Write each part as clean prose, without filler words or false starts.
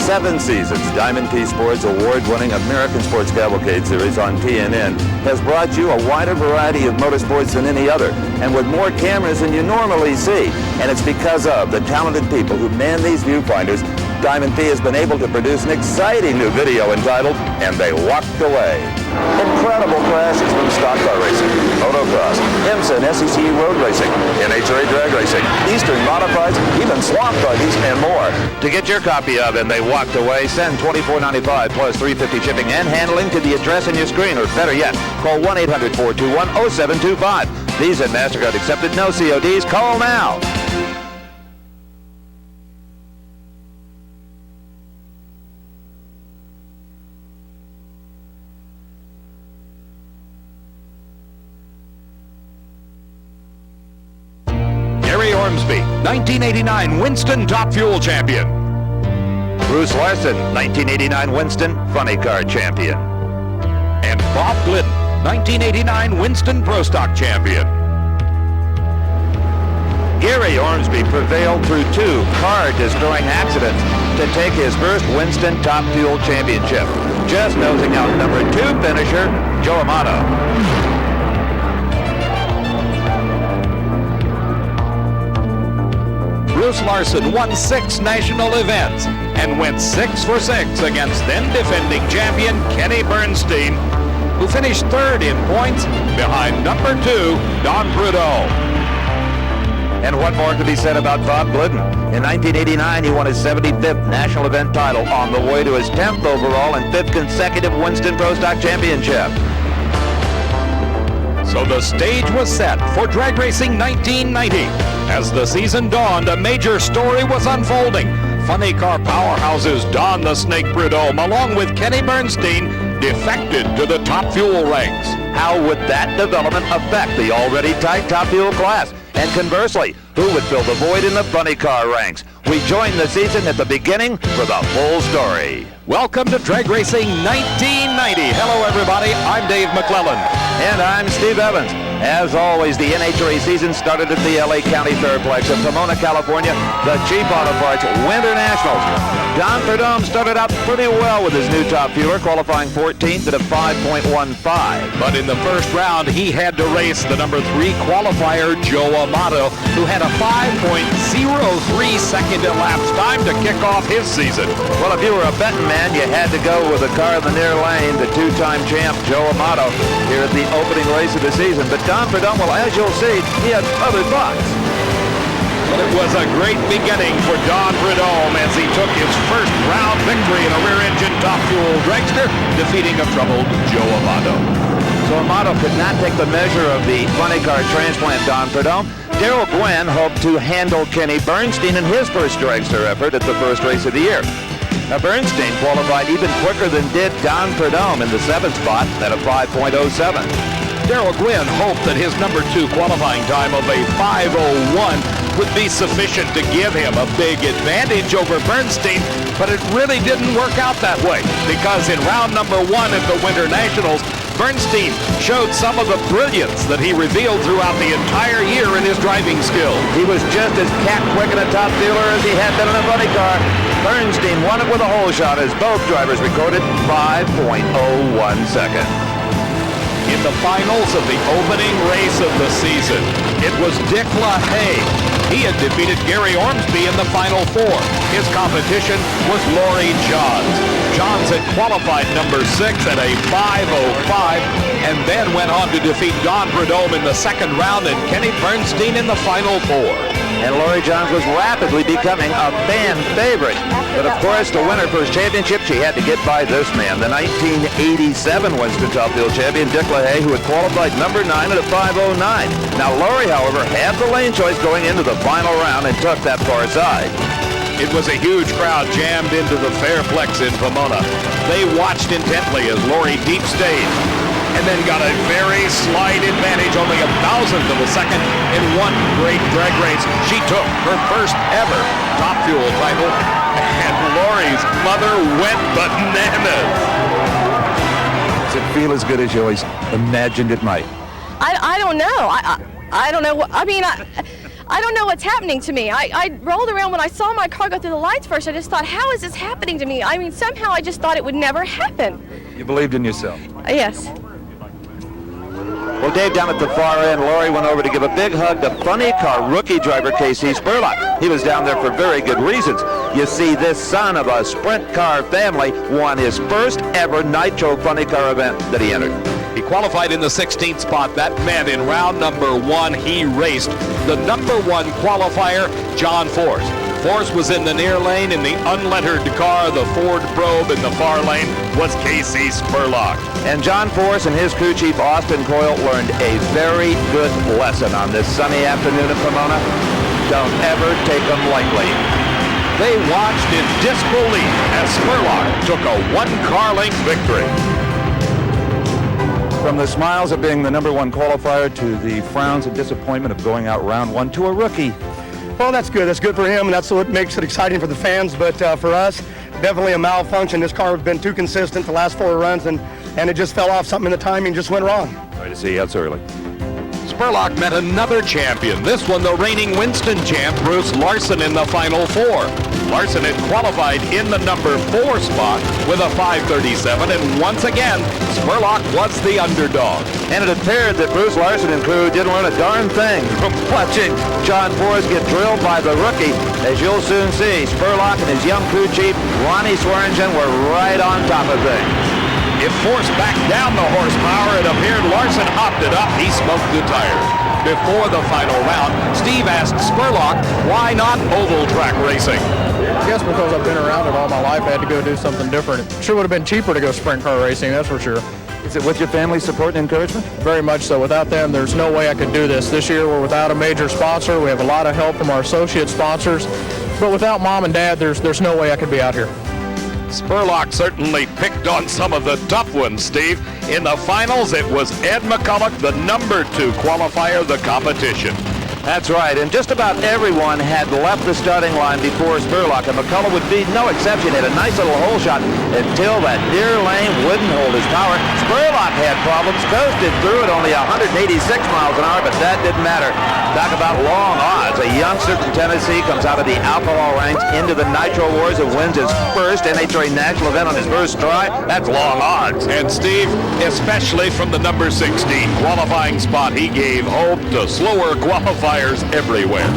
7 seasons, Diamond P Sports' award-winning American Sports Cavalcade Series on TNN has brought you a wider variety of motorsports than any other, and with more cameras than you normally see. And it's because of the talented people who man these viewfinders, Diamond P has been able to produce an exciting new video entitled, And They Walked Away. Incredible crashes from stock car racing, motocross, IMSA and SEC road racing, NHRA drag racing, Eastern modifieds, even swamp buggies, and more. To get your copy of And They Walked Away, send $24.95 plus $3.50 shipping and handling to the address on your screen, or better yet, call 1-800-421-0725. Visa and MasterCard accepted, no CODs. Call now. Ormsby, 1989 Winston Top Fuel Champion. Bruce Larson, 1989 Winston Funny Car Champion. And Bob Glidden, 1989 Winston Pro Stock Champion. Gary Ormsby prevailed through 2 car-destroying accidents to take his first Winston Top Fuel Championship, just nosing out number 2 finisher, Joe Amato. Bruce Larson won 6 national events and went 6 for 6 against then-defending champion Kenny Bernstein, who finished 3rd in points behind number 2, Don Prudhomme. And what more could be said about Bob Glidden? In 1989, he won his 75th national event title on the way to his 10th overall and 5th consecutive Winston Pro Stock Championship. So the stage was set for Drag Racing 1990. As the season dawned, a major story was unfolding. Funny car powerhouses Don the Snake Prudhomme, along with Kenny Bernstein, defected to the Top Fuel ranks. How would that development affect the already tight Top Fuel class? And conversely, who would fill the void in the funny car ranks? We join the season at the beginning for the full story. Welcome to Drag Racing 1990. Hello, everybody. I'm Dave McClellan. And I'm Steve Evans. As always, the NHRA season started at the LA County Fairplex of Pomona, California, the Cheap Auto Parts Winter Nationals. Don Prudhomme started out pretty well with his new Top Fueler, qualifying 14th at a 5.15. But in the first round, he had to race the number 3 qualifier, Joe Amato, who had a 5.03 second elapsed time to kick off his season. Well, if you were a betting man, you had to go with the car in the near lane, the 2-time champ, Joe Amato, here at the opening race of the season. But Don Prudhomme, well, as you'll see, he had other thoughts. Well, it was a great beginning for Don Prudhomme as he took his first round victory in a rear-engine Top Fuel dragster, defeating a troubled Joe Amato. So Amato could not take the measure of the funny car transplant Don Prudhomme. Darrell Gwynn hoped to handle Kenny Bernstein in his first dragster effort at the first race of the year. Now, Bernstein qualified even quicker than did Don Prudhomme in the 7th spot at a 5.07. Darrell Gwynn hoped that his number 2 qualifying time of a 5.01 would be sufficient to give him a big advantage over Bernstein, but it really didn't work out that way, because in round number 1 at the Winter Nationals, Bernstein showed some of the brilliance that he revealed throughout the entire year in his driving skills. He was just as cat-quick in a Top Fueler as he had been in a funny car. Bernstein won it with a hole shot as both drivers recorded 5.01 seconds. In the finals of the opening race of the season, it was Dick LaHaye. He had defeated Gary Ormsby in the Final 4. His competition was Laurie Johns. Johns had qualified number 6 at a 5.05 and then went on to defeat Don Prudhomme in the second round and Kenny Bernstein in the Final 4. And Laurie Johns was rapidly becoming a fan favorite. But of course, to win her first championship, she had to get by this man, the 1987 Winston Top Fuel champion, Dick LaHaye, who had qualified number 9 at a 5.09. Now, Laurie, however, had the lane choice going into the final round and took that far side. It was a huge crowd jammed into the Fairplex in Pomona. They watched intently as Laurie deep stayed and then got a very slight advantage, only 1,000th of a second in one great drag race. She took her first ever Top Fuel title, and Laurie's mother went bananas. Does it feel as good as you always imagined it might? I don't know. I don't know. I don't know what's happening to me. I rolled around when I saw my car go through the lights first. I just thought, how is this happening to me? I mean, somehow I just thought it would never happen. You believed in yourself? Yes. Well, Dave, down at the far end, Lori went over to give a big hug to funny car rookie driver Casey Spurlock. He was down there for very good reasons. You see, this son of a sprint car family won his first ever Nitro funny car event that he entered. He qualified in the 16th spot. That meant in round number 1, he raced the number 1 qualifier, John Force. Force was in the near lane. In the unlettered car, the Ford Probe in the far lane, was Casey Spurlock. And John Force and his crew chief, Austin Coyle, learned a very good lesson on this sunny afternoon in Pomona. Don't ever take them lightly. They watched in disbelief as Spurlock took a 1-car length victory. From the smiles of being the number 1 qualifier to the frowns and disappointment of going out round 1 to a rookie. Well, that's good. That's good for him, and that's what makes it exciting for the fans. But for us, definitely a malfunction. This car has been too consistent the last 4 runs, and it just fell off. Something in the timing just went wrong. Sorry to see you out so early. Spurlock met another champion, this one the reigning Winston champ, Bruce Larson, in the Final 4. Larson had qualified in the number 4 spot with a 5:37, and once again, Spurlock was the underdog. And it appeared that Bruce Larson and crew didn't learn a darn thing from watching John Force get drilled by the rookie. As you'll soon see, Spurlock and his young crew chief, Ronnie Swearingen, were right on top of things. If Force backed down the horsepower, it appeared Larson hopped it up. He smoked the tires. Before the final round, Steve asked Spurlock, why not oval track racing? I guess because I've been around it all my life, I had to go do something different. It sure would have been cheaper to go sprint car racing, that's for sure. Is it with your family's support and encouragement? Very much so. Without them, there's no way I could do this. This year, we're without a major sponsor. We have a lot of help from our associate sponsors. But without Mom and Dad, there's no way I could be out here. Spurlock certainly picked on some of the tough ones, Steve. In the finals, it was Ed McCulloch, the number 2 qualifier of the competition. That's right, and just about everyone had left the starting line before Spurlock, and McCulloch would be no exception. He had a nice little hole shot until that near lane wouldn't hold his power. Spurlock had problems, coasted through it only 186 miles an hour, but that didn't matter. Talk about long odds. A youngster from Tennessee comes out of the alcohol ranks into the Nitro Wars and wins his first NHRA national event on his first try. That's long odds. And Steve, especially from the number 16 qualifying spot, he gave hope to slower qualifiers everywhere.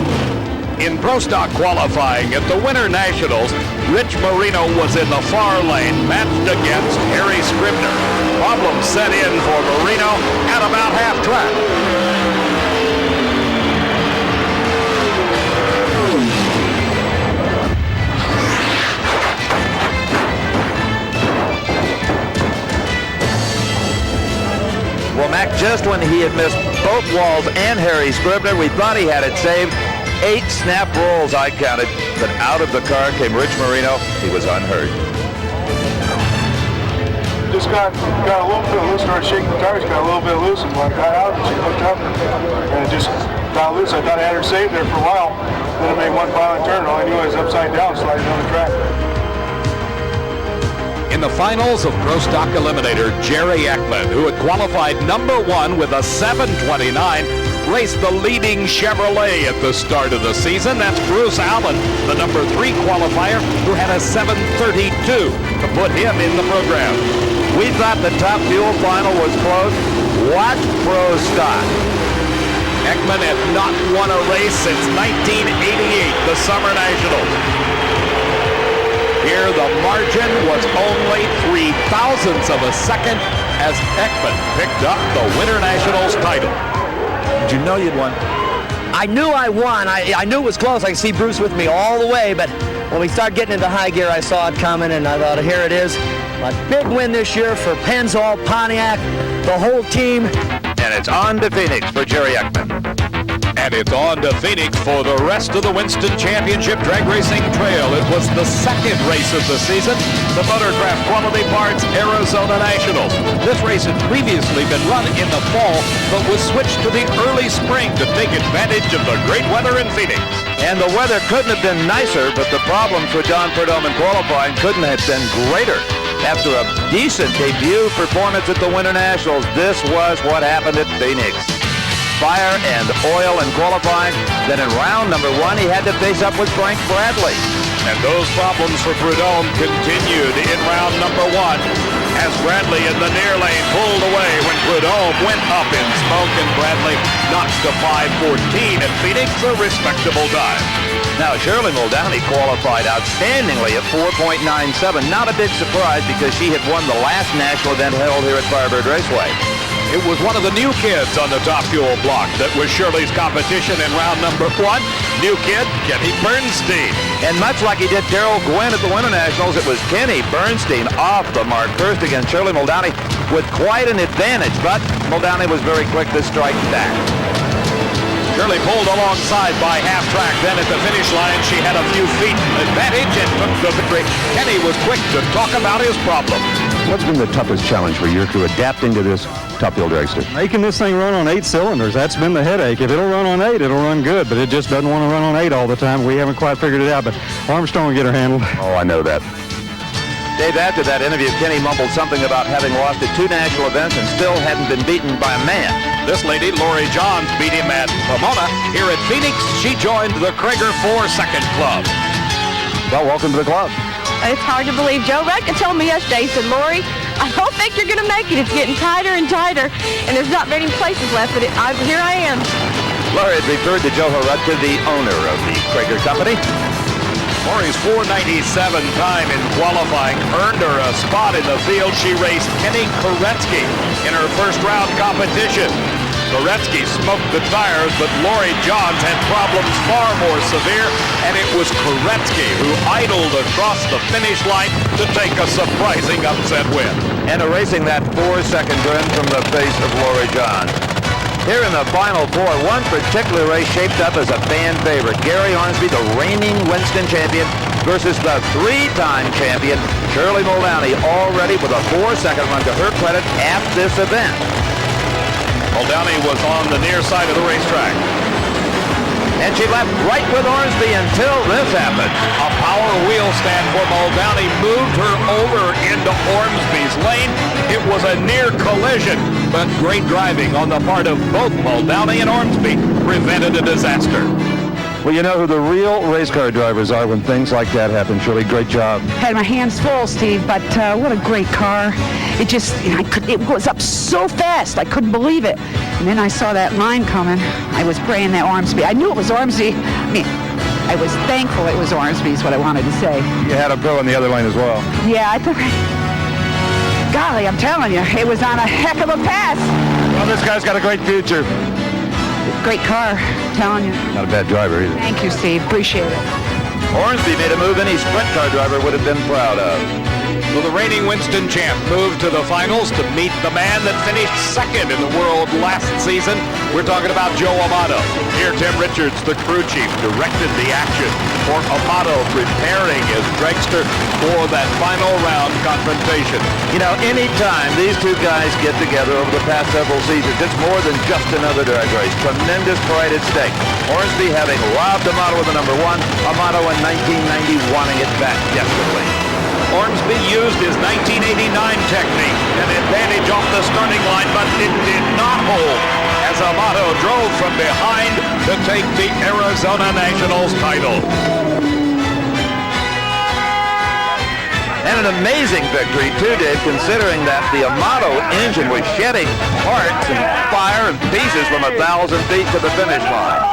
In Pro Stock qualifying at the Winter Nationals, Rich Marino was in the far lane, matched against Harry Scribner. Problems set in for Marino at about half track. Well, Mac, just when he had missed both walls and Harry Scribner, we thought he had it saved. 8 snap rolls I counted, but out of the car came Rich Marino. He was unhurt. Just got a little bit loose, started shaking the tires, got a little bit loose, and when I got out, she hooked up, and it just got loose. I thought I had her saved there for a while. Then I made one violent turn, and all I knew I was upside down, sliding down the track. In the finals of Pro Stock Eliminator, Jerry Ekman, who had qualified number 1 with a 7:29, raced the leading Chevrolet at the start of the season. That's Bruce Allen, the number 3 qualifier, who had a 7:32 to put him in the program. We thought the Top Fuel final was close. Watch Pro Stock. Ekman had not won a race since 1988, the Summer Nationals. Here, the margin was only 0.03 of a second as Ekman picked up the Winter Nationals title. Did you know you'd won? I knew I won. I knew it was close. I could see Bruce with me all the way, but when we started getting into high gear, I saw it coming, and I thought, here it is. A big win this year for Pennzoil, Pontiac, the whole team. And it's on to Phoenix for Jerry Ekman. And it's on to Phoenix for the rest of the Winston Championship Drag Racing Trail. It was the second race of the season, the Motorcraft Quality Parts Arizona Nationals. This race had previously been run in the fall, but was switched to the early spring to take advantage of the great weather in Phoenix. And the weather couldn't have been nicer, but the problems for Don Perdomo in qualifying couldn't have been greater. After a decent debut performance at the Winter Nationals, this was what happened at Phoenix. fire and oil in qualifying. Then in round number 1, he had to face up with Frank Bradley. And those problems for Prudhomme continued in round number 1 as Bradley in the near lane pulled away when Prudhomme went up in smoke, and Bradley notched a 5:14 at Phoenix, a respectable time. Now, Shirley Muldowney qualified outstandingly at 4.97. Not a big surprise because she had won the last national event held here at Firebird Raceway. It was one of the new kids on the Top Fuel block that was Shirley's competition in round number 1. New kid, Kenny Bernstein. And much like he did Terrell Gwynn at the Winter Nationals, it was Kenny Bernstein off the mark first against Shirley Muldowney with quite an advantage, but Muldowney was very quick to strike back. Shirley pulled alongside by half track. Then at the finish line, she had a few feet advantage and took the victory. Kenny was quick to talk about his problem. What's been the toughest challenge for your crew adapting to this Top Fuel dragster? Making this thing run on 8 cylinders, that's been the headache. If it'll run on 8, it'll run good, but it just doesn't want to run on 8 all the time. We haven't quite figured it out, but Armstrong will get her handled. Oh, I know that. Dave, after that interview, Kenny mumbled something about having lost at 2 national events and still hadn't been beaten by a man. This lady, Lori Johns, beat him at Pomona. Here at Phoenix, she joined the Krager 4-Second Club. Well, welcome to the club. It's hard to believe. Joe Reckon told me yesterday, he said, Lori, I don't think you're going to make it. It's getting tighter and tighter, and there's not many places left, but here I am. Lori had referred to Joe Horutka, the owner of the Krager Company. Lori's 4.97 time in qualifying earned her a spot in the field. She raced Kenny Koretsky in her first round competition. Koretsky smoked the tires, but Lori Johns had problems far more severe, and it was Koretsky who idled across the finish line to take a surprising upset win. And erasing that 4-second grin from the face of Lori Johns. Here in the Final Four, one particular race shaped up as a fan favorite. Gary Ormsby, the reigning Winston champion, versus the 3-time champion, Shirley Muldowney, already with a 4-second run to her credit at this event. Muldowney was on the near side of the racetrack. And she left right with Ormsby until this happened. A power wheel stand for Muldowney moved her over into Ormsby's lane. It was a near collision, but great driving on the part of both Muldowney and Ormsby prevented a disaster. Well, you know who the real race car drivers are when things like that happen. Shirley, great job. Had my hands full, Steve, but what a great car. It just, it was up so fast, I couldn't believe it. And then I saw that line coming. I was praying that Ormsby. I knew it was Ormsby. I mean, I was thankful it was Ormsby is what I wanted to say. You had a pro in the other lane as well. Yeah, I thought, golly, I'm telling you, it was on a heck of a pass. Well, this guy's got a great future. Great car, I'm telling you. Not a bad driver either. Thank you, Steve. Appreciate it. Ormsby made a move any sprint car driver would have been proud of. So the reigning Winston champ moved to the finals to meet the man that finished second in the world last season. We're talking about Joe Amato. Here, Tim Richards, the crew chief, directed the action for Amato, preparing his dragster for that final round confrontation. You know, anytime these two guys get together over the past several seasons, it's more than just another drag race. Tremendous pride at stake. Ormsby having robbed Amato with the number 1, Amato in 1990 wanting it back desperately. Ormsby used his 1989 technique, an advantage off the starting line, but it did not hold as Amato drove from behind to take the Arizona Nationals title. And an amazing victory, too, Dave, considering that the Amato engine was shedding parts and fire and pieces from 1,000 feet to the finish line.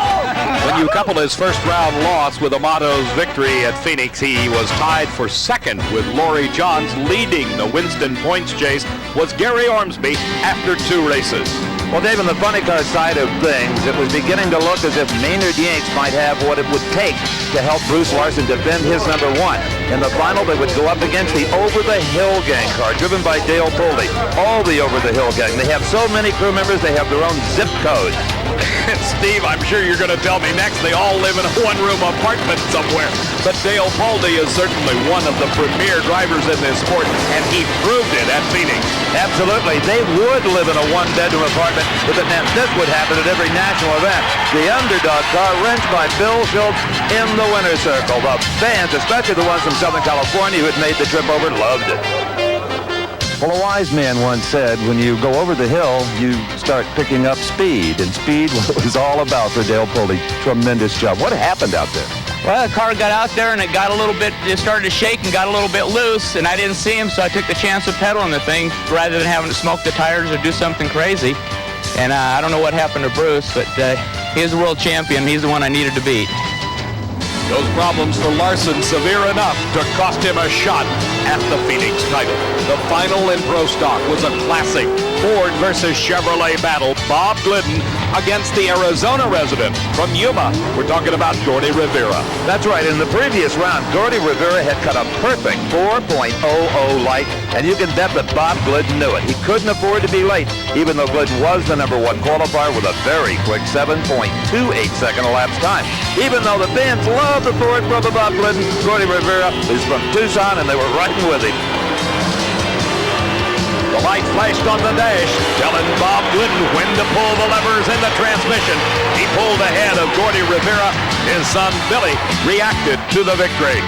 When you couple his first round loss with Amato's victory at Phoenix, he was tied for second with Lori Johns. Leading the Winston points chase was Gary Ormsby after 2 races. Well, Dave, on the funny car side of things, it was beginning to look as if Maynard Yanks might have what it would take to help Bruce Larson defend his number 1. In the final, they would go up against the Over the Hill Gang car, driven by Dale Pulte. All the Over the Hill Gang. They have so many crew members, they have their own zip code. Steve, I'm sure you're going to tell me next they all live in a one-room apartment somewhere. But Dale Pulte is certainly one of the premier drivers in this sport, and he proved it at Phoenix. Absolutely. They would live in a one-bedroom apartment if it meant this would happen at every national event. The underdog car wrenched by Bill Schultz in the winner's circle. The fans, especially the ones from Southern California who had made the trip over, loved it. Well, a wise man once said, when you go over the hill, you start picking up speed. And speed was all about for Dale Pulte. Tremendous job. What happened out there? Well, the car got out there and it got a little bit, it started to shake and got a little bit loose, and I didn't see him, so I took the chance of pedaling the thing rather than having to smoke the tires or do something crazy. And I don't know what happened to Bruce, but he's the world champion. He's the one I needed to beat. Those problems for Larson severe enough to cost him a shot at the Phoenix title. The final in Pro Stock was a classic Ford versus Chevrolet battle. Bob Glidden against the Arizona resident from Yuma. We're talking about Gordy Rivera. That's right. In the previous round, Gordy Rivera had cut a perfect 4.00 light, and you can bet that Bob Glidden knew it. He couldn't afford to be late, even though Glidden was the #1 qualifier with a very quick 7.28-second elapsed time. Even though the fans love the Ford brother Bob Glidden, Gordy Rivera is from Tucson, and they were riding with him. The light flashed on the dash, telling Bob Glidden when to pull the levers in the transmission. He pulled ahead of Gordy Rivera. His son, Billy, reacted to the victory.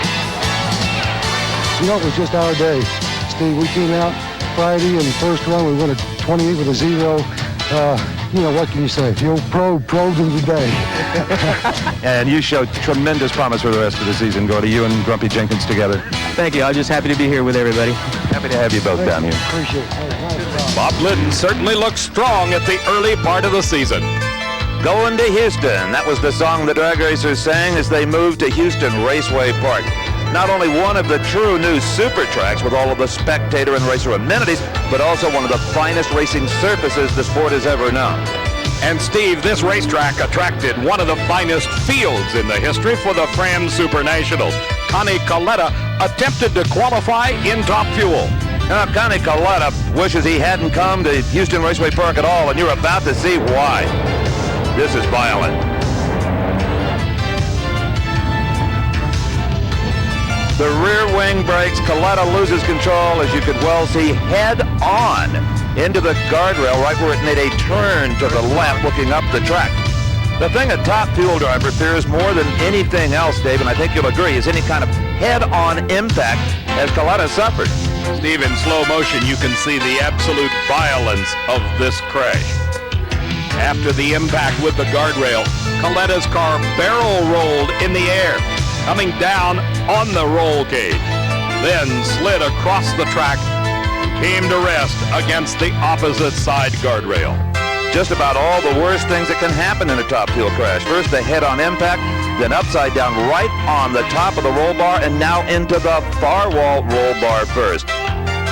You know, it was just our day. Steve, we came out Friday in the first run. We went a 28 with a 0. You know, what can you say? You'll probed into the day. And you showed tremendous promise for the rest of the season, Gordy, you and Grumpy Jenkins together. Thank you. I'm just happy to be here with everybody. Happy to have you both down here. Appreciate it. Bob Glidden certainly looked strong at the early part of the season. Going to Houston. That was the song the drag racers sang as they moved to Houston Raceway Park. Not only one of the true new super tracks with all of the spectator and racer amenities, but also one of the finest racing surfaces the sport has ever known. And Steve, this racetrack attracted one of the finest fields in the history for the Fram Super Nationals. Connie Coletta attempted to qualify in Top Fuel. Now, Connie Coletta wishes he hadn't come to Houston Raceway Park at all, and you're about to see why. This is violent. The rear wing breaks. Coletta loses control, as you could well see, head on into the guardrail right where it made a turn to the left looking up the track. The thing a top fuel driver fears more than anything else, Dave, and I think you'll agree, is any kind of head-on impact as Coletta suffered. Steve, in slow motion, you can see the absolute violence of this crash. After the impact with the guardrail, Coletta's car barrel rolled in the air, coming down on the roll cage, then slid across the track, came to rest against the opposite side guardrail. Just about all the worst things that can happen in a top fuel crash. First, the head-on impact, then upside down right on the top of the roll bar, and now into the far wall roll bar first.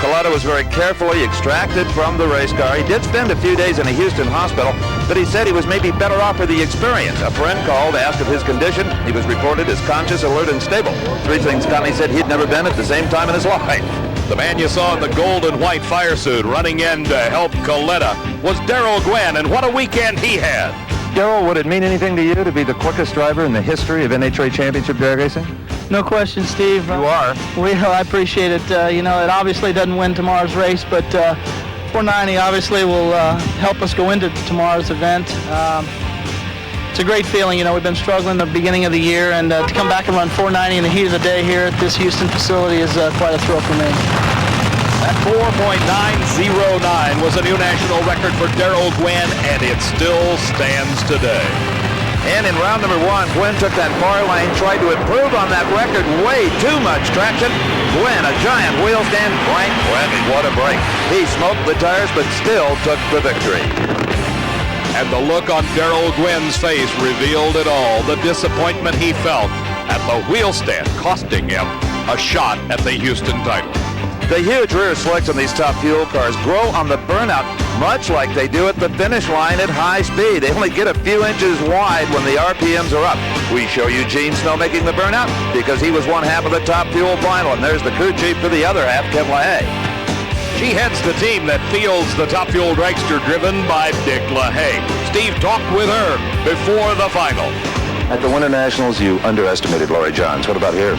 Coletta was very carefully extracted from the race car. He did spend a few days in a Houston hospital, but he said he was maybe better off for the experience. A friend called, asked of his condition. He was reported as conscious, alert, and stable. Three things Connie said he'd never been at the same time in his life. The man you saw in the gold and white fire suit running in to help Coletta was Darrell Gwynn, and what a weekend he had. Darrell, would it mean anything to you to be the quickest driver in the history of NHRA Championship drag racing? No question, Steve. You are. I appreciate it. You know, it obviously doesn't win tomorrow's race, but 490 obviously will help us go into tomorrow's event. It's a great feeling. You know, we've been struggling at the beginning of the year, and to come back and run 490 in the heat of the day here at this Houston facility is quite a thrill for me. That 4.909 was a new national record for Darrell Gwynn, and it still stands today. And in round number one, Gwynn took that far lane, tried to improve on that record, way too much traction. Gwynn, a giant wheel stand, blank, what a break. He smoked the tires, but still took the victory. And the look on Darrell Gwynn's face revealed it all, the disappointment he felt at the wheel stand, costing him a shot at the Houston title. The huge rear slicks on these top fuel cars grow on the burnout much like they do at the finish line at high speed. They only get a few inches wide when the RPMs are up. We show you Gene Snow making the burnout because he was one half of the top fuel final, and there's the crew chief for the other half, Ken LaHaye. She heads the team that fields the top fuel dragster driven by Dick LaHaye. Steve talked with her before the final. At the Winter Nationals, you underestimated Laurie Johns. What about here?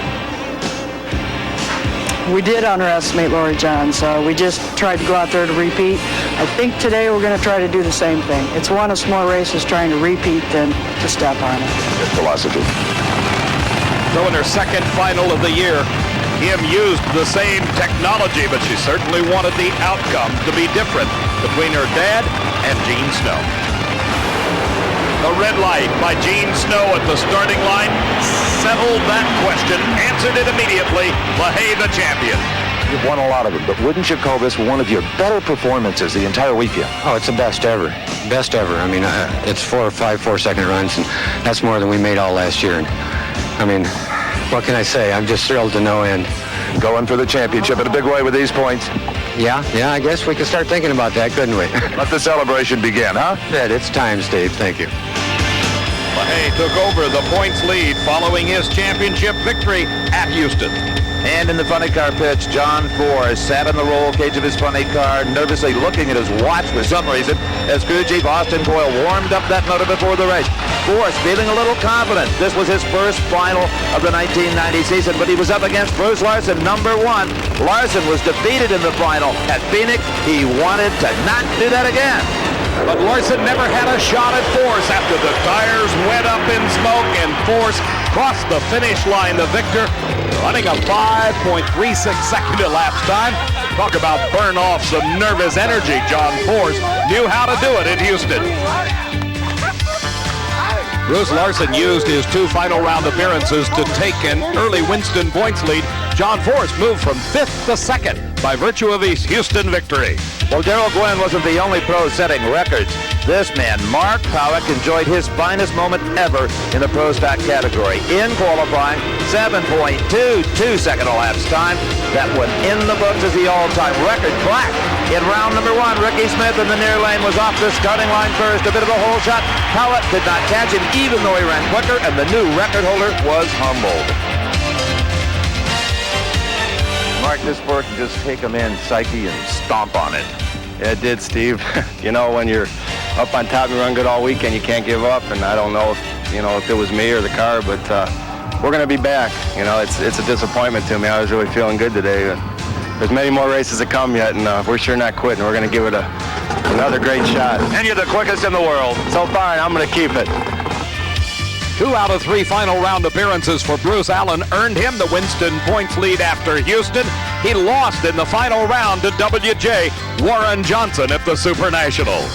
We did underestimate Laurie Johns. We just tried to go out there to repeat. I think today we're going to try to do the same thing. It's won us more races trying to repeat than to step on it. Good philosophy. So in her second final of the year, Kim used the same technology, but she certainly wanted the outcomes to be different between her dad and Gene Snow. The red light by Gene Snow at the starting line settled that question, answered it immediately. LaHaye the champion. You've won a lot of them, but wouldn't you call this one of your better performances the entire weekend? Oh, it's the best ever. Best ever. I mean, it's 4 or 5 4-second runs, and that's more than we made all last year. And, I mean, what can I say? I'm just thrilled to no end. Going for the championship in a big way with these points. Yeah, I guess we could start thinking about that, couldn't we? Let the celebration begin, huh? Good, it's time, Steve. Thank you. LaHaye took over the points lead following his championship victory at Houston. And in the funny car pitch, John Force sat in the roll cage of his funny car, nervously looking at his watch for some reason, as crew chief Austin Coyle warmed up that motor before the race. Force feeling a little confident. This was his first final of the 1990 season, but he was up against Bruce Larson, number 1. Larson was defeated in the final at Phoenix. He wanted to not do that again. But Larson never had a shot at Force after the tires went up in smoke and Force crossed the finish line. The victor running a 5.36 second elapsed time. Talk about burn off some nervous energy. John Force knew how to do it in Houston. Bruce Larson used his 2 final round appearances to take an early Winston points lead. John Force moved from 5th to 2nd by virtue of his Houston victory. Well, Darrell Gwynn wasn't the only pro setting records. This man, Mark Powick, enjoyed his finest moment ever in the pro stock category. In qualifying, 7.22 second elapsed time. That one in the books as the all-time record. Black in round number 1. Ricky Smith in the near lane was off the starting line first. A bit of a hole shot. Powick did not catch him, even though he ran quicker, and the new record holder was humbled. Mark, this sport can just take them in, psyche, and stomp on it. Yeah, it did, Steve. You know, when you're up on top, you run good all weekend, you can't give up. And I don't know if it was me or the car, but we're going to be back. You know, it's a disappointment to me. I was really feeling good today. There's many more races to come yet, and we're sure not quitting. We're going to give it another great shot. And you're the quickest in the world. So far, and I'm going to keep it. 2 out of 3 final round appearances for Bruce Allen earned him the Winston points lead after Houston. He lost in the final round to W.J. Warren Johnson at the Super Nationals.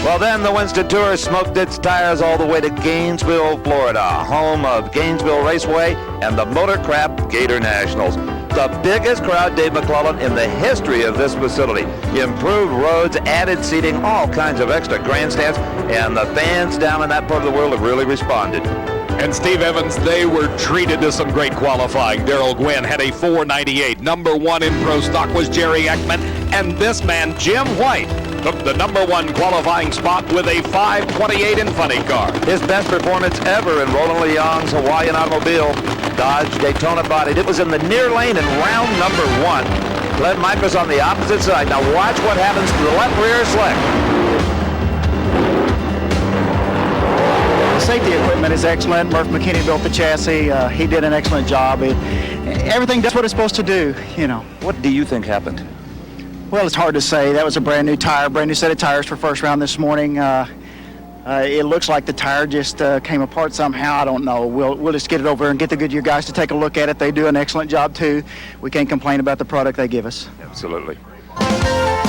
Well, then the Winston Tour smoked its tires all the way to Gainesville, Florida, home of Gainesville Raceway and the Motorcraft Gator Nationals. The biggest crowd, Dave McClellan, in the history of this facility. Improved roads, added seating, all kinds of extra grandstands, and the fans down in that part of the world have really responded. And Steve Evans, they were treated to some great qualifying. Darrell Gwynn had a 4.98. Number 1 in pro stock was Jerry Ekman. And this man, Jim White, took the number 1 qualifying spot with a 5.28 in funny car. His best performance ever in Roland Leong's Hawaiian automobile. Dodge Daytona bodied. It was in the near lane in round number 1. Glenn Michaels on the opposite side. Now watch what happens to the left rear slick. Safety equipment is excellent. Murph McKinney built the chassis. He did an excellent job. Everything does what it's supposed to do, you know. What do you think happened? Well, it's hard to say. That was a brand new set of tires for first round this morning. It looks like the tire just came apart somehow. I don't know. We'll just get it over and get the Goodyear guys to take a look at it. They do an excellent job too. We can't complain about the product they give us. Absolutely.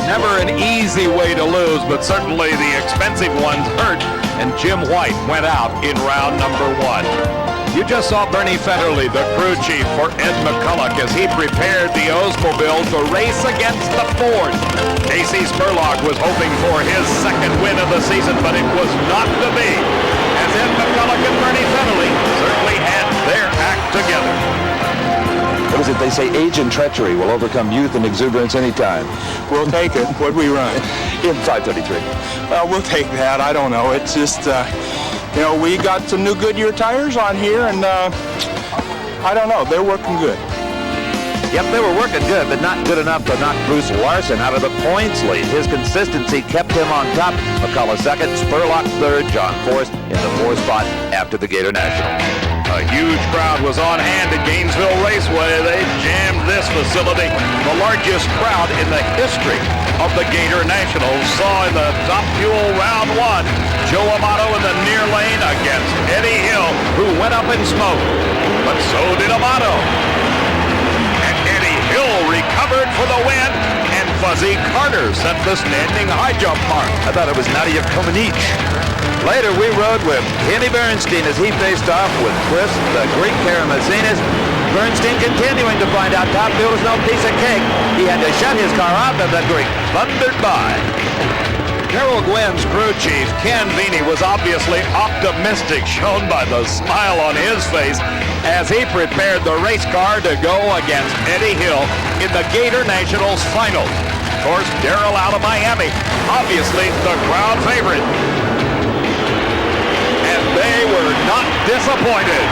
Never an easy way to lose, but certainly the expensive ones hurt, and Jim White went out in round number 1. You just saw Bernie Federley, the crew chief for Ed McCulloch, as he prepared the Oldsmobile to race against the Ford. Casey Spurlock was hoping for his 2nd win of the season, but it was not to be, as Ed McCulloch and Bernie Federley certainly had their act together. What is it they say? Age and treachery will overcome youth and exuberance anytime. We'll take it. What'd we run? In 5:33. Well, we'll take that. I don't know. It's just, we got some new Goodyear tires on here, and I don't know. They're working good. Yep, they were working good, but not good enough to knock Bruce Larson out of the points lead. His consistency kept him on top. McCullough 2nd, Spurlock 3rd, John Force in the 4th spot after the Gator National. A huge crowd was on hand at Gainesville Raceway. They jammed this facility. The largest crowd in the history of the Gator Nationals saw in the Top Fuel round 1, Joe Amato in the near lane against Eddie Hill, who went up in smoke. But so did Amato. Fuzzy Carter set the standing high jump mark. I thought it was Nadia Comaneci. Later, we rode with Kenny Bernstein as he faced off with Chris, the Greek Karamazinas. Bernstein continuing to find out top fuel is no piece of cake. He had to shut his car off and the Greek thundered by. Darrell Gwynn's crew chief, Ken Vini, was obviously optimistic, shown by the smile on his face as he prepared the race car to go against Eddie Hill in the Gator Nationals final. Of course, Darrell out of Miami, obviously the crowd favorite. And they were not disappointed.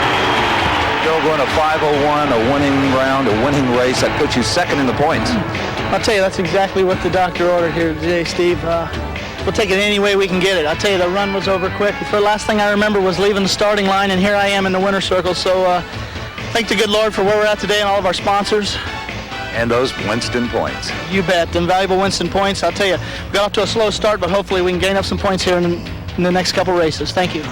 Still going to 5:01, a winning round, a winning race. That puts you second in the points. I'll tell you, that's exactly what the doctor ordered here today, Steve. We'll take it any way we can get it. I'll tell you, the run was over quick. The last thing I remember was leaving the starting line, and here I am in the winner's circle. So thank the good Lord for where we're at today and all of our sponsors. And those Winston points. You bet. Invaluable Winston points. I'll tell you, we got off to a slow start, but hopefully we can gain up some points here in the next couple races. Thank you.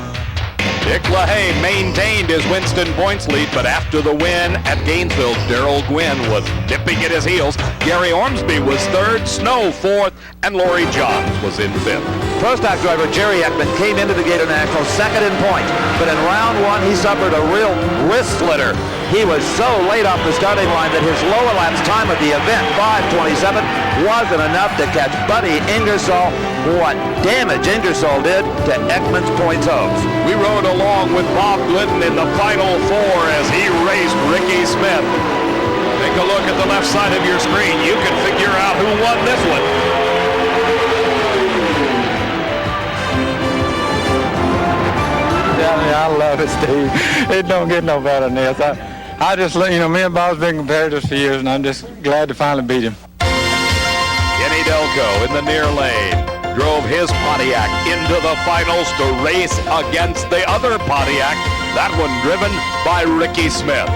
Dick LaHaye maintained his Winston points lead, but after the win at Gainesville, Darrell Gwynn was dipping at his heels. Gary Ormsby was third, Snow fourth, and Laurie Johns was in fifth. Pro Stock driver Jerry Ekman came into the Gator National second in points, but in round one he suffered a real wrist slitter. He was so late off the starting line that his low elapsed time of the event, 5:27, wasn't enough to catch Buddy Ingersoll. What damage Ingersoll did to Ekman's points hopes. We rode along with Bob Glidden in the final four as he raced Ricky Smith. Take a look at the left side of your screen. You can figure out who won this one. I love it, Steve. It don't get no better than this. I just, me and Bob's been competitors for years, and I'm just glad to finally beat him. Kenny Delco in the near lane drove his Pontiac into the finals to race against the other Pontiac, that one driven by Ricky Smith.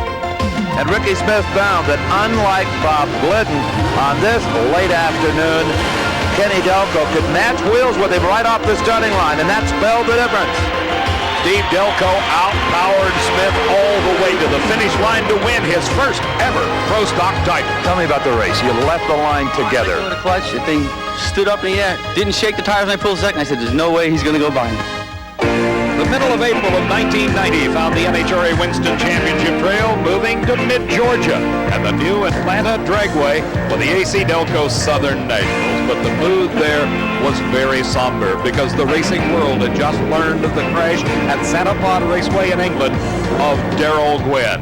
And Ricky Smith found that unlike Bob Glidden on this late afternoon, Kenny Delco could match wheels with him right off the starting line, and that spelled the difference. Steve Delco outpowered Smith all the way to the finish line to win his first ever Pro Stock title. Tell me about the race. You left the line together. The clutch, the thing stood up in the air. Didn't shake the tires when I pulled second. I said, there's no way he's going to go by me. The middle of April of 1990 found the NHRA Winston Championship Trail moving to mid-Georgia and the new Atlanta Dragway for the AC Delco Southern Nationals. But the mood there was very somber because the racing world had just learned of the crash at Santa Pod Raceway in England of Darrell Gwynn.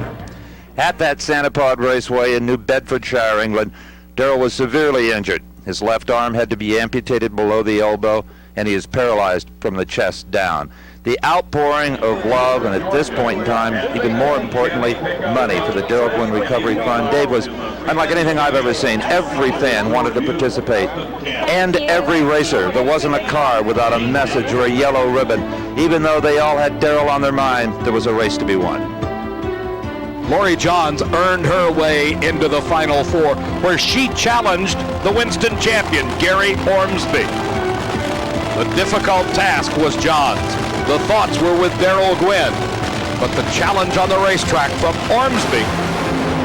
At that Santa Pod Raceway in New Bedfordshire, England, Darrell was severely injured. His left arm had to be amputated below the elbow, and he is paralyzed from the chest down. The outpouring of love, and at this point in time, even more importantly, money for the Darrell Gwynn Recovery Fund. Dave, was unlike anything I've ever seen. Every fan wanted to participate, and every racer. There wasn't a car without a message or a yellow ribbon. Even though they all had Darrell on their mind, there was a race to be won. Laurie Johns earned her way into the Final Four, where she challenged the Winston champion, Gary Ormsby. The difficult task was Johns. The thoughts were with Darrell Gwynn, but the challenge on the racetrack from Ormsby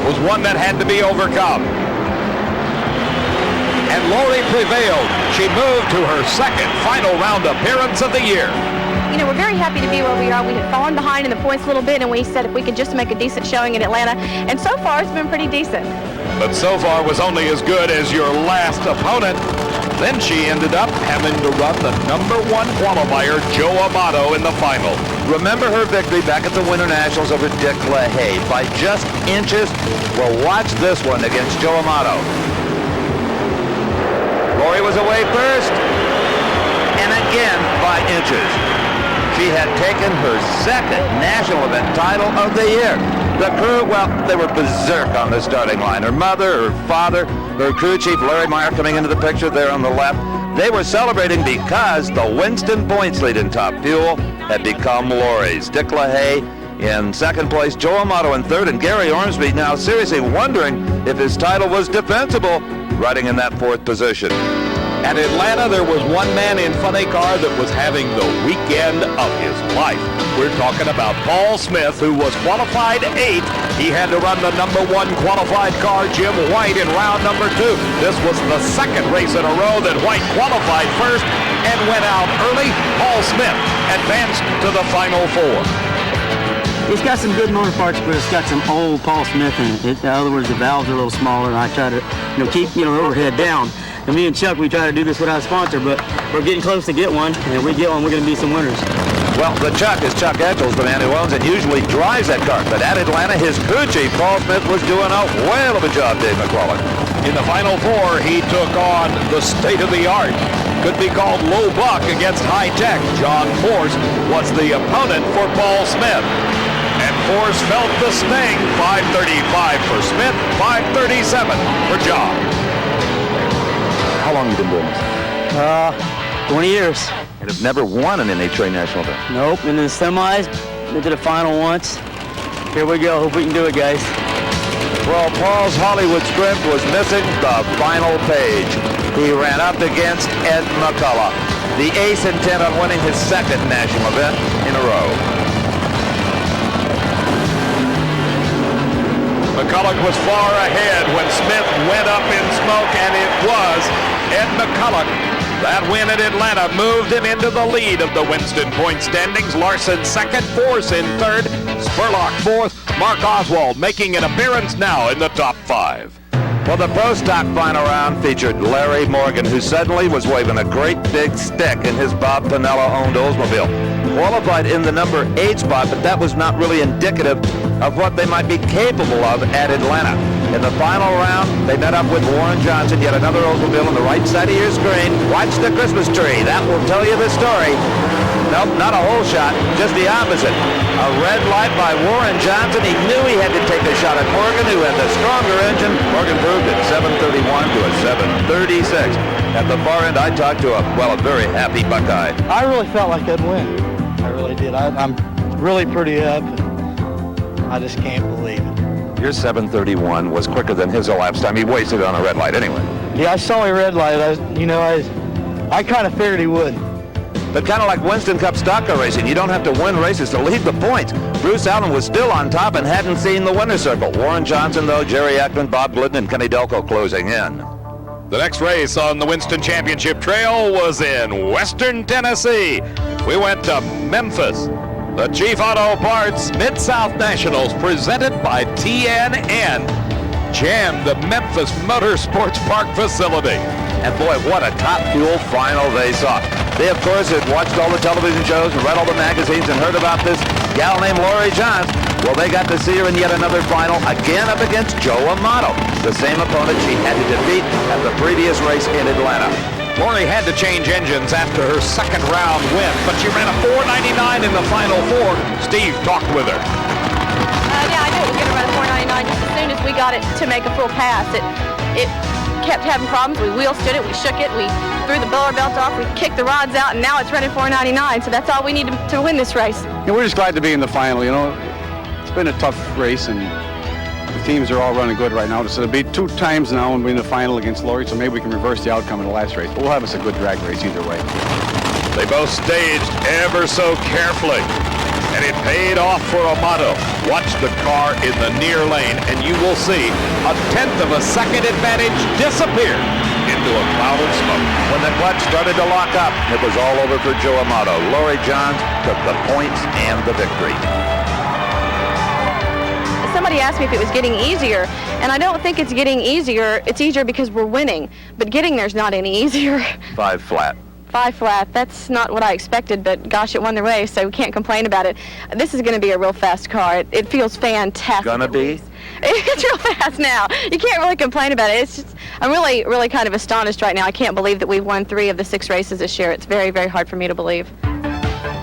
was one that had to be overcome. And Laurie prevailed. She moved to her second final round appearance of the year. You know, we're very happy to be where we are. We had fallen behind in the points a little bit, and we said if we could just make a decent showing in Atlanta, and so far it's been pretty decent. But so far was only as good as your last opponent. Then she ended up having to run the #1 qualifier, Joe Amato, in the final. Remember her victory back at the Winter Nationals over Dick LaHaye by just inches? Well, watch this one against Joe Amato. Laurie was away first, and again by inches. She had taken her second national event title of the year. The crew, well, they were berserk on the starting line. Her mother, her father, her crew chief, Larry Meyer, coming into the picture there on the left. They were celebrating because the Winston points lead in Top Fuel had become Laurie's. Dick LaHaye in second place, Joe Amato in third, and Gary Ormsby now seriously wondering if his title was defensible, riding in that fourth position. At Atlanta, there was one man in Funny Car that was having the weekend of his life. We're talking about Paul Smith, who was qualified 8th. He had to run the number 1 qualified car, Jim White, in round number 2. This was the second race in a row that White qualified first and went out early. Paul Smith advanced to the final 4. It's got some good motor parts, but it's got some old Paul Smith in it. In other words, the valves are a little smaller, and I try to, keep, the overhead down. And me and Chuck, we try to do this without a sponsor, but we're getting close to get one, and if we get one, we're going to be some winners. Well, the Chuck is Chuck Etchels, the man who owns and usually drives that car. But at Atlanta, his crew chief, Paul Smith, was doing a whale of a job, Dave McClellan. In the final 4, he took on the state-of-the-art. Could be called low buck against high tech. John Force was the opponent for Paul Smith. And Force felt the sting. 5:35 for Smith, 5:37 for John. How long have you been doing this? 20 years. And have never won an NHRA national event? Nope, in the semis, been to the final once. Here we go, hope we can do it, guys. Well, Paul's Hollywood script was missing the final page. He ran up against Ed McCullough, the ace intent on winning his second national event in a row. McCullough was far ahead when Smith went up in smoke, and it was Ed McCullough. That win at Atlanta moved him into the lead of the Winston point standings. Larson second, Force in third, Spurlock fourth, Mark Oswald making an appearance now in the top 5. Well, the Pro Stock final round featured Larry Morgan, who suddenly was waving a great big stick in his Bob Pinella-owned Oldsmobile. Qualified in the number 8 spot, but that was not really indicative of what they might be capable of at Atlanta. In the final round, they met up with Warren Johnson, yet another Oldsmobile on the right side of your screen. Watch the Christmas tree. That will tell you the story. Nope, not a whole shot, just the opposite. A red light by Warren Johnson. He knew he had to take a shot at Morgan, who had the stronger engine. Morgan proved it, 7:31 to a 7:36. At the far end, I talked to a very happy Buckeye. I really felt like I'd win. I really did. I'm really pretty up. I just can't believe it. Your 7:31 was quicker than his elapsed time. He wasted on a red light anyway. Yeah, I saw a red light. I kind of figured he would. But kind of like Winston Cup stock car racing, you don't have to win races to lead the points. Bruce Allen was still on top and hadn't seen the winner's circle. Warren Johnson, though, Jerry Ackman, Bob Glidden, and Kenny Delco closing in. The next race on the Winston Championship Trail was in Western Tennessee. We went to Memphis. The Chief Auto Parts Mid-South Nationals, presented by TNN, jammed the Memphis Motorsports Park facility. And boy, what a top fuel final they saw. They, of course, had watched all the television shows and read all the magazines and heard about this gal named Lori Johns. Well, they got to see her in yet another final, again up against Joe Amato, the same opponent she had to defeat at the previous race in Atlanta. Lori had to change engines after her second round win, but she ran a 4.99 in the final 4. Steve talked with her. Yeah, I knew it was going to run 4.99 just as soon as we got it to make a full pass. It kept having problems. We wheel stood it, we shook it, we threw the blower belt off, we kicked the rods out, and now it's running 4.99. So that's all we need to win this race. Yeah, we're just glad to be in the final. It's been a tough race, and the teams are all running good right now. So it'll be 2 times now and we're in the final against Lori, so maybe we can reverse the outcome in the last race. But we'll have us a good drag race either way. They both staged ever so carefully, and it paid off for Amato. Watch the car in the near lane, and you will see a 1/10 of a second advantage disappear into a cloud of smoke. When the clutch started to lock up, it was all over for Joe Amato. Lori Johns took the points and the victory. Somebody asked me if it was getting easier, and I don't think it's getting easier. It's easier because we're winning, but getting there's not any easier. 5 flat. 5 flat. That's not what I expected, but gosh, it won the race, so we can't complain about it. This is going to be a real fast car. It feels fantastic. Gonna be? It's real fast now. You can't really complain about it. It's just, I'm really, really kind of astonished right now. I can't believe that we've won 3 of the 6 races this year. It's very, very hard for me to believe.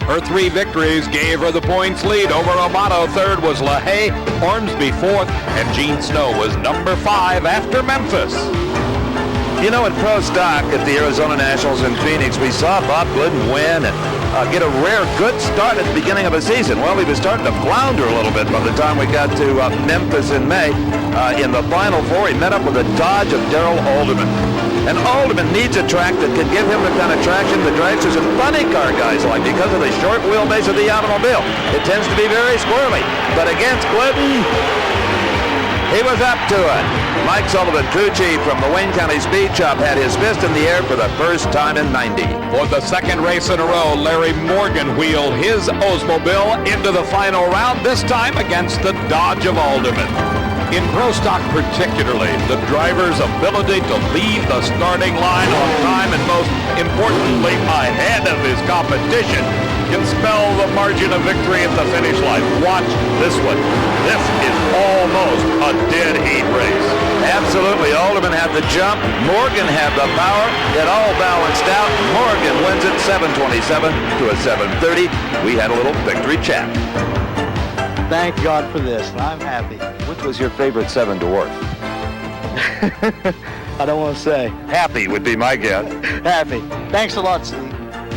Her 3 victories gave her the points lead over Amato. Third was LaHaye, Ormsby fourth, and Gene Snow was number 5 after Memphis. You know, in Pro Stock at the Arizona Nationals in Phoenix, we saw Bob Glidden win and get a rare good start at the beginning of a season. Well, he was starting to flounder a little bit by the time we got to Memphis in May. In the final 4, he met up with a Dodge of Darrell Alderman. And Alderman needs a track that can give him the kind of traction the dragsters and funny car guys like because of the short wheelbase of the automobile. It tends to be very squirrely. But against Glidden, he was up to it. Mike Sullivan, crew chief from the Wayne County Speed Shop, had his fist in the air for the first time in 90. For the second race in a row, Larry Morgan wheeled his Oldsmobile into the final round, this time against the Dodge of Alderman. In Pro Stock particularly, the driver's ability to leave the starting line on time and most importantly ahead of his competition can spell the margin of victory at the finish line. Watch this one. This is almost a dead heat race. Absolutely. Alderman had the jump. Morgan had the power. It all balanced out. Morgan wins it 7:27 to a 7:30. We had a little victory chat. Thank God for this. I'm happy. Which was your favorite 7 dwarf? I don't want to say. Happy would be my guess. Happy. Thanks a lot, Steve.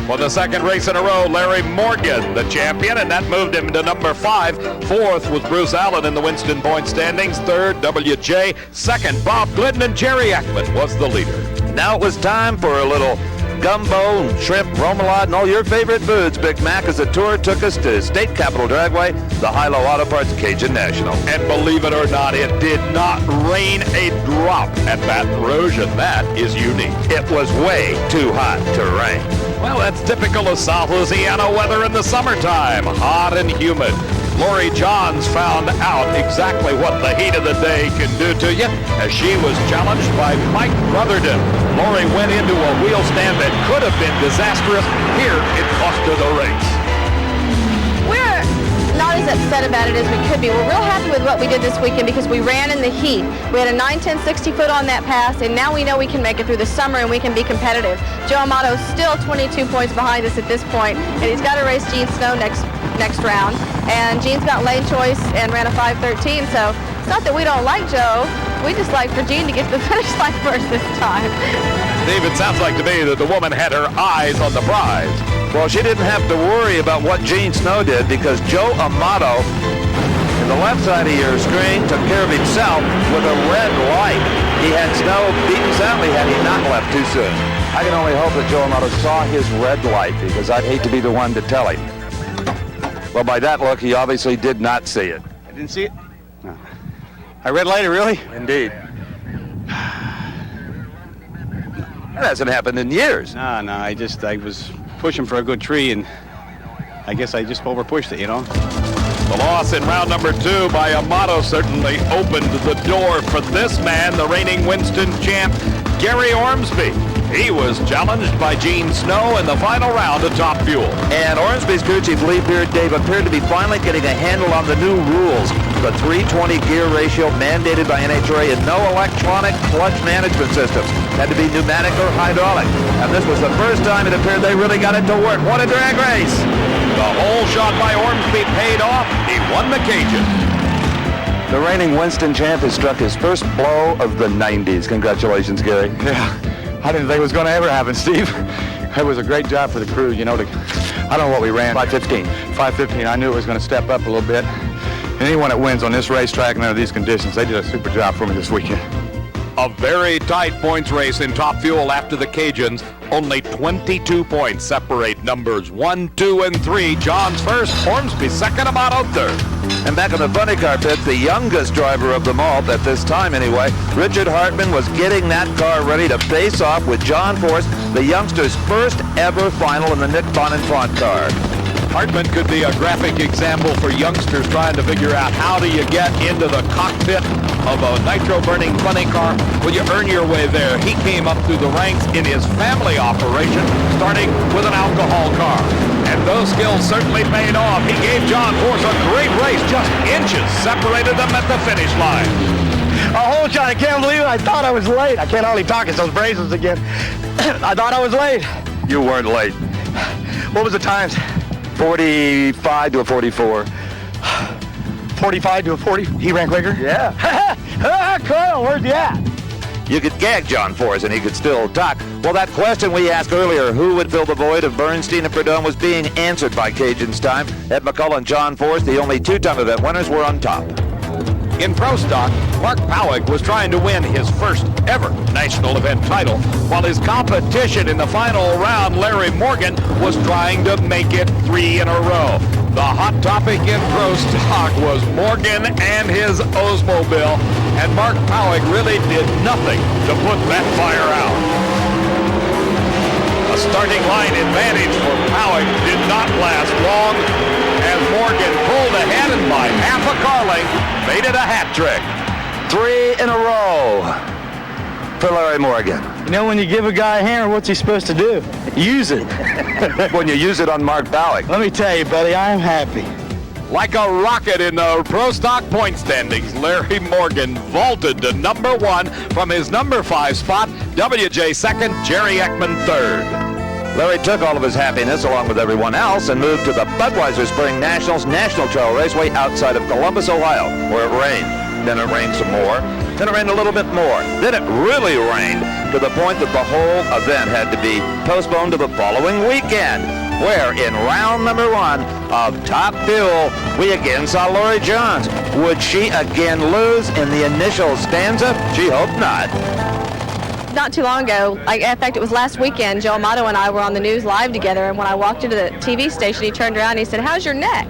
For the second race in a row, Larry Morgan, the champion, and that moved him to number 5. Fourth was Bruce Allen in the Winston point standings. Third, W.J. Second, Bob Glidden, and Jerry Ekman was the leader. Now it was time for a little gumbo, shrimp, remoulade, and all your favorite foods, Big Mac, as the tour took us to State Capitol Dragway, the Hilo Auto Parts Cajun National. And believe it or not, it did not rain a drop at Baton Rouge, and that is unique. It was way too hot to rain. Well, that's typical of South Louisiana weather in the summertime, hot and humid. Lori Johns found out exactly what the heat of the day can do to you as she was challenged by Mike Brotherton. Lori went into a wheel stand that could have been disastrous. Here, it cost her the race. We're not as upset about it as we could be. We're real happy with what we did this weekend because we ran in the heat. We had a 9-10 60-foot on that pass, and now we know we can make it through the summer and we can be competitive. Joe Amato's still 22 points behind us at this point, and he's got to race Gene Snow next round. And Gene's got lane choice and ran a 5:13, so it's not that we don't like Joe. We just like for Gene to get to the finish line first this time. Steve, it sounds like to me that the woman had her eyes on the prize. Well, she didn't have to worry about what Gene Snow did because Joe Amato, in the left side of your screen, took care of himself with a red light. He had Snow beaten soundly had he not left too soon. I can only hope that Joe Amato saw his red light because I'd hate to be the one to tell him. Well, by that look, he obviously did not see it. I didn't see it? No. I red lighted, really? Indeed. That hasn't happened in years. No, I was pushing for a good tree, and I guess I just over-pushed it, you know? The loss in round number 2 by Amato certainly opened the door for this man, the reigning Winston champ, Gary Ormsby. He was challenged by Gene Snow in the final round of Top Fuel. And Ormsby's crew chief Lee Beard Dave appeared to be finally getting a handle on the new rules. The 320 gear ratio mandated by NHRA and no electronic clutch management systems. Had to be pneumatic or hydraulic. And this was the first time it appeared they really got it to work. What a drag race! The whole shot by Ormsby paid off. He won the Cajun. The reigning Winston champ has struck his first blow of the 90s. Congratulations, Gary. Yeah. I didn't think it was going to ever happen, Steve. It was a great job for the crew, you know. I don't know what we ran. 5:15. 5:15. I knew it was going to step up a little bit. And anyone that wins on this racetrack and under these conditions, they did a super job for me this weekend. A very tight points race in Top Fuel after the Cajuns. Only 22 points separate numbers 1, 2, and 3. John's first, Ormsby second, Amato third. And back in the funny car pit, the youngest driver of them all, at this time anyway, Richard Hartman was getting that car ready to face off with John Force, the youngster's first ever final in the Nick Bonenfant car. Hartman could be a graphic example for youngsters trying to figure out how do you get into the cockpit of a nitro-burning funny car. Well, you earn your way there. He came up through the ranks in his family operation, starting with an alcohol car. And those skills certainly paid off. He gave John Force a great race. Just inches separated them at the finish line. Oh, John, I can't believe it. I thought I was late. I can't hardly talk. It's those braces again. I thought I was late. You weren't late. What was the times? 45 to a 44. 45 to a 40. He ran quicker? Yeah. Cool. Where's he at? You could gag John Force and he could still talk. Well, that question we asked earlier, who would fill the void of Bernstein and Prudhomme, was being answered by Cajun's time. Ed McCullough and John Force, the only two-time event winners, were on top. In Pro Stock, Mark Powick was trying to win his first ever national event title, while his competition in the final round, Larry Morgan, was trying to make it 3 in a row. The hot topic in Pro Stock was Morgan and his Oldsmobile, and Mark Powick really did nothing to put that fire out. A starting line advantage for Powick did not last long as Morgan pulled ahead and by half a car length made it a hat trick. 3 in a row for Larry Morgan. You know, when you give a guy a hammer, what's he supposed to do? Use it. When you use it on Mark Powick. Let me tell you, buddy, I am happy. Like a rocket in the Pro Stock point standings, Larry Morgan vaulted to number 1 from his number 5 spot, WJ second, Jerry Ekman third. Larry took all of his happiness along with everyone else and moved to the Budweiser Spring Nationals National Trail Raceway outside of Columbus, Ohio, where it rained. Then it rained some more. Then it rained a little bit more. Then it really rained to the point that the whole event had to be postponed to the following weekend, where in round number 1 of Top Fuel, we again saw Lori Johns. Would she again lose in the initial stanza? She hoped not. Not too long ago, in fact, it was last weekend, Joe Amato and I were on the news live together, and when I walked into the TV station, he turned around and he said, "How's your neck?"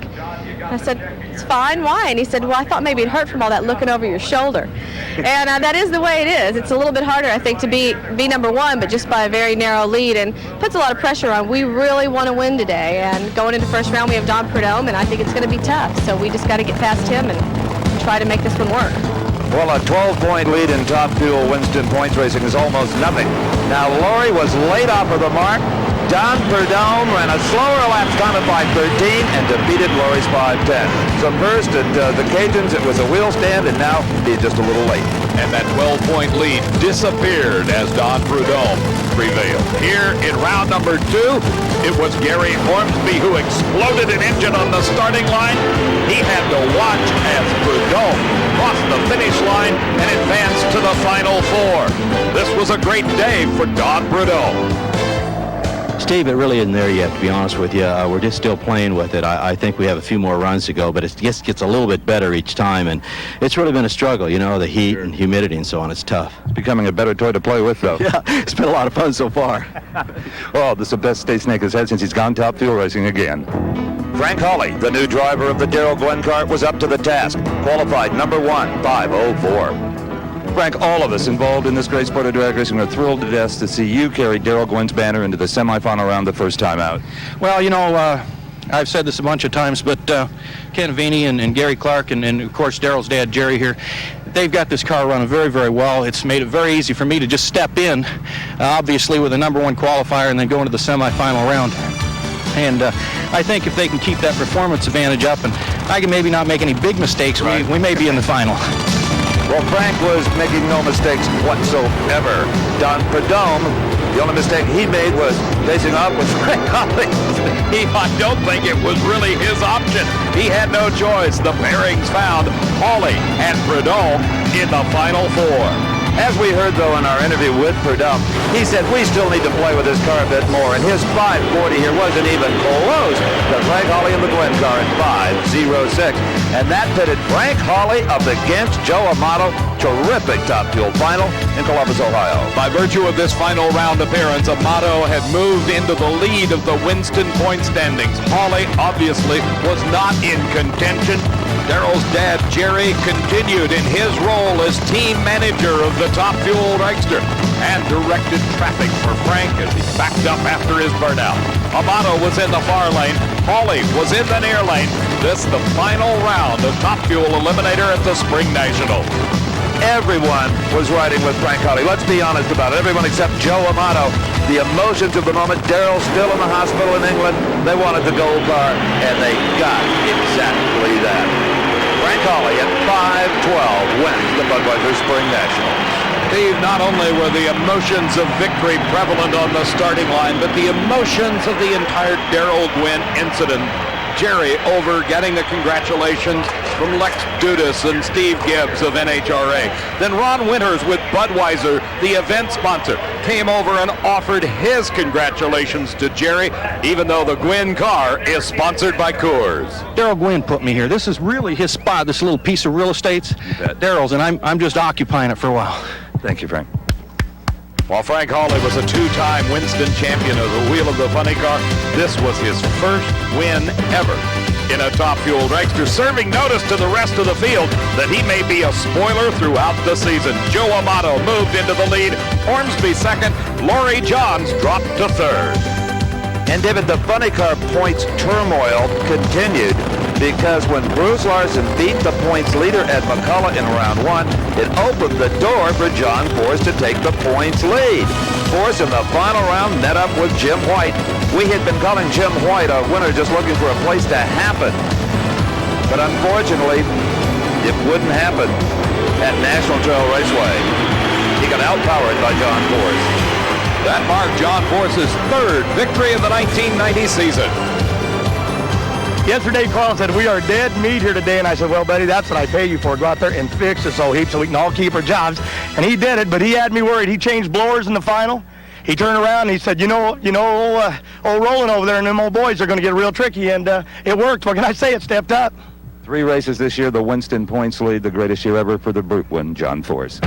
I said, "It's fine. Why?" And he said, "Well, I thought maybe it hurt from all that looking over your shoulder." And that is the way it is. It's a little bit harder, I think, to be number 1, but just by a very narrow lead, and puts a lot of pressure on. We really want to win today, and going into first round, we have Don Prudhomme, and I think it's going to be tough. So we just got to get past him and try to make this one work. Well, a 12-point lead in Top Fuel Winston points racing is almost nothing. Now, Lori was late off of the mark. Don Prudhomme ran a slower lap time of 5:13 and defeated Lori's 5:10. So first at the Cajuns, it was a wheel stand, and now he's just a little late. And that 12-point lead disappeared as Don Prudhomme prevailed. Here in round number 2, it was Gary Ormsby who exploded an engine on the starting line. He had to watch as Prudhomme crossed the finish line and advanced to the final 4. This was a great day for Don Prudhomme. Steve, it really isn't there yet, to be honest with you. We're just still playing with it. I think we have a few more runs to go, but it just gets a little bit better each time, and it's really been a struggle, you know, the heat and humidity and so on. It's tough. It's becoming a better toy to play with, though. Yeah, it's been a lot of fun so far. Well, this is the best State Snake has had since he's gone Top Fuel Racing again. Frank Hawley, the new driver of the Darrell Glenn kart, was up to the task. Qualified number 1, 5:04. Frank, all of us involved in this great sport of drag racing are thrilled to death to see you carry Darrell Gwenn's banner into the semifinal round the first time out. Well, you know, I've said this a bunch of times, but Ken Vini and Gary Clark and of course Darrell's dad, Jerry here, they've got this car running very, very well. It's made it very easy for me to just step in, obviously with a number 1 qualifier and then go into the semifinal round. And I think if they can keep that performance advantage up and I can maybe not make any big mistakes, we may be in the final. Well, Frank was making no mistakes whatsoever. Don Prudhomme, the only mistake he made was facing off with Frank Hawley. I don't think it was really his option. He had no choice. The pairings found Hawley and Prudhomme in the final 4. As we heard, though, in our interview with Prudhomme, he said we still need to play with this car a bit more, and his 5:40 here wasn't even close to Frank Hawley in the Glenn car at 5:06. And that pitted Frank Hawley up against Joe Amato. Terrific Top Fuel final in Columbus, Ohio. By virtue of this final round appearance, Amato had moved into the lead of the Winston point standings. Hawley obviously was not in contention. Darrell's dad, Jerry, continued in his role as team manager of the Top Fuel Dragster and directed traffic for Frank as he backed up after his burnout. Amato was in the far lane. Hawley was in the near lane. This the final round of Top Fuel Eliminator at the Spring National. Everyone was riding with Frank Hawley. Let's be honest about it. Everyone except Joe Amato. The emotions of the moment. Darrell's still in the hospital in England. They wanted the gold car, and they got exactly that. Frank Hawley at 5:12 wins the Budweiser Spring Nationals. Steve, not only were the emotions of victory prevalent on the starting line, but the emotions of the entire Darrell Gwynn incident Jerry over getting the congratulations from Lex Dudas and Steve Gibbs of NHRA. Then Ron Winters with Budweiser, the event sponsor, came over and offered his congratulations to Jerry, even though the Gwynn car is sponsored by Coors. Darrell Gwynn put me here. This is really his spot, this little piece of real estate. Darrell's, and I'm just occupying it for a while. Thank you, Frank. While Frank Hawley was a two-time Winston champion of the Wheel of the Funny Car, this was his first win ever in a Top Fuel dragster, serving notice to the rest of the field that he may be a spoiler throughout the season. Joe Amato moved into the lead, Ormsby second, Laurie Johns dropped to third. And David, the funny car points turmoil continued because when Bruce Larson beat the points leader Ed McCullough in round one, it opened the door for John Force to take the points lead. Force in the final round met up with Jim White. We had been calling Jim White a winner just looking for a place to happen. But unfortunately, it wouldn't happen at National Trail Raceway. He got outpowered by John Force. That marked John Force's third victory of the 1990 season. Yesterday, Carl said, we are dead meat here today. And I said, well, buddy, that's what I pay you for. Go out there and fix this whole heap so we can all keep our jobs. And he did it, but he had me worried. He changed blowers in the final. He turned around and he said, old Roland over there and them old boys are going to get real tricky. And it worked. What can I say? It stepped up. 3 races this year, the Winston points lead, the greatest year ever for the Brute one, John Force.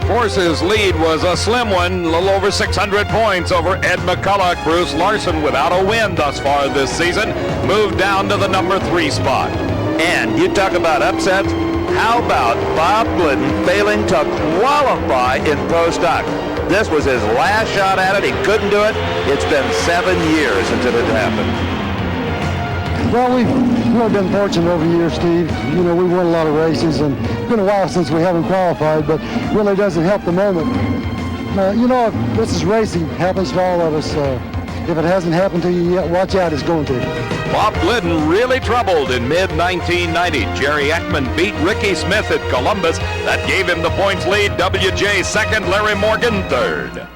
Force's lead was a slim one, a little over 600 points over Ed McCullough. Bruce Larson, without a win thus far this season, moved down to the number 3 spot. And you talk about upsets. How about Bob Glidden failing to qualify in Pro Stock? This was his last shot at it. He couldn't do it. It's been 7 years since it had happened. Well, we've been fortunate over the years, Steve. We won a lot of races, and it's been a while since we haven't qualified, but really doesn't help the moment. This is racing. It happens to all of us. If it hasn't happened to you yet, watch out, it's going to. Bob Glidden really troubled in mid-1990. Jerry Ekman beat Ricky Smith at Columbus. That gave him the points lead. WJ second, Larry Morgan third.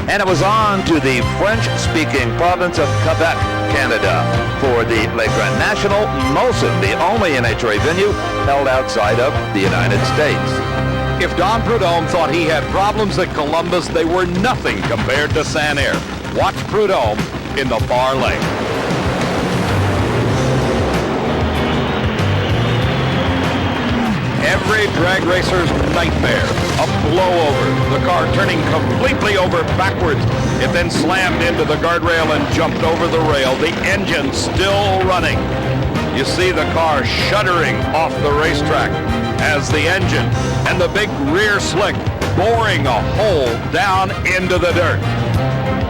And it was on to the French-speaking province of Quebec, Canada, for the Le Grand National Molson, the only NHRA venue held outside of the United States. If Don Prudhomme thought he had problems at Columbus, they were nothing compared to San Air. Watch Prudhomme in the far lane. Every drag racer's nightmare, a blowover, the car turning completely over backwards. It then slammed into the guardrail and jumped over the rail, the engine still running. You see the car shuddering off the racetrack as the engine and the big rear slick boring a hole down into the dirt.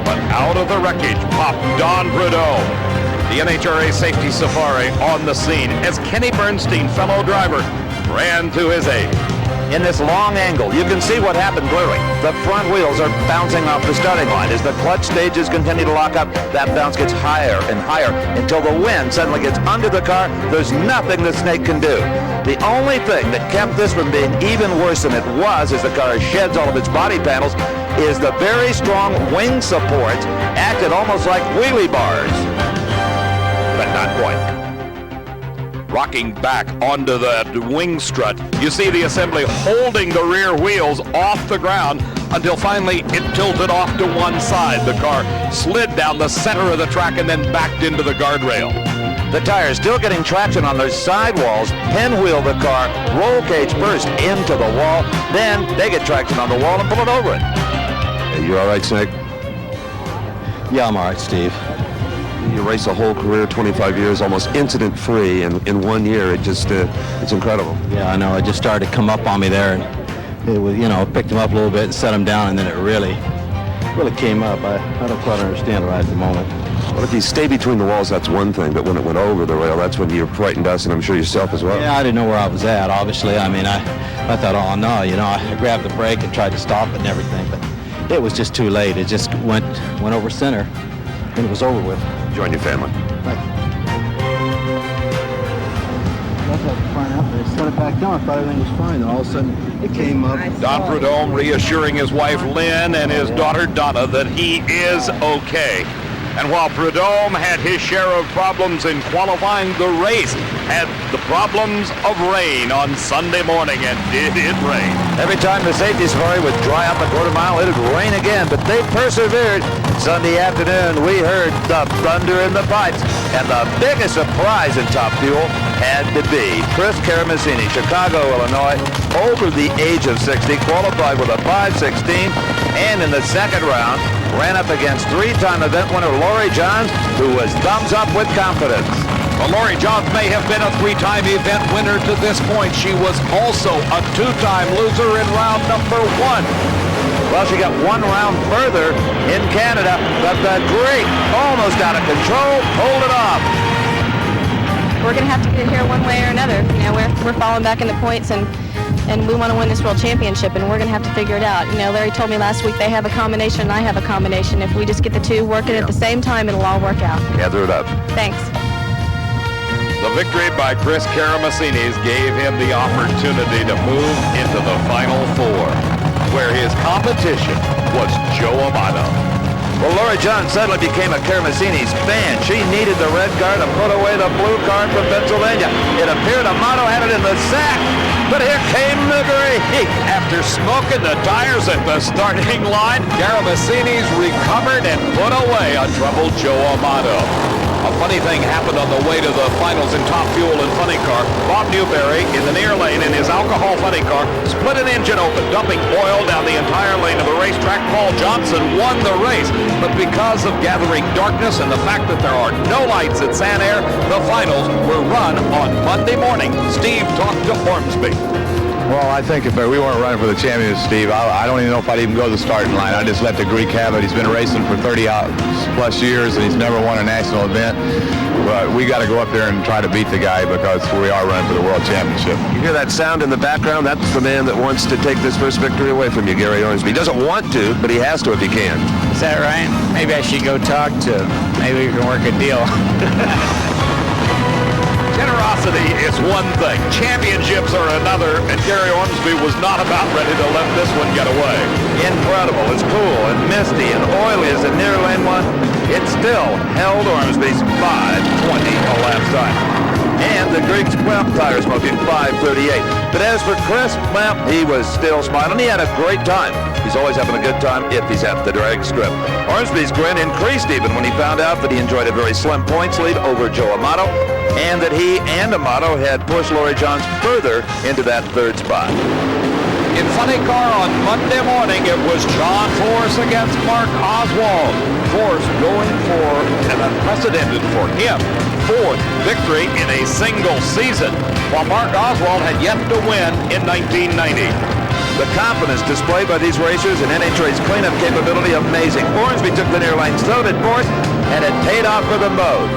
But out of the wreckage popped Don Prudhomme, the NHRA safety safari on the scene as Kenny Bernstein, fellow driver, ran to his aid. In this long angle, you can see what happened clearly. The front wheels are bouncing off the starting line. As the clutch stages continue to lock up, that bounce gets higher and higher until the wind suddenly gets under the car. There's nothing the snake can do. The only thing that kept this from being even worse than it was as the car sheds all of its body panels is the very strong wing supports acted almost like wheelie bars. But not quite. Rocking back onto that wing strut, you see the assembly holding the rear wheels off the ground until finally it tilted off to one side. The car slid down the center of the track and then backed into the guardrail. The tires still getting traction on their sidewalls, pinwheel the car, roll cage first into the wall, then they get traction on the wall and pull it over it. Hey, you all right, Snake? Yeah, I'm all right, Steve. You race a whole career, 25 years, almost incident-free, and in 1 year, it's incredible. Yeah, I know. It just started to come up on me there, and it was, picked him up a little bit and set him down, and then it really came up. I don't quite understand it right at the moment. Well, if you stay between the walls, that's one thing, but when it went over the rail, that's when you're frightened us, and I'm sure yourself as well. Yeah, I didn't know where I was at, obviously. I mean, I thought, oh, no, I grabbed the brake and tried to stop it and everything, but it was just too late. It just went over center, and it was over with. Join your family. I set it back down. I thought everything was fine. Then all of a sudden, it came up. Don Prudhomme reassuring his wife Lynn and his daughter Donna that he is okay. And while Prudhomme had his share of problems in qualifying, the race had the problems of rain on Sunday morning, and did it rain. Every time the safety safari would dry up a quarter mile, it would rain again, but they persevered. Sunday afternoon, we heard the thunder in the pipes, and the biggest surprise in Top Fuel had to be Chris Karamazini, Chicago, Illinois, over the age of 60, qualified with a 5:16, and in the second round, ran up against three-time event winner Laurie Johns, who was thumbs up with confidence. Well, Laurie Johns may have been a three-time event winner to this point. She was also a two-time loser in round number 1. Well, she got one round further in Canada, but the Greek, almost out of control, pulled it off. We're going to have to get here one way or another. You know, we're falling back in the points, and we want to win this world championship, and we're going to have to figure it out. You know, Larry told me last week they have a combination, and I have a combination. If we just get the two working at the same time, it'll all work out. Gather it up. Thanks. The victory by Chris Karamazini gave him the opportunity to move into the Final Four, where his competition was Joe Amato. Well, Laurie Johns suddenly became a Karamazini's fan. She needed the red card to put away the blue card from Pennsylvania. It appeared Amato had it in the sack, but here came the Greek. After smoking the tires at the starting line, Karamazini's recovered and put away a troubled Joe Amato. A funny thing happened on the way to the finals in Top Fuel and Funny Car. Bob Newberry, in the near lane in his alcohol funny car, split an engine open, dumping oil down the entire lane of the racetrack. Paul Johnson won the race, but because of gathering darkness and the fact that there are no lights at San Air, the finals were run on Monday morning. Steve talked to Ormsby. Well, I think if we weren't running for the championship, Steve, I don't even know if I'd even go to the starting line. I just let the Greek have it. He's been racing for 30-plus years, and he's never won a national event. But we got to go up there and try to beat the guy because we are running for the world championship. You hear that sound in the background? That's the man that wants to take this first victory away from you, Gary Ormsby. He doesn't want to, but he has to if he can. Is that right? Maybe I should go talk to him. Maybe we can work a deal. Generosity is one thing, championships are another, and Gary Ormsby was not about ready to let this one get away. Incredible. It's cool and misty and oily as the near lane one. It still held Ormsby's 5:20 a lap time. And the Greek's tire smoking 5:38. But as for Chris, well, he was still smiling. He had a great time. He's always having a good time if he's at the drag strip. Ormsby's grin increased even when he found out that he enjoyed a very slim points lead over Joe Amato, and that he and Amato had pushed Laurie Johns further into that third spot. In Funny Car on Monday morning, it was John Force against Mark Oswald. Force going for an unprecedented for him fourth victory in a single season, while Mark Oswald had yet to win in 1990. The confidence displayed by these racers and NHRA's cleanup capability, amazing. Ormsby took the near lane, so did Force, and it paid off for them both.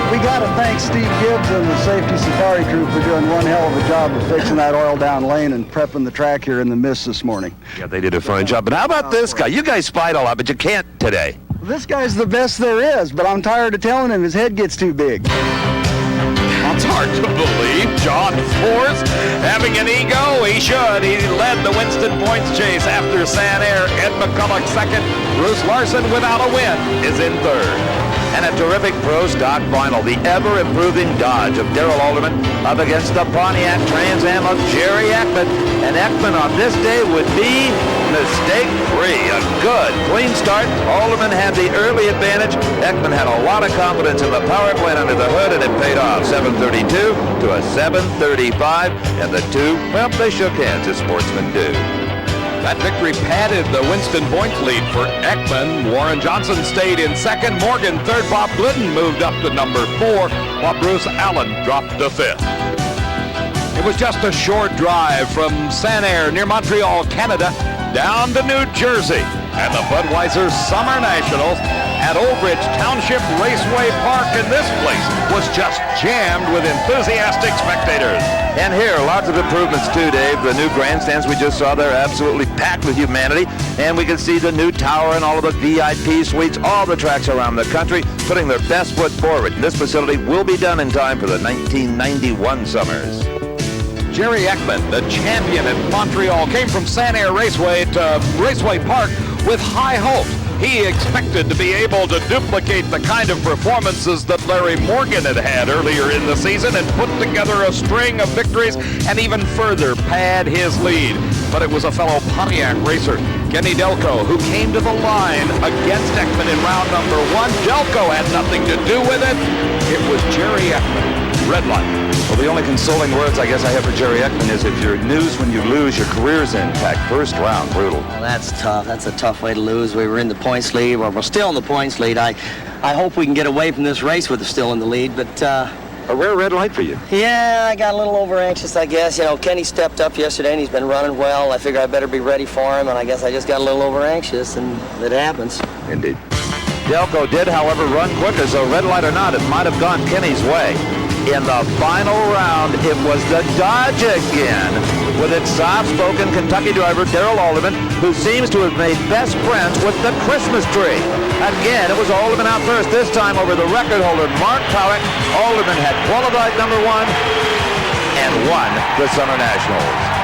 We got to thank Steve Gibbs and the safety safari crew for doing one hell of a job of fixing that oil down lane and prepping the track here in the mist this morning. Yeah, they did a fine job. But how about this guy? You guys fight a lot, but you can't today. This guy's the best there is, but I'm tired of telling him his head gets too big. It's hard to believe. John Force having an ego. He should. He led the Winston Points chase after San Air. Ed McCulloch second. Bruce Larson without a win is in third. And a terrific pro stock final. The ever-improving Dodge of Darrell Alderman up against the Pontiac Trans Am of Jerry Ekman. And Ekman on this day would be mistake-free. A good, clean start. Alderman had the early advantage. Ekman had a lot of confidence in the power plant under the hood, and it paid off. 7:32 to a 7:35. And the two, well, they shook hands as sportsmen do. That victory padded the Winston Points lead for Ekman. Warren Johnson stayed in second. Morgan third. Bob Glidden moved up to number 4, while Bruce Allen dropped to 5th. It was just a short drive from San Air near Montreal, Canada, down to New Jersey. And the Budweiser Summer Nationals at Old Bridge Township Raceway Park, and this place was just jammed with enthusiastic spectators. And here, lots of improvements too, Dave. The new grandstands we just saw there, absolutely packed with humanity. And we can see the new tower and all of the VIP suites, all the tracks around the country, putting their best foot forward. This facility will be done in time for the 1991 summers. Jerry Ekman, the champion at Montreal, came from San Air Raceway to Raceway Park with high hopes. He expected to be able to duplicate the kind of performances that Larry Morgan had had earlier in the season and put together a string of victories and even further pad his lead. But it was a fellow Pontiac racer, Kenny Delco, who came to the line against Ekman in round number 1. Delco had nothing to do with it. It was Jerry Ekman, red light. Well, the only consoling words I guess I have for Jerry Ekman is if you lose when you lose, your career's intact. First round, brutal. Well, that's tough. That's a tough way to lose. We were in the points lead. Well, we're still in the points lead. I hope we can get away from this race with still in the lead, but... a rare red light for you. Yeah, I got a little over anxious, I guess. You know, Kenny stepped up yesterday, and he's been running well. I figure I better be ready for him, and I guess I just got a little over anxious, and it happens. Indeed. Delco did, however, run quicker, so red light or not, it might have gone Kenny's way. In the final round, it was the Dodge again, with its soft-spoken Kentucky driver, Darrell Alderman, who seems to have made best friends with the Christmas tree. Again, it was Alderman out first, this time over the record holder, Mark Powick. Alderman had qualified number 1 and won the Summer Nationals.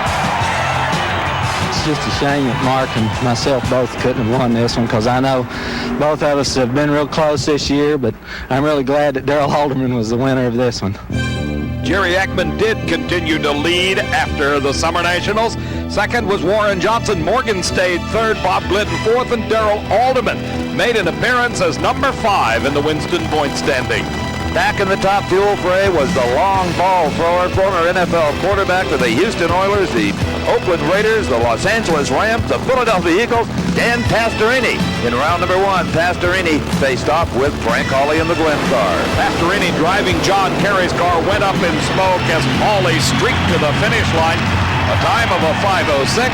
It's just a shame that Mark and myself both couldn't have won this one, because I know both of us have been real close this year, but I'm really glad that Darrell Alderman was the winner of this one. Jerry Ekman did continue to lead after the Summer Nationals. Second was Warren Johnson. Morgan stayed third, Bob Glidden fourth, and Darrell Alderman made an appearance as number 5 in the Winston point standing. Back in the top fuel fray was the long ball thrower, former NFL quarterback for the Houston Oilers, the Oakland Raiders, the Los Angeles Rams, the Philadelphia Eagles, Dan Pastorini. In round number 1, Pastorini faced off with Frank Hawley in the Glenn car. Pastorini driving John Kerry's car went up in smoke as Hawley streaked to the finish line. A time of a 5:06.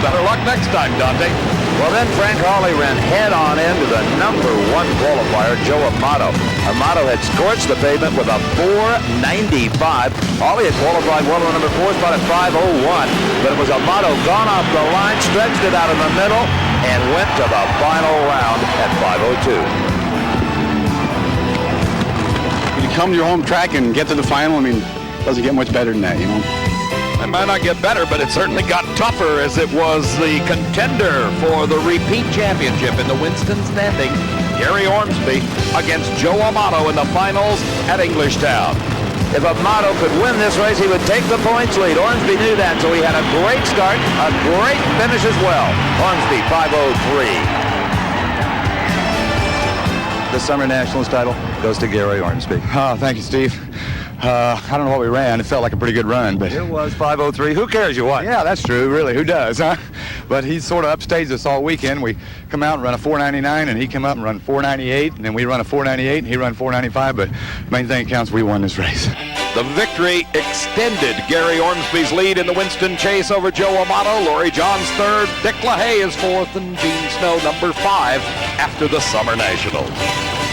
Better luck next time, Dante. Well, then Frank Hawley ran head-on into the number 1 qualifier, Joe Amato. Amato had scorched the pavement with a 4.95. Hawley had qualified well in the number 4 spot at 5:01, but it was Amato gone off the line, stretched it out in the middle, and went to the final round at 5:02. When you come to your home track and get to the final, I mean, it doesn't get much better than that, you know. It might not get better, but it certainly got tougher as it was the contender for the repeat championship in the Winston standing. Gary Ormsby against Joe Amato in the finals at Englishtown. If Amato could win this race, he would take the points lead. Ormsby knew that, so he had a great start, a great finish as well. Ormsby, 5:03. The Summer Nationals title goes to Gary Ormsby. Oh, thank you, Steve. I don't know what we ran. It felt like a pretty good run, but it was 5:03. Who cares you won? Yeah, that's true. Really, who does, huh? But he sort of upstaged us all weekend. We come out and run a 4.99, and he come up and run 4.98, and then we run a 4.98, and he run 4.95. But main thing counts, we won this race. The victory extended Gary Ormsby's lead in the Winston Chase over Joe Amato. Laurie Johns third, Dick LaHaye is fourth, and Gene Snow number 5 after the Summer Nationals.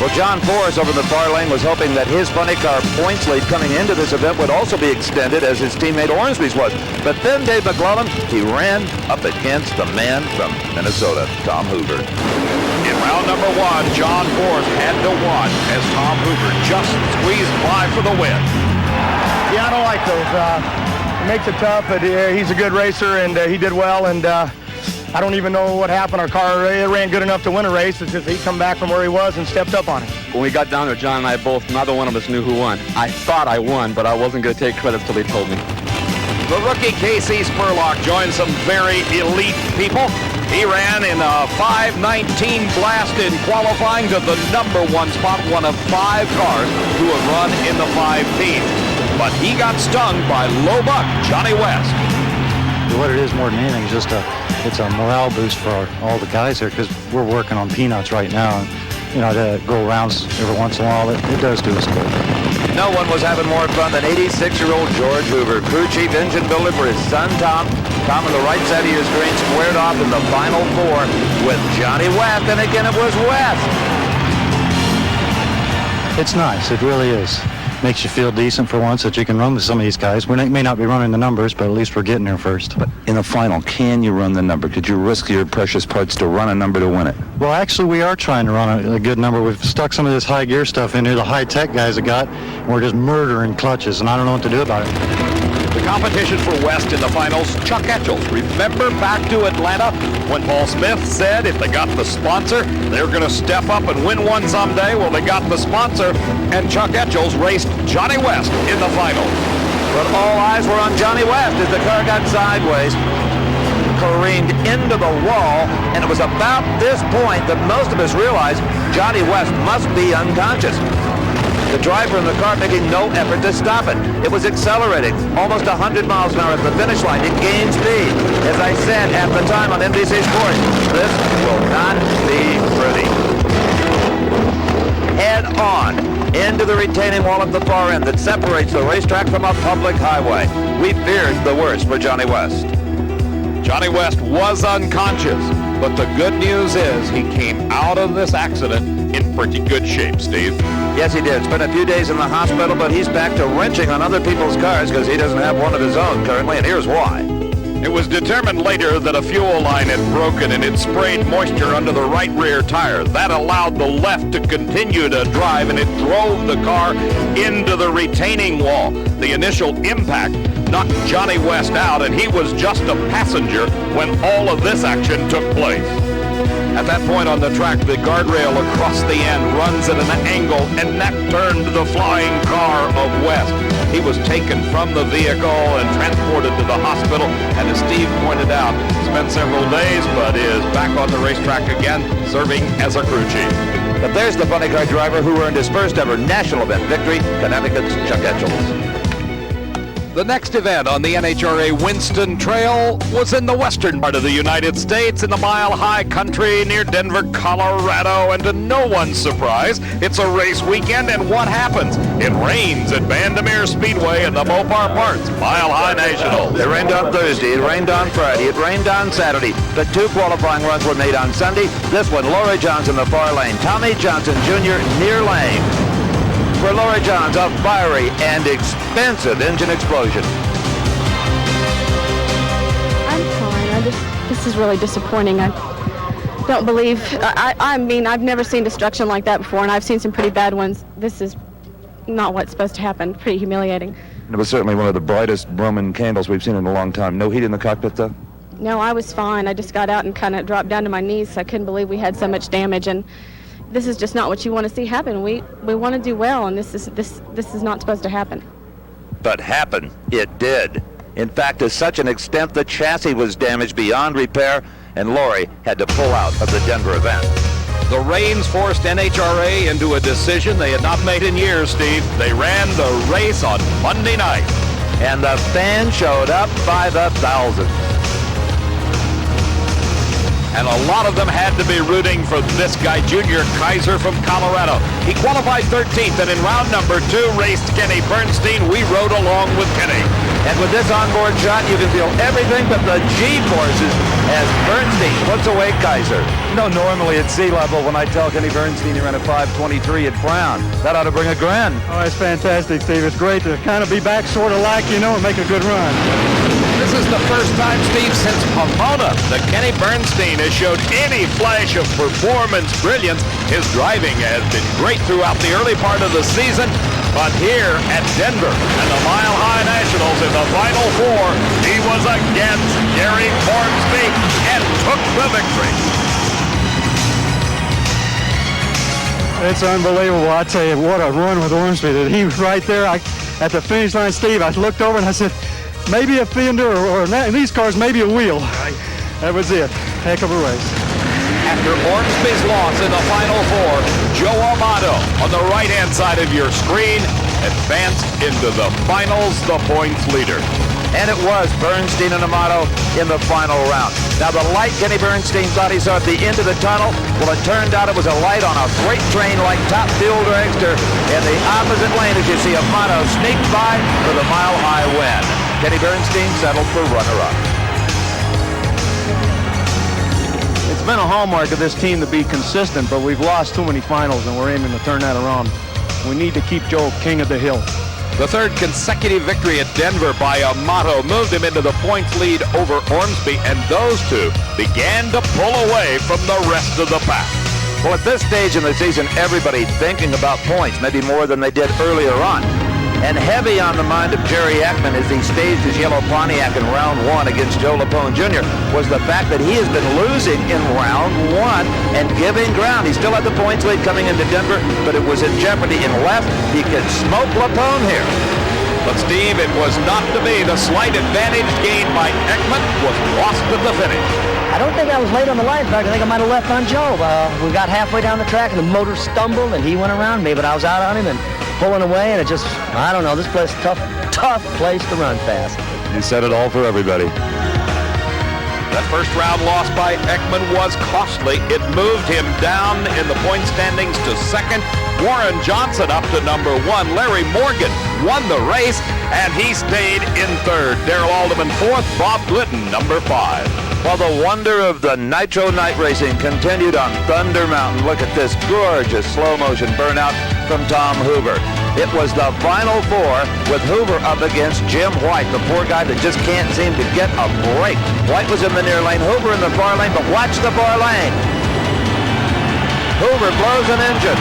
Well, John Forrest over in the far lane was hoping that his funny car points lead coming into this event would also be extended as his teammate Ormsby's was. But then Dave McClellan, he ran up against the man from Minnesota, Tom Hoover. In round number 1, John Forrest had to win as Tom Hoover just squeezed by for the win. Yeah, I don't like those. It makes it tough, but he's a good racer, and he did well, and I don't even know what happened. Our car ran good enough to win a race. It's just he come back from where he was and stepped up on it. When we got down there, John and I both, neither one of us knew who won. I thought I won, but I wasn't going to take credit till they told me. The rookie Casey Spurlock joined some very elite people. He ran in a 5:19 blast in qualifying to the number 1 spot, one of 5 cars who have run in the 5 teams. But he got stung by low buck Johnny West. What it is more than anything is just it's a morale boost for all the guys here, because we're working on peanuts right now. And, you know, to go rounds every once in a while, it does do us good. No one was having more fun than 86-year-old George Hoover, crew chief engine builder for his son Tom. Tom on the right side of your screen squared off in the final 4 with Johnny West, and again it was West. It's nice, it really is. Makes you feel decent for once that you can run with some of these guys. We may not be running the numbers, but at least we're getting there first. But in a final, can you run the number? Could you risk your precious parts to run a number to win it? Well, actually, we are trying to run a good number. We've stuck some of this high gear stuff in here, the high-tech guys have got, and we're just murdering clutches, and I don't know what to do about it. The competition for West in the finals, Chuck Etchels. Remember back to Atlanta when Paul Smith said if they got the sponsor, they're going to step up and win one someday? Well, they got the sponsor, and Chuck Etchels raced Johnny West in the final. But all eyes were on Johnny West as the car got sideways, careened into the wall, and it was about this point that most of us realized Johnny West must be unconscious. The driver in the car making no effort to stop it. It was accelerating almost 100 miles an hour at the finish line. It gained speed. As I said at the time on NBC Sports, this will not be pretty. Head on into the retaining wall at the far end that separates the racetrack from a public highway. We feared the worst for Johnny West. Johnny West was unconscious, but the good news is he came out of this accident in pretty good shape, Steve. Yes, he did. Spent a few days in the hospital, but he's back to wrenching on other people's cars because he doesn't have one of his own currently, and here's why. It was determined later that a fuel line had broken and it sprayed moisture under the right rear tire. That allowed the left to continue to drive, and it drove the car into the retaining wall. The initial impact knocked Johnny West out, and he was just a passenger when all of this action took place. At that point on the track, the guardrail across the end runs at an angle, and that turned the flying car of West. He was taken from the vehicle and transported to the hospital, and as Steve pointed out, spent several days, but is back on the racetrack again, serving as a crew chief. But there's the funny car driver who earned his first ever national event victory, Connecticut's Chuck Etchels. The next event on the NHRA Winston Trail was in the western part of the United States in the Mile High Country near Denver, Colorado, and to no one's surprise, it's a race weekend, and what happens? It rains at Vandermeer Speedway in the Mopar Parts Mile High National. It rained on Thursday, it rained on Friday, it rained on Saturday. The two qualifying runs were made on Sunday. This one, Laurie Johns in the far lane, Tommy Johnson Jr. near lane. For Laurie Johns, a fiery and expensive engine explosion. I'm fine. This is really disappointing. I don't believe, I mean, I've never seen destruction like that before, and I've seen some pretty bad ones. This is not what's supposed to happen. Pretty humiliating. It was certainly one of the brightest Roman candles we've seen in a long time. No heat in the cockpit, though? No, I was fine. I just got out and kind of dropped down to my knees. I couldn't believe we had so much damage, and this is just not what you want to see happen. We want to do well, and this is not supposed to happen. But happen, it did. In fact, to such an extent, the chassis was damaged beyond repair, and Laurie had to pull out of the Denver event. The rains forced NHRA into a decision they had not made in years, Steve. They ran the race on Monday night. And the fans showed up by the thousands. And a lot of them had to be rooting for this guy, Junior Kaiser from Colorado. He qualified 13th, and in round number 2 raced Kenny Bernstein. We rode along with Kenny. And with this onboard shot, you can feel everything but the G-forces as Bernstein puts away Kaiser. You know, normally at sea level, when I tell Kenny Bernstein he ran a 5:23 at Brown, that ought to bring a grin. Oh, it's fantastic, Steve. It's great to kind of be back sort of like, you know, and make a good run. This is the first time, Steve, since Pomona that Kenny Bernstein has showed any flash of performance brilliance. His driving has been great throughout the early part of the season, but here at Denver and the Mile High Nationals in the Final Four, he was against Gary Ormsby and took the victory. It's unbelievable. I tell you, what a run with Ormsby. He was right there at the finish line, Steve. I looked over and I said, maybe a fender or in these cars, maybe a wheel. That was it. Heck of a race. After Ormsby's loss in the Final Four, Joe Amato on the right-hand side of your screen advanced into the finals, the points leader. And it was Bernstein and Amato in the final round. Now, the light Kenny Bernstein thought he saw at the end of the tunnel, well, it turned out it was a light on a freight train like Top Fuel Dragster in the opposite lane as you see Amato sneak by for the Mile High win. Kenny Bernstein settled for runner-up. It's been a hallmark of this team to be consistent, but we've lost too many finals, and we're aiming to turn that around. We need to keep Joe king of the hill. The third consecutive victory at Denver by Amato moved him into the points lead over Ormsby, and those two began to pull away from the rest of the pack. Well, at this stage in the season, everybody thinking about points, maybe more than they did earlier on. And heavy on the mind of Jerry Ekman as he staged his yellow Pontiac in round 1 against Joe Lapone Jr. was the fact that he has been losing in round 1 and giving ground. He still had the points lead coming into Denver, but it was in jeopardy in left. He could smoke Lapone here. But Steve, it was not to be. The slight advantage gained by Ekman was lost at the finish. I don't think I was late on the line. In fact, I think I might have left on Joe. We got halfway down the track and the motor stumbled and he went around me, but I was out on him and pulling away, and it just, I don't know, this place, tough place to run fast. You said it all for everybody. That first round loss by Ekman was costly. It moved him down in the point standings to second. Warren Johnson up to number 1. Larry Morgan won the race, and he stayed in third. Darrell Alderman fourth. Bob Glidden number 5. While the wonder of the Nitro Night Racing continued on Thunder Mountain, look at this gorgeous slow-motion burnout from Tom Hoover. It was the final 4 with Hoover up against Jim White, the poor guy that just can't seem to get a break. White was in the near lane, Hoover in the far lane, but watch the far lane. Hoover blows an engine.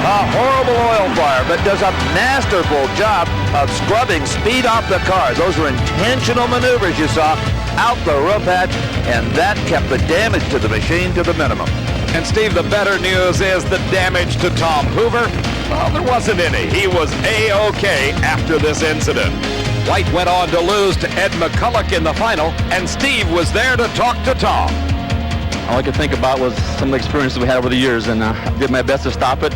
A horrible oil fire, but does a masterful job of scrubbing speed off the cars. Those were intentional maneuvers you saw out the rope hatch, and that kept the damage to the machine to the minimum. And Steve, the better news is the damage to Tom Hoover. Well, there wasn't any. He was A-OK after this incident. White went on to lose to Ed McCulloch in the final, and Steve was there to talk to Tom. All I could think about was some of the experiences we had over the years, and I did my best to stop it.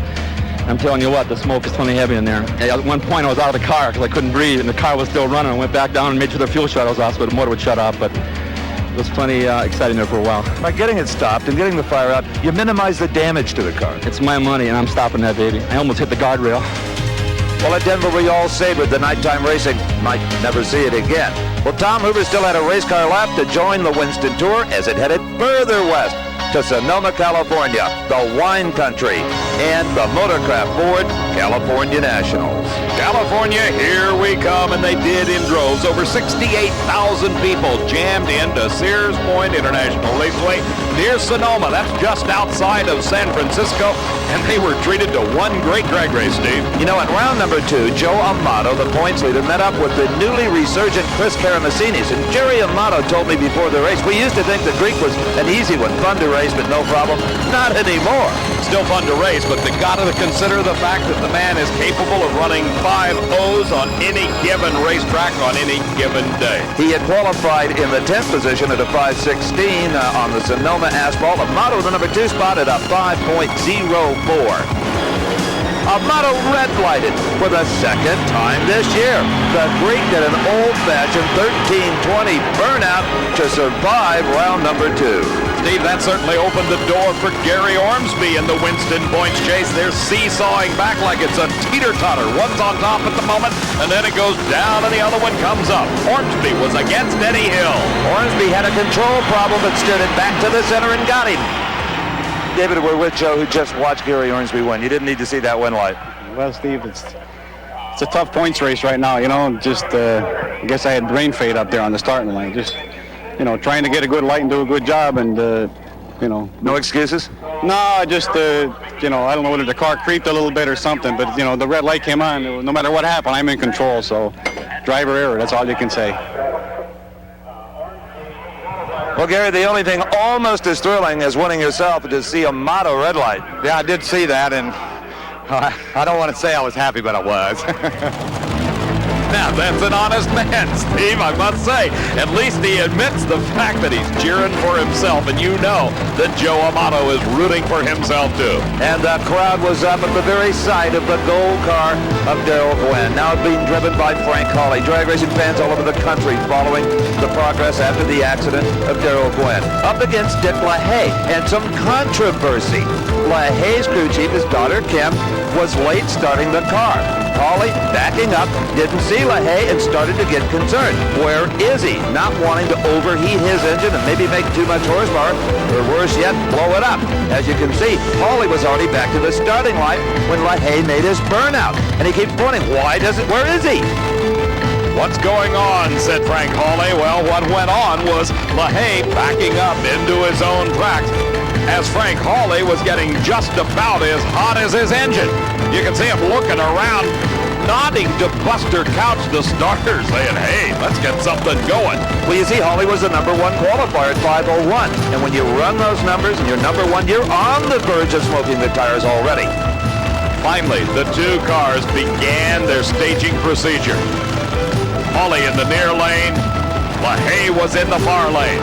I'm telling you what, the smoke is plenty heavy in there. At one point, I was out of the car because I couldn't breathe, and the car was still running. I went back down and made sure the fuel shut was off so the motor would shut off, but it was plenty exciting there for a while. By getting it stopped and getting the fire out, you minimize the damage to the car. It's my money, and I'm stopping that baby. I almost hit the guardrail. Well, at Denver, we all savored the nighttime racing. Might never see it again. Well, Tom Hoover still had a race car left to join the Winston Tour as it headed further west to Sonoma, California, the wine country, and the Motorcraft Ford California Nationals. California, here we come, and they did in droves. Over 68,000 people jammed into Sears Point International Raceway near Sonoma. That's just outside of San Francisco, and they were treated to one great drag race, Steve. You know, at round number 2, Joe Amato, the points leader, met up with the newly resurgent Chris Karamessinis, and Jerry Amato told me before the race, we used to think the Greek was an easy one, fun to race, but no problem. Not anymore. Still fun to race, but they got to consider the fact that the man is capable of running 5 O's on any given racetrack on any given day. He had qualified in the 10th position at a 5:16 on the Sonoma asphalt. Amato, the number 2 spot, at a 5.04. Amato red-lighted for the second time this year. The Greek did an old-fashioned 13:20 burnout to survive round number 2. Steve, that certainly opened the door for Gary Ormsby in the Winston Points chase. They're seesawing back like it's a teeter-totter. One's on top at the moment, and then it goes down, and the other one comes up. Ormsby was against Eddie Hill. Ormsby had a control problem, but steered it back to the center and got him. David, we're with Joe, who just watched Gary Ormsby win. You didn't need to see that win live. Well, Steve, it's a tough points race right now, you know. Just, I guess I had brain fade up there on the starting line. Just, you know, trying to get a good light and do a good job, and, you know. No excuses? No, just, you know, I don't know whether the car creeped a little bit or something, but, you know, the red light came on. No matter what happened, I'm in control, so driver error, that's all you can say. Well, Gary, the only thing almost as thrilling as winning yourself is to see Amato red light. Yeah, I did see that, and I don't want to say I was happy, but I was. Now, that's an honest man, Steve, I must say. At least he admits the fact that he's cheering for himself, and you know that Joe Amato is rooting for himself, too. And the crowd was up at the very sight of the gold car of Darrell Gwynn, now being driven by Frank Hawley. Drag racing fans all over the country following the progress after the accident of Darrell Gwynn. Up against Dick LaHaye, and some controversy. LaHaye's crew chief, his daughter Kim, was late starting the car. Hawley, backing up, didn't see LaHaye and started to get concerned. Where is he? Not wanting to overheat his engine and maybe make too much horsepower, or worse yet, blow it up. As you can see, Hawley was already back to the starting line when LaHaye made his burnout. And he keeps pointing, where is he? What's going on, said Frank Hawley. Well, what went on was LaHaye backing up into his own tracks as Frank Hawley was getting just about as hot as his engine. You can see him looking around, nodding to Buster Couch, the starter, saying, hey, let's get something going. Well, you see, Hawley was the number 1 qualifier at 5:01. And when you run those numbers and you're number 1, you're on the verge of smoking the tires already. Finally, the 2 cars began their staging procedure. Hawley in the near lane. LaHaye was in the far lane.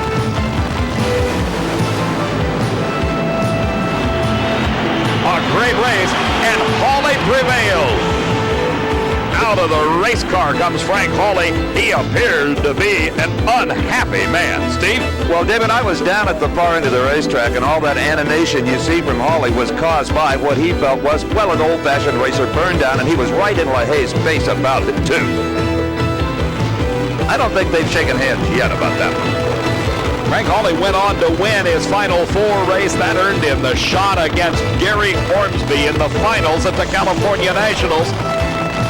A great race, and Hawley prevails. Out of the race car comes Frank Hawley. He appeared to be an unhappy man. Steve? Well, David, I was down at the far end of the racetrack, and all that animation you see from Hawley was caused by what he felt was, well, an old-fashioned racer burn down, and he was right in LaHaye's face about it, too. I don't think they've shaken hands yet about that one. Frank Hawley went on to win his Final Four race. That earned him the shot against Gary Ormsby in the finals at the California Nationals.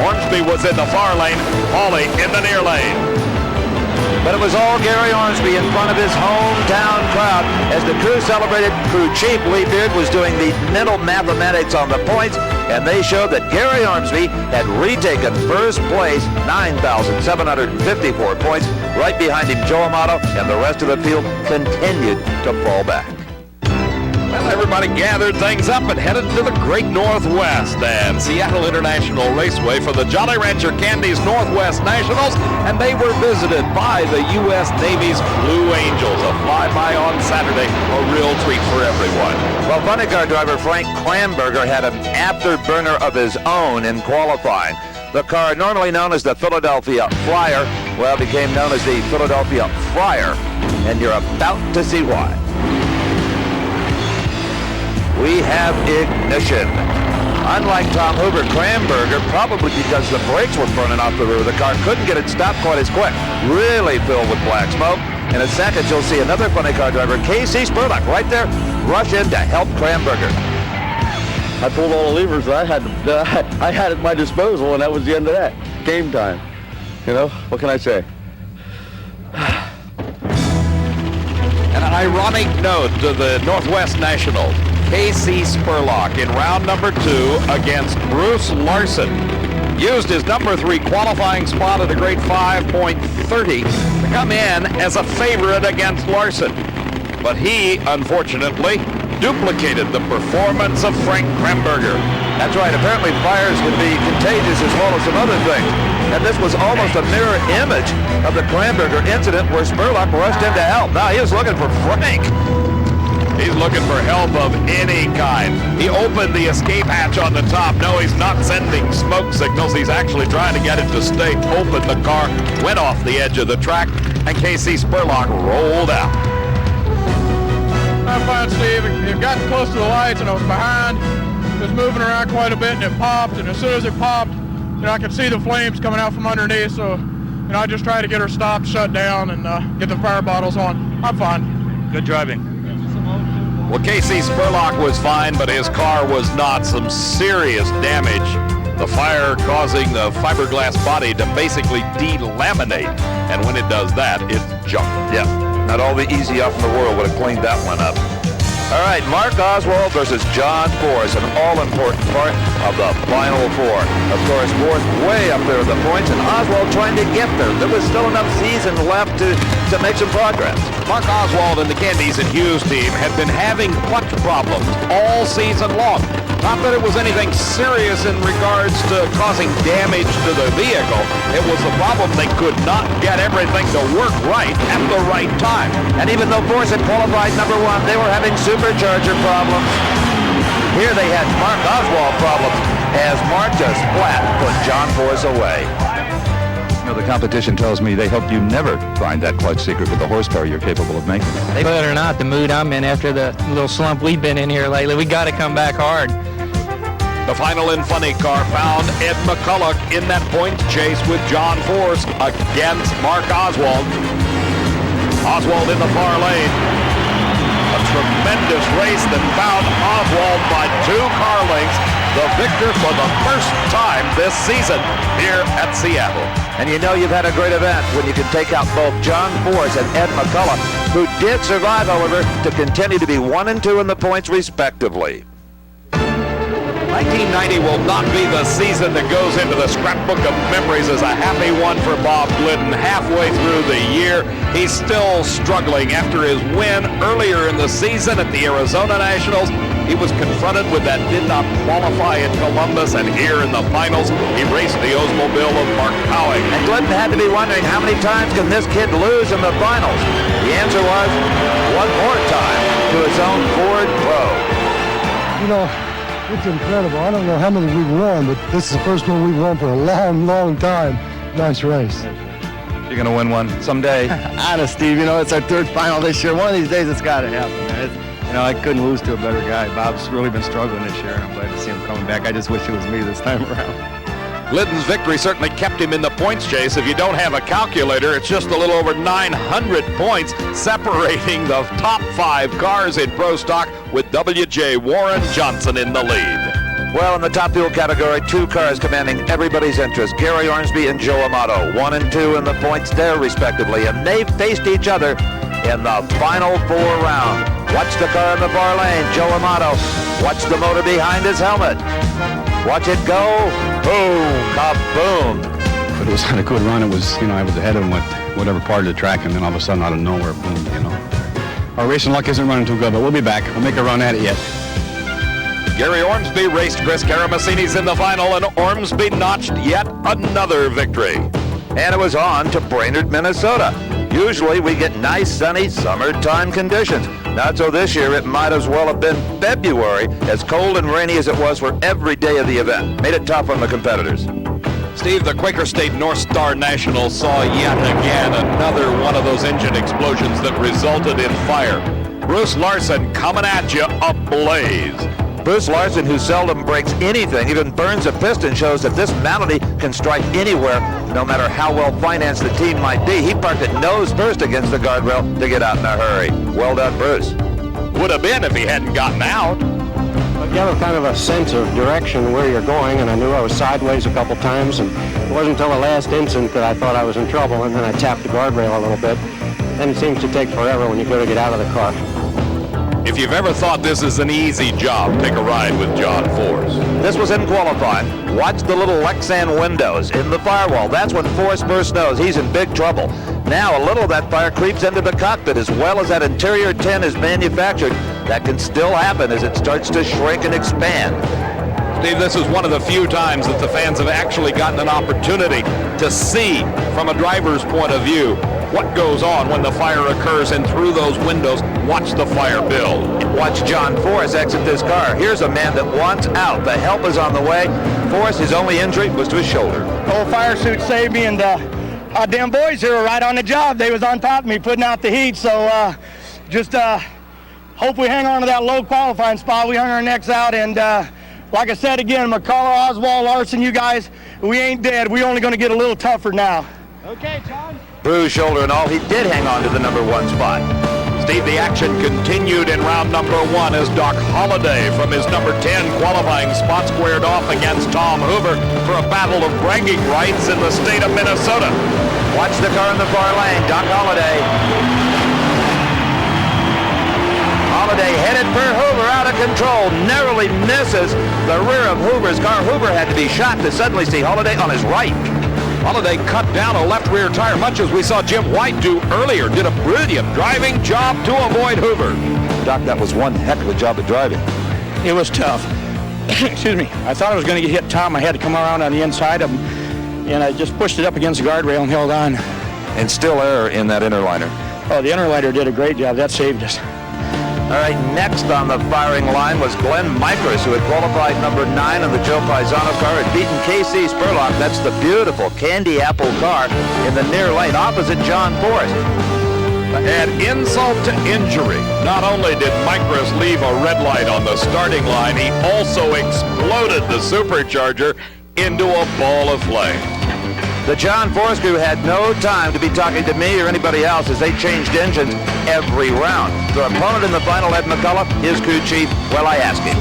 Ormsby was in the far lane, Hawley in the near lane. But it was all Gary Ormsby in front of his hometown crowd as the crew celebrated. Crew chief Lee Beard was doing the mental mathematics on the points, and they showed that Gary Ormsby had retaken first place, 9,754 points. Right behind him, Joe Amato, and the rest of the field continued to fall back. Well, everybody gathered things up and headed to the Great Northwest and Seattle International Raceway for the Jolly Rancher Candy's Northwest Nationals, and they were visited by the U.S. Navy's Blue Angels. A flyby on Saturday, a real treat for everyone. Well, funny car driver Frank Kramberger had an afterburner of his own in qualifying. The car, normally known as the Philadelphia Flyer, well, became known as the Philadelphia Flyer, and you're about to see why. We have ignition. Unlike Tom Hoover, Kramberger, probably because the brakes were burning off the rear of the car, couldn't get it stopped quite as quick. Really filled with black smoke. In a second, you'll see another funny car driver, Casey Spurlock, right there, rush in to help Kramberger. I pulled all the levers that I had at my disposal, and that was the end of that. Game time. You know, what can I say? An ironic note to the Northwest Nationals. Casey Spurlock in round number 2 against Bruce Larson used his number 3 qualifying spot at a great 5.30 to come in as a favorite against Larson. But he, unfortunately, duplicated the performance of Frank Kramberger. That's right. Apparently fires can be contagious as well as some other things. And this was almost a mirror image of the Kramberger incident where Spurlock rushed in to help. Now he was looking for Frank. He's looking for help of any kind. He opened the escape hatch on the top. No, he's not sending smoke signals. He's actually trying to get it to stay open. The car went off the edge of the track, and Casey Spurlock rolled out. I'm fine, Steve. It got close to the lights, and I was behind. It was moving around quite a bit, and it popped. And as soon as it popped, I could see the flames coming out from underneath. So, I just tried to get her stopped, shut down, and get the fire bottles on. I'm fine. Good driving. Well, Casey Spurlock was fine, but his car was not. Some serious damage. The fire causing the fiberglass body to basically delaminate. And when it does that, it's junk. Yeah, not all the easy up in the world would have cleaned that one up. All right, Mark Oswald versus John Force, an all-important part of the Final Four. Of course, Force way up there with the points, and Oswald trying to get there. There was still enough season left to make some progress. Mark Oswald and the Candies and Hughes team had been having clutch problems all season long. Not that it was anything serious in regards to causing damage to the vehicle. It was the problem they could not get everything to work right at the right time. And even though Force had qualified number 1, they were having supercharger problems. Here they had Mark Oswald problems as Mark just flat put John Force away. The competition tells me they hope you never find that clutch secret with the horsepower you're capable of making. Believe it or not, the mood I'm in after the little slump we've been in here lately, we got to come back hard. The final and funny car found Ed McCulloch in that points chase with John Force against Mark Oswald. Oswald in the far lane. A tremendous race that found Oswald by 2 car lengths, the victor for the first time this season here at Seattle. And you know you've had a great event when you can take out both John Force and Ed McCulloch, who did survive, however, to continue to be 1 and 2 in the points respectively. 1990 will not be the season that goes into the scrapbook of memories as a happy one for Bob Glidden. Halfway through the year, he's still struggling after his win earlier in the season at the Arizona Nationals. He was confronted with that did not qualify in Columbus, and here in the finals, he raced the Oldsmobile of Mark Powing. And Glidden had to be wondering how many times can this kid lose in the finals? The answer was one more time to his own Ford Pro. You know, it's incredible. I don't know how many we've won, but this is the first one we've won for a long, long time. Nice race. You're going to win one someday. Honest, Steve, you know, it's our third final this year. One of these days it's got to happen, man. You know, I couldn't lose to a better guy. Bob's really been struggling this year, and I'm glad to see him coming back. I just wish it was me this time around. Glidden's victory certainly kept him in the points chase. If you don't have a calculator, it's just a little over 900 points separating the top 5 cars in Pro Stock, with W.J. Warren Johnson in the lead. Well, in the top fuel category, 2 cars commanding everybody's interest, Gary Ormsby and Joe Amato, 1 and 2 in the points there, respectively, and they've faced each other in the final 4 round. Watch the car in the far lane, Joe Amato. Watch the motor behind his helmet. Watch it go. Boom, kaboom. But it was on a good run. It was, you know, I was ahead of him with whatever part of the track, and then all of a sudden, out of nowhere, boom, you know. Our racing luck isn't running too good, but we'll be back. We'll make a run at it yet. Gary Ormsby raced Chris Karamessinis in the final, and Ormsby notched yet another victory. And it was on to Brainerd, Minnesota. Usually we get nice, sunny, summertime conditions. Not so this year. It might as well have been February, as cold and rainy as it was for every day of the event. Made it tough on the competitors. Steve, the Quaker State North Star Nationals saw yet again another one of those engine explosions that resulted in fire. Bruce Larson coming at you ablaze. Bruce Larson, who seldom breaks anything, even burns a piston, shows that this Malady can strike anywhere, no matter how well financed the team might be. He parked it nose first against the guardrail to get out in a hurry. Well done, Bruce. Would have been if he hadn't gotten out. You have a kind of a sense of direction where you're going, and I knew I was sideways a couple times, and it wasn't until the last instant that I thought I was in trouble, and then I tapped the guardrail a little bit. Then it seems to take forever when you go to get out of the car. If you've ever thought this is an easy job, take a ride with John Force. This was in qualifying. Watch the little Lexan windows in the firewall. That's when Force first knows he's in big trouble. Now a little of that fire creeps into the cockpit. As well as that interior tin is manufactured, that can still happen as it starts to shrink and expand. Steve, this is one of the few times that the fans have actually gotten an opportunity to see from a driver's point of view what goes on when the fire occurs, and through those windows, watch the fire build. Watch John Force exit this car. Here's a man that wants out. The help is on the way. Force, his only injury was to his shoulder. Old fire suit saved me, and them boys here were right on the job. They was on top of me putting out the heat, so just hope we hang on to that low qualifying spot. We hung our necks out, and like I said again, McCullough, Oswald, Larson, you guys, we ain't dead. We're only going to get a little tougher now. Okay, John. Bruised shoulder and all, he did hang on to the number 1 spot. Steve, the action continued in round number 1 as Doc Holliday from his number 10 qualifying spot squared off against Tom Hoover for a battle of bragging rights in the state of Minnesota. Watch the car in the far lane, Doc Holliday. Holliday headed for Hoover, out of control, narrowly misses the rear of Hoover's car. Hoover had to be shot to suddenly see Holliday on his right. Holliday cut down a left rear tire, much as we saw Jim White do earlier. Did a brilliant driving job to avoid Hoover. Doc, that was one heck of a job of driving. It was tough. Excuse me. I thought I was going to get hit, Tom. I had to come around on the inside of him, and I just pushed it up against the guardrail and held on. And still error in that inner liner. Oh, the inner liner did a great job. That saved us. All right, next on the firing line was Glenn Micros, who had qualified number 9 on the Joe Paisano car, had beaten K.C. Spurlock. That's the beautiful candy apple car in the near lane opposite John Force. And insult to injury, not only did Micros leave a red light on the starting line, he also exploded the supercharger into a ball of flame. The John Force crew had no time to be talking to me or anybody else as they changed engines every round. Their opponent in the final, Ed McCullough, his crew chief, well, I asked him.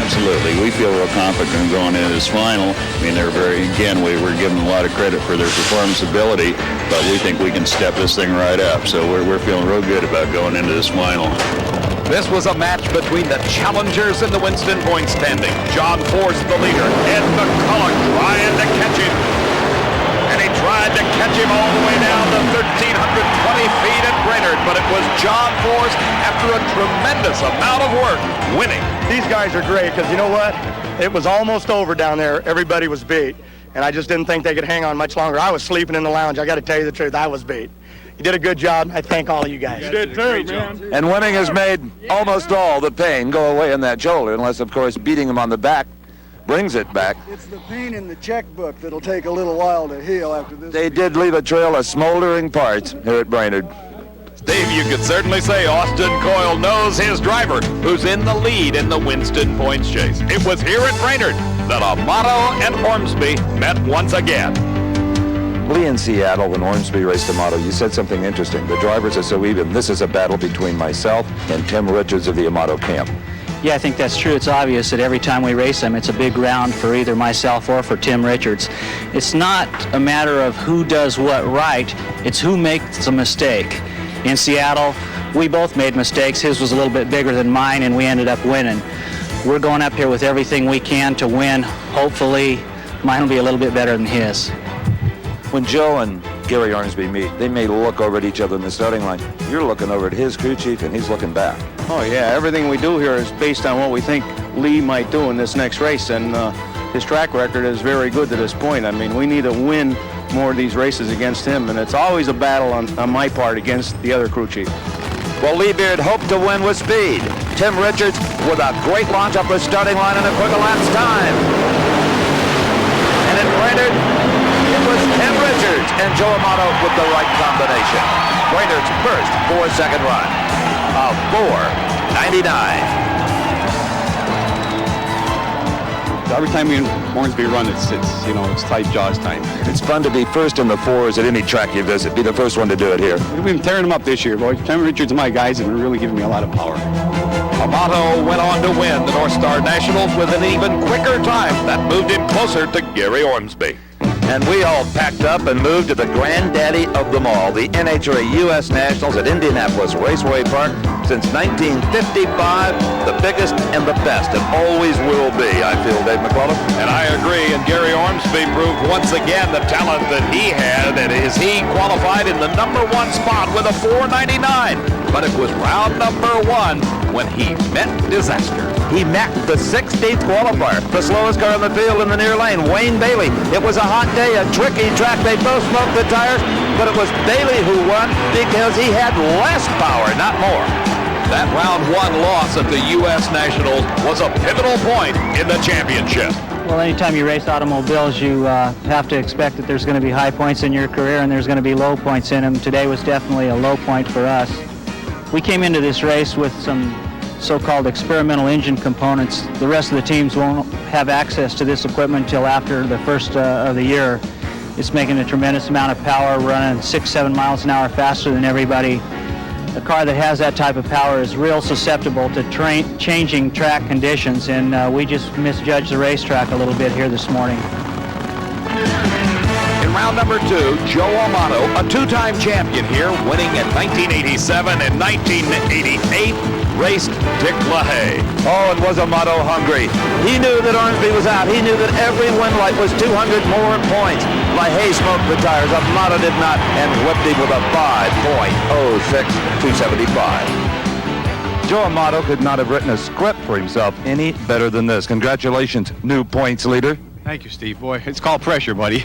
Absolutely. We feel real confident going into this final. I mean, they're we're giving them a lot of credit for their performance ability, but we think we can step this thing right up. So we're feeling real good about going into this final. This was a match between the challengers in the Winston Point standing. John Force, the leader. Ed McCulloch trying to catch him. And he tried to catch him all the way down to 1,320 feet at Brainerd, but it was John Force, after a tremendous amount of work, winning. These guys are great because you know what? It was almost over down there. Everybody was beat. And I just didn't think they could hang on much longer. I was sleeping in the lounge. I got to tell you the truth. I was beat. You did a good job. I thank all of you guys. You did too, man. And winning has made almost all the pain go away in that shoulder, unless, of course, beating him on the back brings it back. It's the pain in the checkbook that'll take a little while to heal after this. They did leave a trail of smoldering parts here at Brainerd. Steve, you could certainly say Austin Coyle knows his driver, who's in the lead in the Winston Points chase. It was here at Brainerd that Amato and Ormsby met once again. Lee, in Seattle, when Ormsby raced Amato, you said something interesting. The drivers are so even. This is a battle between myself and Tim Richards of the Amato camp. Yeah, I think that's true. It's obvious that every time we race them, it's a big round for either myself or for Tim Richards. It's not a matter of who does what right, it's who makes a mistake. In Seattle, we both made mistakes. His was a little bit bigger than mine, and we ended up winning. We're going up here with everything we can to win. Hopefully, mine will be a little bit better than his. When Joe and Gary Ormsby meet, they may look over at each other in the starting line. You're looking over at his crew chief, and he's looking back. Oh, yeah. Everything we do here is based on what we think Lee might do in this next race, and his track record is very good to this point. I mean, we need to win more of these races against him, and it's always a battle on my part against the other crew chief. Well, Lee Beard hoped to win with speed. Tim Richards with a great launch up the starting line and a quick elapsed time. And in Brainerd, it was Tim Richards and Joe Amato with the right combination. Brainerd's first 4-second run of 4:99. Every time we in Hornsby run, it's tight jaws time. It's fun to be first in the fours at any track you visit. Be the first one to do it here. We've been tearing them up this year, boy. Tim Richards and my guys have been really giving me a lot of power. Amato went on to win the North Star Nationals with an even quicker time. That moved him closer to Gary Ormsby. And we all packed up and moved to the granddaddy of them all, the NHRA U.S. Nationals at Indianapolis Raceway Park. Since 1955, the biggest and the best, and always will be, I feel, Dave McCullough. And I agree, and Gary Ormsby proved once again the talent that he had, and as he qualified in the number one spot with a 4:99. But it was round number one when he met disaster. He met the 16th qualifier, the slowest car in the field in the near lane, Wayne Bailey. It was a hot day, a tricky track. They both smoked the tires, but it was Bailey who won because he had less power, not more. That round one loss at the U.S. Nationals was a pivotal point in the championship. Well, anytime you race automobiles, you have to expect that there's going to be high points in your career and there's going to be low points in them. Today was definitely a low point for us. We came into this race with some so-called experimental engine components. The rest of the teams won't have access to this equipment until after the first of the year. It's making a tremendous amount of power, running 6-7 miles an hour faster than everybody. A car that has that type of power is real susceptible to changing track conditions, and we just misjudged the racetrack a little bit here this morning. In round number two, Joe Amato, a two-time champion here, winning in 1987 and 1988, raced Dick LaHaye. Oh, and was Amato hungry. He knew that Ormsby was out. He knew that every win light was 200 more points. LaHaye smoked the tires. Amato did not, and whipped him with a 5.06 275. Joe Amato could not have written a script for himself any better than this. Congratulations, new points leader. Thank you, Steve. Boy, it's called pressure, buddy.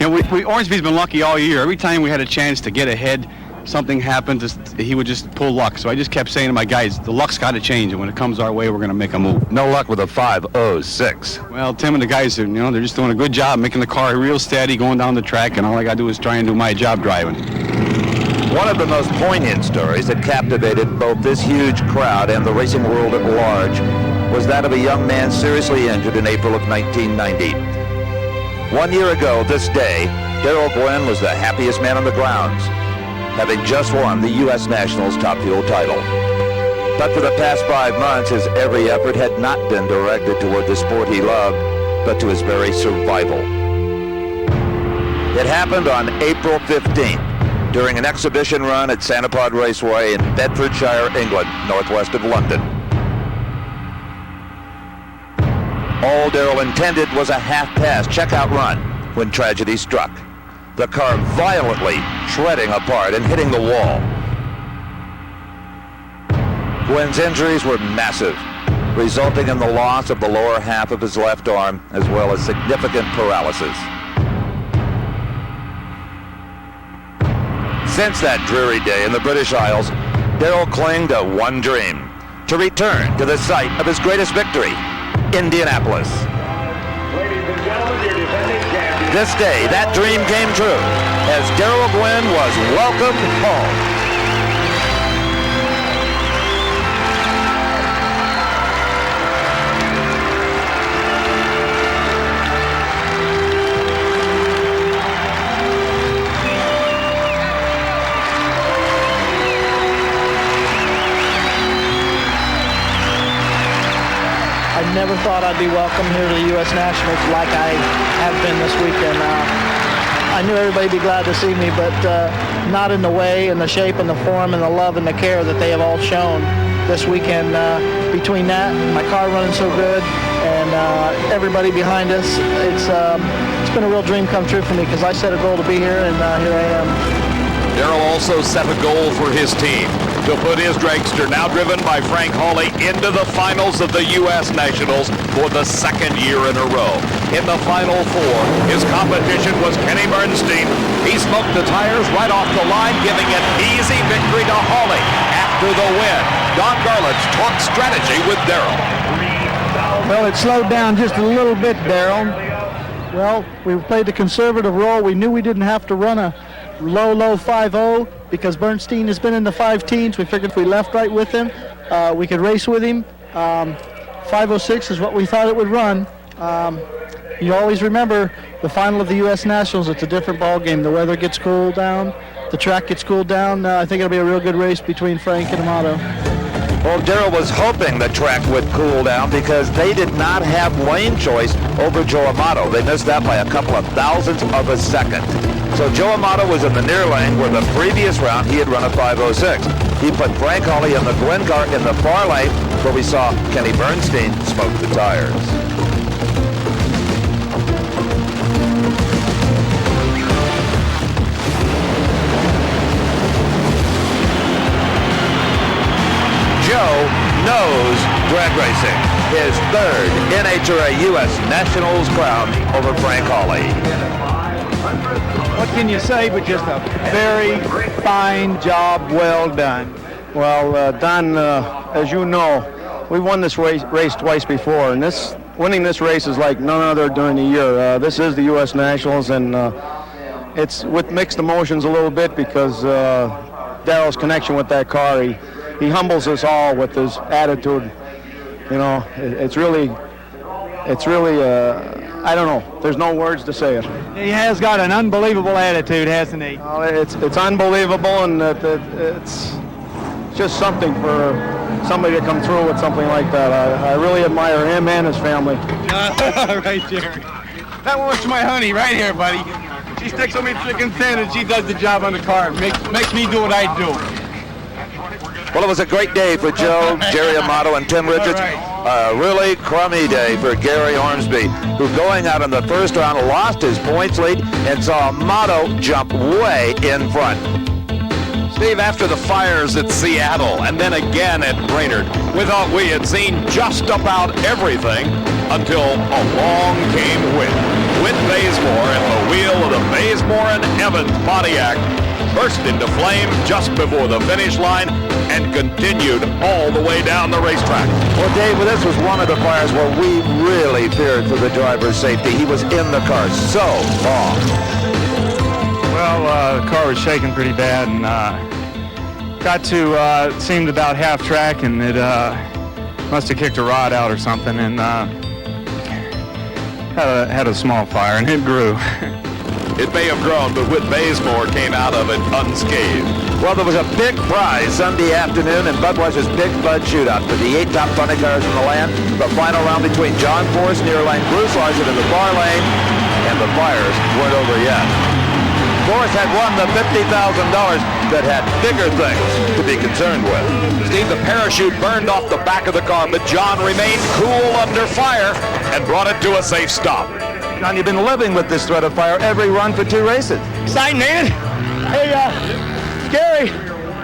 You know, Ormsby's been lucky all year. Every time we had a chance to get ahead, something happened, he would just pull luck. So I just kept saying to my guys, the luck's got to change, and when it comes our way, we're going to make a move. No luck with a 5.06. Well, Tim and the guys, they're just doing a good job making the car real steady, going down the track, and all I got to do is try and do my job driving. One of the most poignant stories that captivated both this huge crowd and the racing world at large was that of a young man seriously injured in April of 1990. 1 year ago this day, Darrell Gwynn was the happiest man on the grounds, having just won the U.S. Nationals Top Fuel title. But for the past 5 months, his every effort had not been directed toward the sport he loved, but to his very survival. It happened on April 15th. during an exhibition run at Sanapod Raceway in Bedfordshire, England, northwest of London. All Darrell intended was a half-pass checkout run when tragedy struck. The car violently shredding apart and hitting the wall. Gwen's injuries were massive, resulting in the loss of the lower half of his left arm, as well as significant paralysis. Since that dreary day in the British Isles, Darrell clung to one dream: to return to the site of his greatest victory, Indianapolis. This day, that dream came true as Darrell Gwynn was welcomed home. I never thought I'd be welcome here to the U.S. Nationals like I have been this weekend. I knew everybody'd be glad to see me, but not in the way and the shape and the form and the love and the care that they have all shown this weekend. Between that, my car running so good, and everybody behind us, it's been a real dream come true for me because I set a goal to be here, and here I am. Darrell also set a goal for his team to put his dragster, now driven by Frank Hawley, into the finals of the U.S. Nationals for the second year in a row. In the Final Four, his competition was Kenny Bernstein. He smoked the tires right off the line, giving an easy victory to Hawley. After the win, Don Garlits talked strategy with Darrell. Well, it slowed down just a little bit, Darrell. Well, we played the conservative role. We knew we didn't have to run a low 5-0 because Bernstein has been in the 5 teens. We figured if we left right with him, we could race with him. 5:06 is what we thought it would run. You always remember the final of the U.S. Nationals. It's a different ball game. The weather gets cooled down. The track gets cooled down. I think it'll be a real good race between Frank and Amato. Well, Darrell was hoping the track would cool down because they did not have lane choice over Joe Amato. They missed that by a couple of thousandths of a second. So Joe Amato was in the near lane where the previous round he had run a 5:06. He put Frank Hawley in the Gwynn car in the far lane where we saw Kenny Bernstein smoke the tires. Joe knows drag racing. His third NHRA U.S. Nationals crown over Frank Hawley. What can you say but just a very fine job, well done. Well, Don, as you know, we won this race twice before, and winning this race is like none other during the year. This is the U.S. Nationals, and it's with mixed emotions a little bit because Darrell's connection with that car, he humbles us all with his attitude. You know, it's really, I don't know. There's no words to say it. He has got an unbelievable attitude, hasn't he? Well, it's unbelievable, and it's just something for somebody to come through with something like that. I really admire him and his family. Right, Jerry. That one's my honey right here, buddy. She sticks with me thick and thin, and she does the job on the car. Makes me do what I do. Well, it was a great day for Joe, Jerry Amato, and Tim Richards. A really crummy day for Gary Ormsby, who going out in the first round lost his points lead and saw Amato jump way in front. Steve, after the fires at Seattle and then again at Brainerd, we thought we had seen just about everything until along came Whit. Whit Bazemore and the wheel of the Bazemore and Evans Pontiac burst into flame just before the finish line and continued all the way down the racetrack. Well, Dave, this was one of the fires where we really feared for the driver's safety. He was in the car so long. Well, the car was shaking pretty bad, and got to seemed about half track, and it must have kicked a rod out or something, and had a small fire, and it grew. It may have grown, but Whit Bazemore came out of it unscathed. Well, there was a big prize Sunday afternoon in Budweiser's Big Bud Shootout for the 8 top funny cars in the land. The final round between John Force, near lane, Bruce Larson in the far lane, and the fires weren't over yet. Forrest had won the $50,000 that had bigger things to be concerned with. Steve, the parachute burned off the back of the car, but John remained cool under fire and brought it to a safe stop. John, you've been living with this threat of fire every run for 2 races. Exciting, man. Hey, Gary,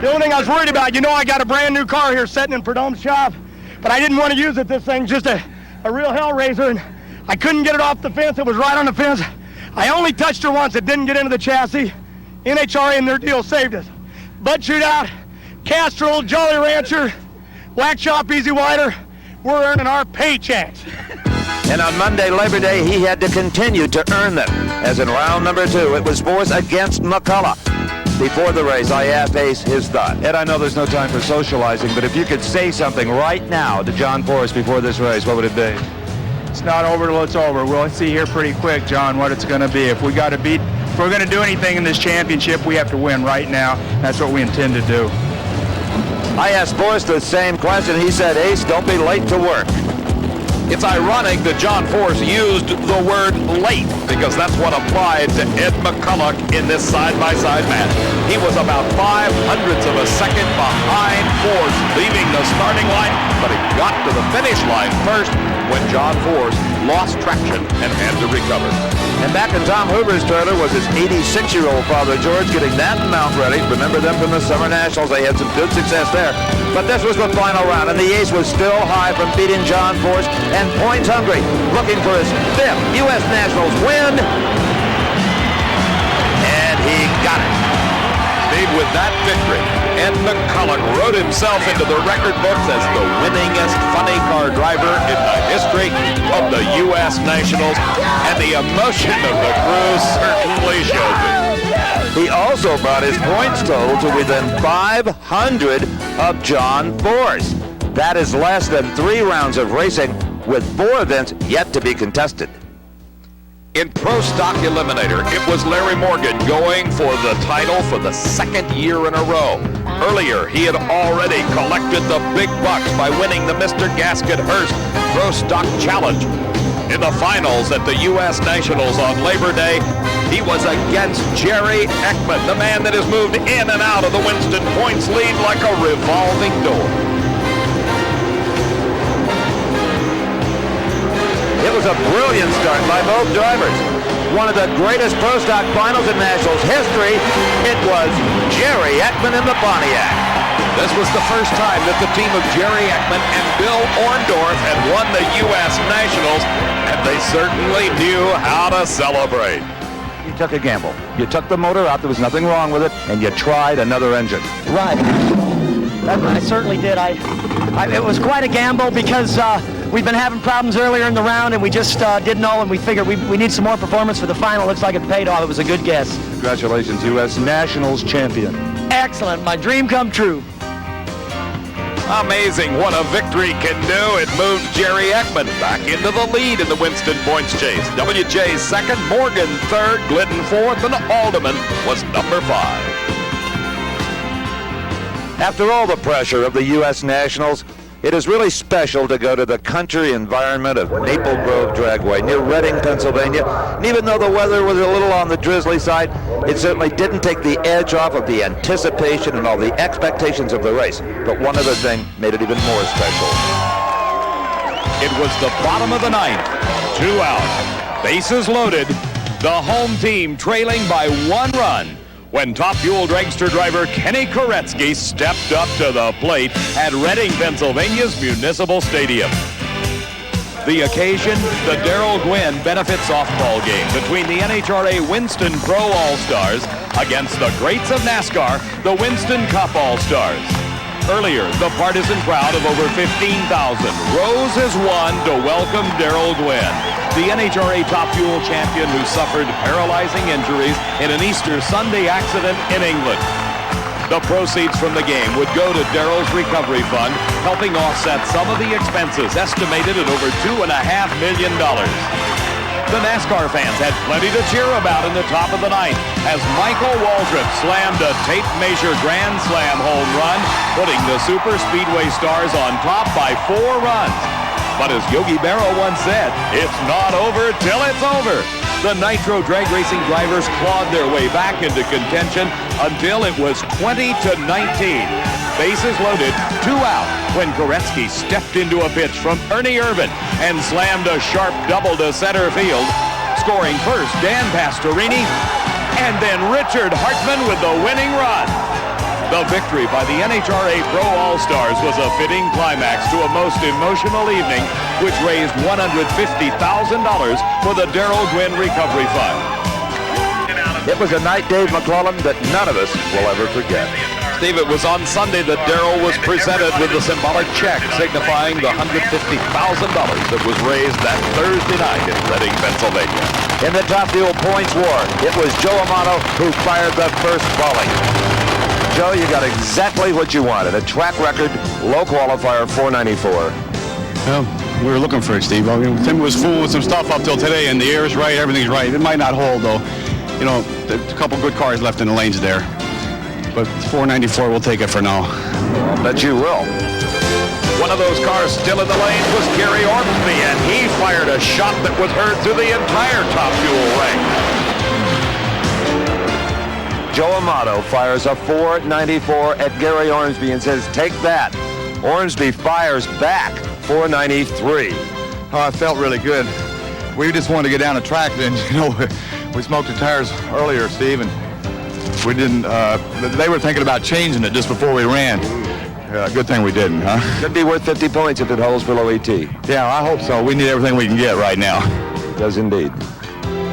the only thing I was worried about, you know, I got a brand new car here sitting in Perdome's shop, but I didn't want to use it. This thing's just a real hell raiser, and I couldn't get it off the fence. It was right on the fence. I only touched her once. It didn't get into the chassis. NHRA and their deal saved us. Bud Shootout, Castrol, Jolly Rancher, Black Shop, Easy Wider, we're earning our paychecks. And on Monday, Labor Day, he had to continue to earn them. As in round number 2, it was Forrest against McCullough. Before the race, I asked Ace his thought. Ed, I know there's no time for socializing, but if you could say something right now to John Forrest before this race, what would it be? It's not over till it's over. We'll see here pretty quick, John, what it's going to be. If we're going to do anything in this championship, we have to win right now. That's what we intend to do. I asked Forrest the same question. He said, Ace, don't be late to work. It's ironic that John Forrest used the word late because that's what applied to Ed McCullough in this side-by-side match. He was about 0.05 of a second behind Forrest leaving the starting line, but he got to the finish line first when John Forrest lost traction and had to recover. And back in Tom Hoover's trailer was his 86-year-old father, George, getting that mount ready. Remember them from the Summer Nationals. They had some good success there. But this was the final round, and the ace was still high from beating John Forrest and points hungry, looking for his 5th U.S. Nationals win. And he got it. Steve, with that victory, Ed McCullough wrote himself into the record books as the winningest funny car driver in the history of the U.S. Nationals, and the emotion of the crew certainly showed it. He also brought his points total to within 500 of John Forrest. That is less than 3 rounds of racing, with 4 events yet to be contested. In Pro Stock Eliminator, it was Larry Morgan going for the title for the 2nd year in a row. Earlier, he had already collected the big bucks by winning the Mr. Gasket Hurst Pro Stock Challenge. In the finals at the U.S. Nationals on Labor Day, he was against Jerry Ekman, the man that has moved in and out of the Winston points lead like a revolving door. It was a brilliant start by both drivers. One of the greatest Pro Stock finals in Nationals history. It was Jerry Ekman in the Pontiac. This was the first time that the team of Jerry Ekman and Bill Orndorff had won the U.S. Nationals, and they certainly knew how to celebrate. You took a gamble. You took the motor out, there was nothing wrong with it, and you tried another engine. Right. I certainly did. It was quite a gamble because we've been having problems earlier in the round, and we just didn't know, and we figured we need some more performance for the final. Looks like it paid off. It was a good guess. Congratulations, U.S. Nationals champion. Excellent. My dream come true. Amazing what a victory can do. It moved Jerry Ekman back into the lead in the Winston points chase. WJ 2nd, Morgan 3rd, Glidden 4th, and Alderman was number 5. After all the pressure of the U.S. Nationals, it is really special to go to the country environment of Maple Grove Dragway near Reading, Pennsylvania. And even though the weather was a little on the drizzly side, it certainly didn't take the edge off of the anticipation and all the expectations of the race. But one other thing made it even more special. It was the bottom of the 9th, 2 out, bases loaded, the home team trailing by 1 run, when Top Fuel dragster driver Kenny Koretsky stepped up to the plate at Reading, Pennsylvania's Municipal Stadium. The occasion, the Darrell Gwynn benefit softball game between the NHRA Winston Pro All-Stars against the greats of NASCAR, the Winston Cup All-Stars. Earlier, the partisan crowd of over 15,000 rose as one to welcome Darrell Gwynn, the NHRA Top Fuel champion who suffered paralyzing injuries in an Easter Sunday accident in England. The proceeds from the game would go to Darrell's recovery fund, helping offset some of the expenses estimated at over $2.5 million. The NASCAR fans had plenty to cheer about in the top of the 9th as Michael Waldrop slammed a tape measure grand slam home run, putting the Super Speedway Stars on top by 4 runs. But as Yogi Berra once said, it's not over till it's over. The Nitro drag racing drivers clawed their way back into contention until it was 20-19. Bases loaded, 2 out, when Goretzky stepped into a pitch from Ernie Irvin and slammed a sharp double to center field. Scoring first, Dan Pastorini, and then Richard Hartman with the winning run. The victory by the NHRA Pro All-Stars was a fitting climax to a most emotional evening, which raised $150,000 for the Darrell Gwynn Recovery Fund. It was a night, Dave McClellan, that none of us will ever forget. Steve, it was on Sunday that Darrell was presented with the symbolic check signifying the $150,000 that was raised that Thursday night in Reading, Pennsylvania. In the Top Fuel points war, it was Joe Amato who fired the first volley. Joe, you got exactly what you wanted. A track record, low qualifier, 494. Well, we were looking for it, Steve. I mean, Tim was fooling with some stuff up till today, and the air is right, everything's right. It might not hold, though. You know, there's a couple good cars left in the lanes there. But 494, we'll take it for now. I'll bet you will. One of those cars still in the lanes was Gary Ormsby, and he fired a shot that was heard through the entire Top Fuel ring. Joe Amato fires a 494 at Gary Ormsby and says, take that. Ormsby fires back, 493. Oh, it felt really good. We just wanted to get down the track, then, you know, we smoked the tires earlier, Steve, and we didn't, they were thinking about changing it just before we ran. Good thing we didn't, huh? Could be worth 50 points if it holds below ET. Yeah, I hope so. We need everything we can get right now. It does indeed.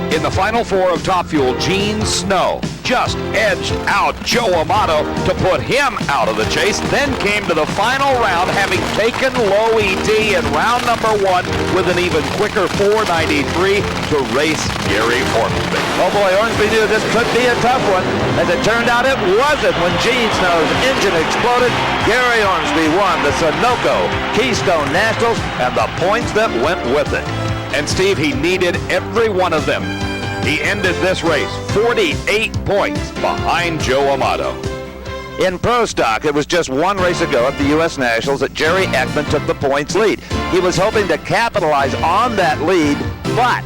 In the Final Four of Top Fuel, Gene Snow just edged out Joe Amato to put him out of the chase, then came to the final round having taken low ET in round number 1 with an even quicker 493 to race Gary Ormsby. Oh boy, Ormsby knew this could be a tough one. As it turned out, it wasn't. When Gene Snow's engine exploded, Gary Ormsby won the Sunoco Keystone Nationals and the points that went with it. And Steve, he needed every one of them. He ended this race 48 points behind Joe Amato. In Pro Stock, it was just one race ago at the U.S. Nationals that Jerry Ekman took the points lead. He was hoping to capitalize on that lead, but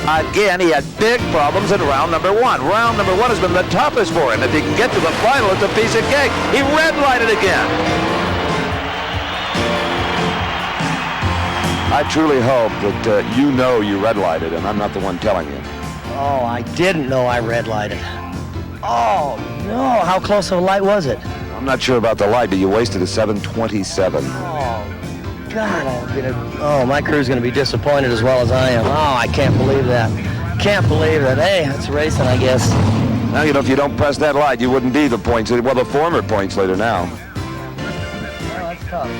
again, he had big problems in round number 1. Round number 1 has been the toughest for him. If he can get to the final, it's a piece of cake. He red-lighted again. I truly hope that you know you red-lighted, and I'm not the one telling you. Oh, I didn't know I red-lighted. Oh, no. How close of a light was it? I'm not sure about the light, but you wasted a 727. Oh, God. My crew's going to be disappointed as well as I am. Oh, I can't believe that. Can't believe it. Hey, it's racing, I guess. Now, you know, if you don't press that light, you wouldn't be the points leader. Well, the former points leader now. Oh, that's tough.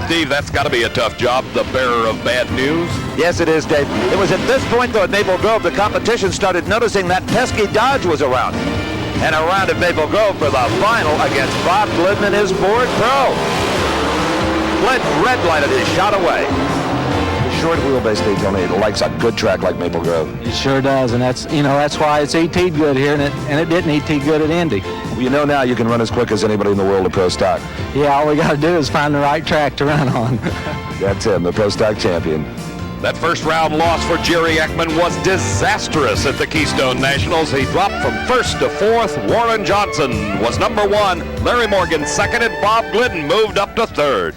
Steve, that's got to be a tough job, the bearer of bad news. Yes, it is, Dave. It was at this point, though, at Maple Grove, the competition started noticing that pesky Dodge was around. And around at Maple Grove for the final against Bob Glidden and his Ford Pro. Glidden red-lighted his shot away. The short wheelbase Daytona likes a good track like Maple Grove. It sure does, and that's why it's ET good here, and it didn't ET good at Indy. Well, you know now you can run as quick as anybody in the world at Pro Stock. Yeah, all we got to do is find the right track to run on. That's him, the Pro Stock champion. That first round loss for Jerry Ekman was disastrous at the Keystone Nationals. He dropped from 1st to 4th. Warren Johnson was number 1. Larry Morgan second, and Bob Glidden moved up to 3rd.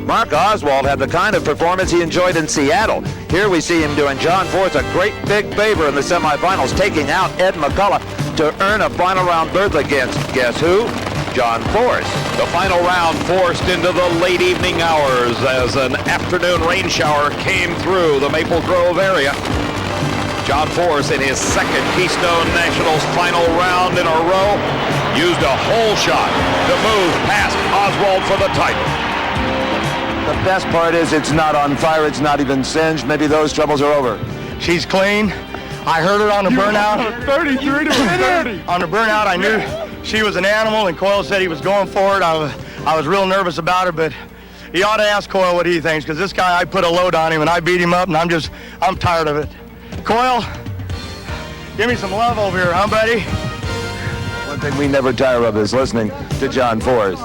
Mark Oswald had the kind of performance he enjoyed in Seattle. Here we see him doing John Force a great big favor in the semifinals, taking out Ed McCullough to earn a final round berth against, guess who? John Force. The final round forced into the late evening hours as an afternoon rain shower came through the Maple Grove area. John Force, in his second Keystone Nationals final round in a row, used a hole shot to move past Oswald for the title. The best part is it's not on fire, it's not even singed. Maybe those troubles are over. She's clean. I heard her on the burnout. 33 to 30. On the burnout, I knew she was an animal, and Coyle said he was going for it. I was real nervous about her, but you ought to ask Coyle what he thinks, because this guy, I put a load on him, and I beat him up, and I'm tired of it. Coyle, give me some love over here, huh, buddy? One thing we never tire of is listening to John Force.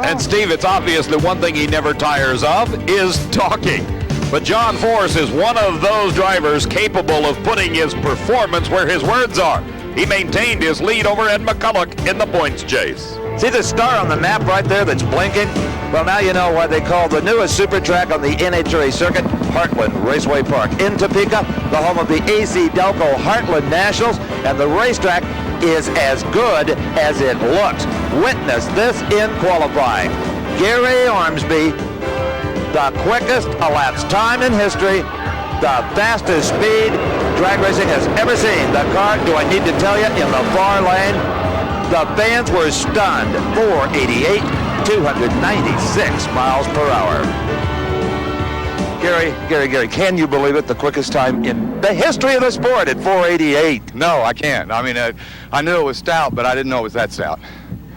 And Steve, it's obvious that one thing he never tires of is talking. But John Force is one of those drivers capable of putting his performance where his words are. He maintained his lead over Ed McCulloch in the points chase. See the star on the map right there that's blinking? Well, now you know why they call the newest super track on the NHRA circuit Heartland Raceway Park in Topeka, the home of the AC Delco Heartland Nationals, and the racetrack is as good as it looks. Witness this in qualifying. Gary Ormsby, the quickest elapsed time in history, the fastest speed drag racing has ever seen. The car, do I need to tell you, in the far lane, the fans were stunned. 488, 296 miles per hour. Gary, can you believe it? The quickest time in the history of the sport at 488. No, I can't. I mean, I knew it was stout, but I didn't know it was that stout.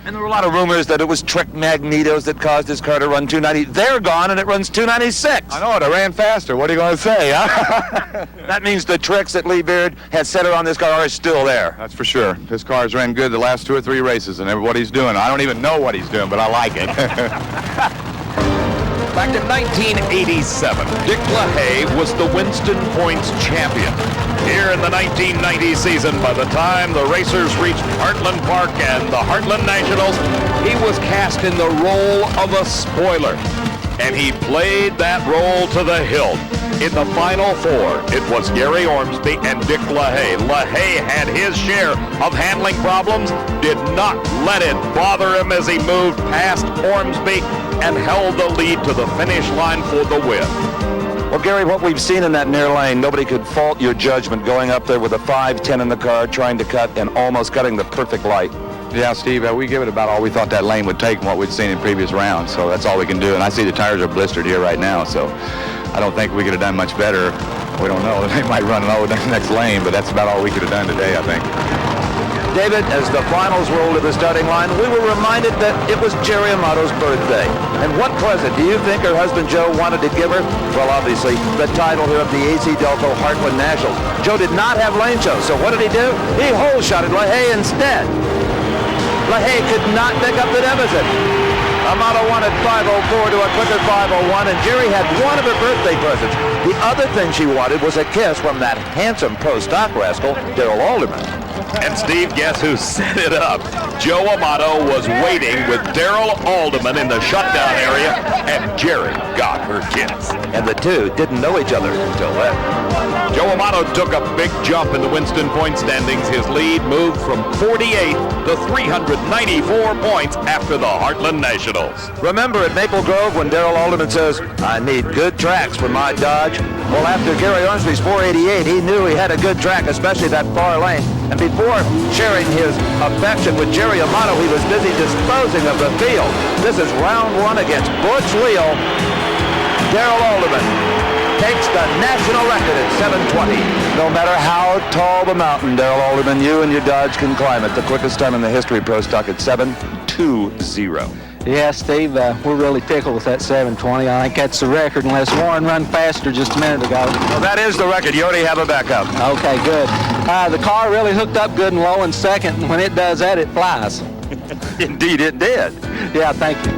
And there were a lot of rumors that it was trick magnetos that caused his car to run 290. They're gone, and it runs 296. I know it. I ran faster. What are you going to say, huh? That means the tricks that Lee Beard has set on this car are still there. That's for sure. This car's ran good the last 2 or 3 races, and what he's doing. I don't even know what he's doing, but I like it. Back in 1987, Dick LaHaye was the Winston Points champion. Here in the 1990 season, by the time the racers reached Heartland Park and the Heartland Nationals, he was cast in the role of a spoiler. And he played that role to the hilt. In the Final Four, it was Gary Ormsby and Dick LaHaye. LaHaye had his share of handling problems, did not let it bother him as he moved past Ormsby and held the lead to the finish line for the win. Well, Gary, what we've seen in that near lane, nobody could fault your judgment going up there with a 5-10 in the car, trying to cut and almost cutting the perfect light. Yeah, Steve, we give it about all we thought that lane would take and what we'd seen in previous rounds, so that's all we can do. And I see the tires are blistered here right now, so I don't think we could have done much better. We don't know. They might run low down the next lane, but that's about all we could have done today, I think. David, as the finals rolled to the starting line, we were reminded that it was Jerry Amato's birthday. And what present do you think her husband Joe wanted to give her? Well, obviously, the title here of the AC Delco Heartland Nationals. Joe did not have lane shows, so what did he do? He hole-shotted LaHaye instead. LaHaye could not pick up the deficit. Amato wanted 504 to a quicker 501, and Jerry had one of her birthday presents. The other thing she wanted was a kiss from that handsome pro-stock rascal, Darrell Alderman. And Steve, guess who set it up? Joe Amato was waiting with Darrell Alderman in the shutdown area, and Jerry got her kiss. And the two didn't know each other until then. Joe Amato took a big jump in the Winston Point standings. His lead moved from 48 to 394 points after the Heartland Nationals. Remember at Maple Grove when Darrell Alderman says, I need good tracks for my Dodge? Well, after Gary Ormsby's 488, he knew he had a good track, especially that far lane. And before sharing his affection with Jerry Amato, he was busy disposing of the field. This is round one against Butch Leal. Darrell Alderman takes the national record at 7:20. No matter how tall the mountain, Darrell Alderman, you and your Dodge can climb it. The quickest time in the history of Pro Stock at 7:20. Yeah, Steve, we're really tickled with that 7:20. I think that's the record, unless Warren run faster just a minute ago. Well, that is the record. You already have a backup. Okay, good. The car really hooked up good and low in second, and when it does that, it flies. Indeed, it did. Yeah, thank you.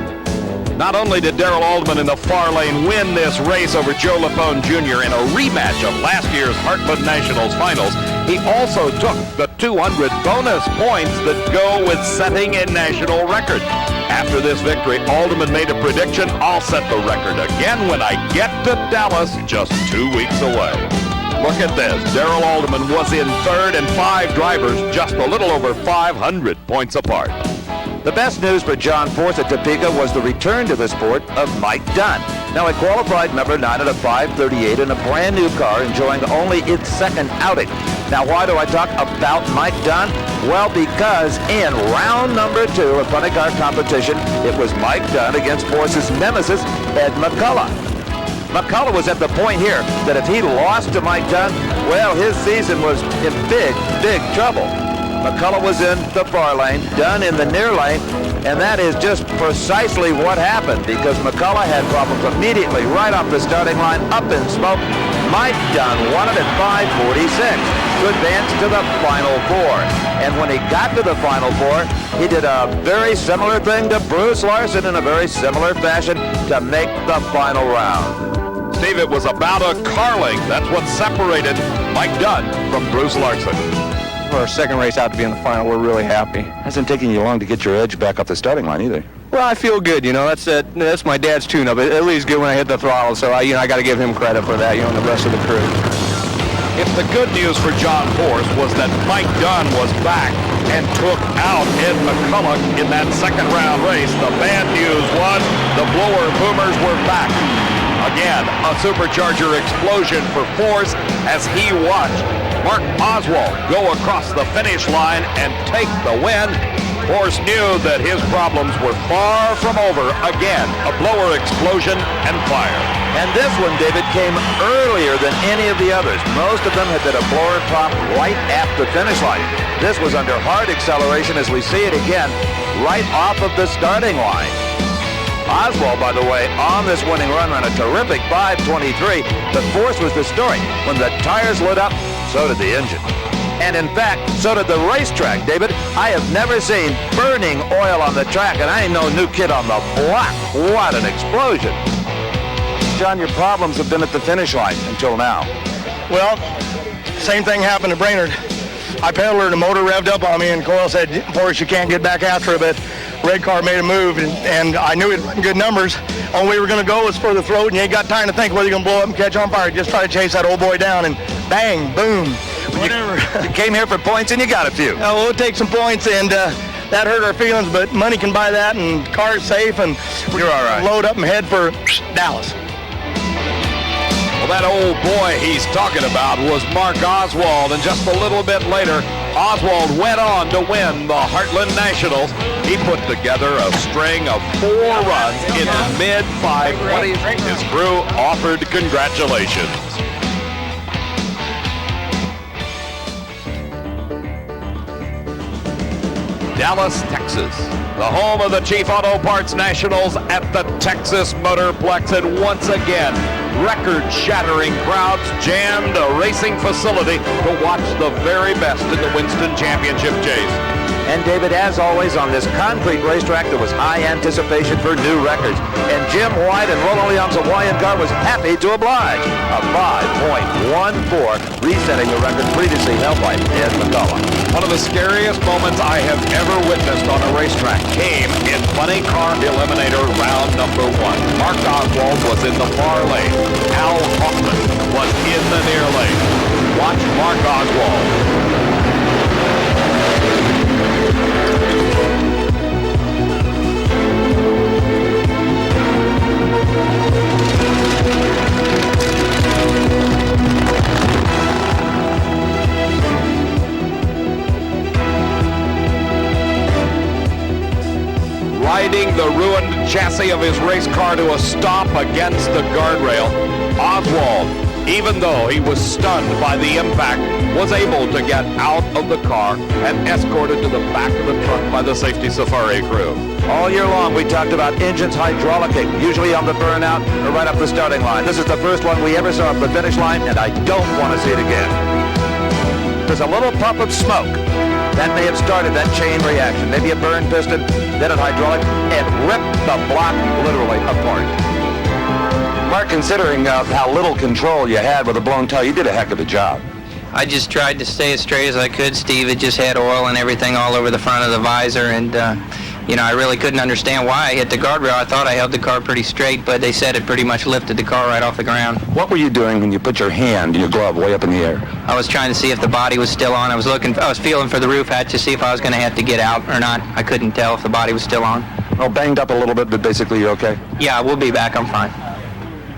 Not only did Darrell Alderman in the far lane win this race over Joe Lapone Jr. in a rematch of last year's Heartland Nationals finals, he also took the 200 bonus points that go with setting a national record. After this victory, Alderman made a prediction: I'll set the record again when I get to Dallas just 2 weeks away. Look at this. Darrell Alderman was in third and 5 drivers just a little over 500 points apart. The best news for John Force at Topeka was the return to the sport of Mike Dunn. Now, he qualified number 9 at a 5:38 in a brand new car, enjoying only its second outing. Now, why do I talk about Mike Dunn? Well, because in round number 2 of funny car competition, it was Mike Dunn against Force's nemesis, Ed McCulloch. McCulloch was at the point here that if he lost to Mike Dunn, well, his season was in big, big trouble. McCulloch was in the far lane, Dunn in the near lane, and that is just precisely what happened, because McCulloch had problems immediately right off the starting line, up in smoke. Mike Dunn won it at 5:46 to advance to the Final Four. And when he got to the Final Four, he did a very similar thing to Bruce Larson in a very similar fashion to make the final round. Steve, it was about a carling. That's what separated Mike Dunn from Bruce Larson. For our second race out to be in the final, we're really happy. Hasn't taken you long to get your edge back up the starting line either. Well, I feel good, you know. That's my dad's tune-up. At least good when I hit the throttle, so I got to give him credit for that, and the rest of the crew. If the good news for John Force was that Mike Dunn was back and took out Ed McCulloch in that second round race, the bad news was the blower boomers were back. Again, a supercharger explosion for Force as he watched Mark Oswald go across the finish line and take the win. Force knew that his problems were far from over. Again, a blower explosion and fire. And this one, David, came earlier than any of the others. Most of them had been a blower pop right at the finish line. This was under hard acceleration as we see it again, right off of the starting line. Oswald, by the way, on this winning run ran a terrific 5:23, but Force was the story. When the tires lit up, so did the engine. And in fact, so did the racetrack, David. I have never seen burning oil on the track, and I ain't no new kid on the block. What an explosion. John, your problems have been at the finish line until now. Well, same thing happened to Brainerd. I pedaled her, the motor revved up on me, and Coyle said, Forrest, you can't get back after her, but red car made a move, and I knew it in good numbers. Only way we were going to go was for the throat, and you ain't got time to think whether you're going to blow up and catch on fire. Just try to chase that old boy down, and bang, boom, whatever. You came here for points, and you got a few. We'll take some points, and that hurt our feelings, but money can buy that, and car's safe, and you're all right. Load up and head for Dallas. Well, that old boy he's talking about was Mark Oswald, and just a little bit later, Oswald went on to win the Heartland Nationals. He put together a string of 4 runs in the mid-520s. His crew offered congratulations. Dallas, Texas, the home of the Chief Auto Parts Nationals at the Texas Motorplex, and once again, record-shattering crowds jammed a racing facility to watch the very best in the Winston Championship chase. And David, as always, on this concrete racetrack, there was high anticipation for new records. And Jim White and Roland Leon's Hawaiian car was happy to oblige. A 5.14, resetting the record previously held by Ed McCulloch. One of the scariest moments I have ever witnessed on a racetrack came in Funny Car Eliminator round number 1. Mark Oswald was in the far lane. Al Hoffman was in the near lane. Watch Mark Oswald. Riding the ruined chassis of his race car to a stop against the guardrail, Oswald, even though he was stunned by the impact, was able to get out of the car and escorted to the back of the truck by the safety safari crew. All year long, we talked about engines hydraulicing, usually on the burnout or right up the starting line. This is the first one we ever saw at the finish line, and I don't want to see it again. There's a little puff of smoke. That may have started that chain reaction. Maybe a burned piston, then a hydraulic, and ripped the block literally apart. Mark, considering how little control you had with a blown tire, you did a heck of a job. I just tried to stay as straight as I could, Steve. It just had oil and everything all over the front of the visor, and I really couldn't understand why I hit the guardrail. I thought I held the car pretty straight, but they said it pretty much lifted the car right off the ground. What were you doing when you put your hand, your glove, way up in the air? I was trying to see if the body was still on. I was feeling for the roof hatch to see if I was going to have to get out or not. I couldn't tell if the body was still on. Well, banged up a little bit, but basically you're okay? Yeah, we'll be back. I'm fine.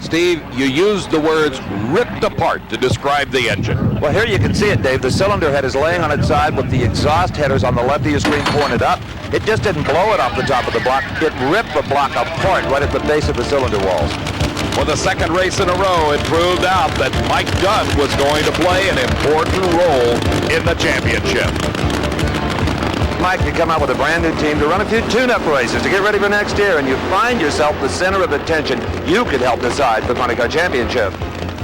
Steve, you used the words ripped apart to describe the engine. Well, here you can see it, Dave. The cylinder head is laying on its side with the exhaust headers on the left of your screen pointed up. It just didn't blow it off the top of the block. It ripped the block apart right at the base of the cylinder walls. For the second race in a row, it proved out that Mike Dunn was going to play an important role in the championship. Mike, you come out with a brand new team to run a few tune-up races to get ready for next year, and you find yourself the center of attention. You could help decide the Funny Car Championship.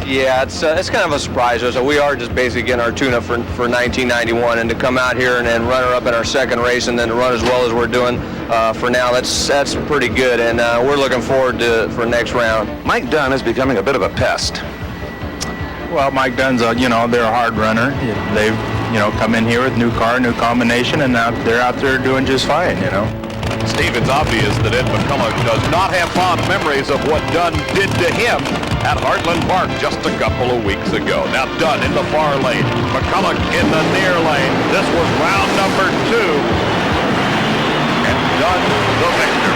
Yeah, it's kind of a surprise. So we are just basically getting our tune-up for 1991, and to come out here and then runner-up in our second race and then to run as well as we're doing for now, that's pretty good, and we're looking forward to for next round. Mike Dunn is becoming a bit of a pest. Well, Mike Dunn's, they're a hard runner. They've, come in here with new car, new combination, and now they're out there doing just fine, Steve, it's obvious that Ed McCullough does not have fond memories of what Dunn did to him at Heartland Park just a couple of weeks ago. Now Dunn in the far lane, McCullough in the near lane. This was round number 2, and Dunn the victor.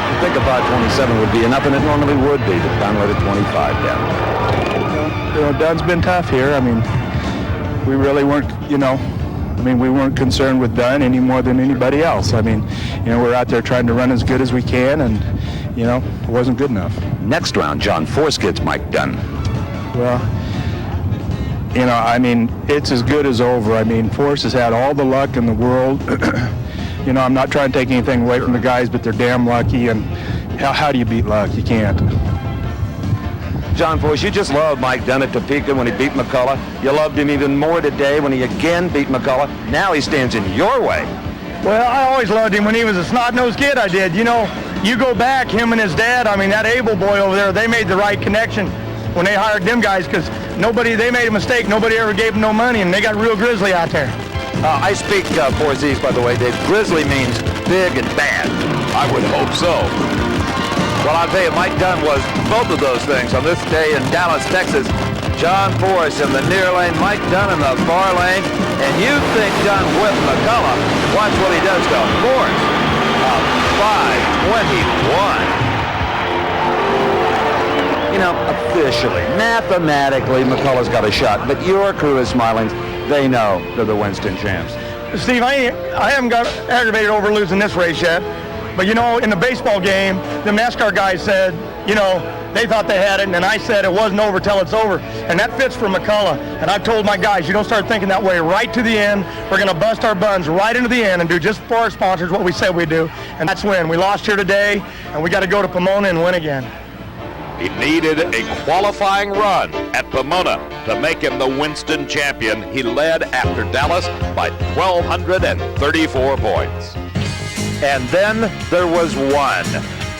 I think a 5:27 would be enough, and it normally would be, but Dunn let it 25 down. Dunn's been tough here. I mean, we really weren't, we weren't concerned with Dunn any more than anybody else. I mean, we're out there trying to run as good as we can, and, it wasn't good enough. Next round, John Force gets Mike Dunn. Well, it's as good as over. I mean, Force has had all the luck in the world. I'm not trying to take anything away from the guys, but they're damn lucky, and how do you beat luck? You can't. John Force, you just loved Mike Dunn at Topeka when he beat McCullough. You loved him even more today when he again beat McCullough. Now he stands in your way. Well, I always loved him when he was a snot-nosed kid, I did. You go back, him and his dad, that Abel boy over there, they made the right connection when they hired them guys, because they made a mistake. Nobody ever gave them no money, and they got real grizzly out there. I speak Forzy's, by the way, Dave. Grizzly means big and bad. I would hope so. Well, I'll tell you, Mike Dunn was both of those things on this day in Dallas, Texas. John Force in the near lane, Mike Dunn in the far lane, and you think Dunn whipped McCullough. Watch what he does to Force. A 5:21. Officially, mathematically, McCullough's got a shot, but your crew is smiling. They know they're the Winston champs. Steve, I haven't got aggravated over losing this race yet. But, in the baseball game, the NASCAR guys said, they thought they had it, and I said it wasn't over till it's over. And that fits for McCullough. And I've told my guys, you don't start thinking that way right to the end. We're going to bust our buns right into the end and do just for our sponsors what we said we'd do. And that's win. We lost here today, and we got to go to Pomona and win again. He needed a qualifying run at Pomona to make him the Winston champion. He led after Dallas by 1,234 points. And then there was one.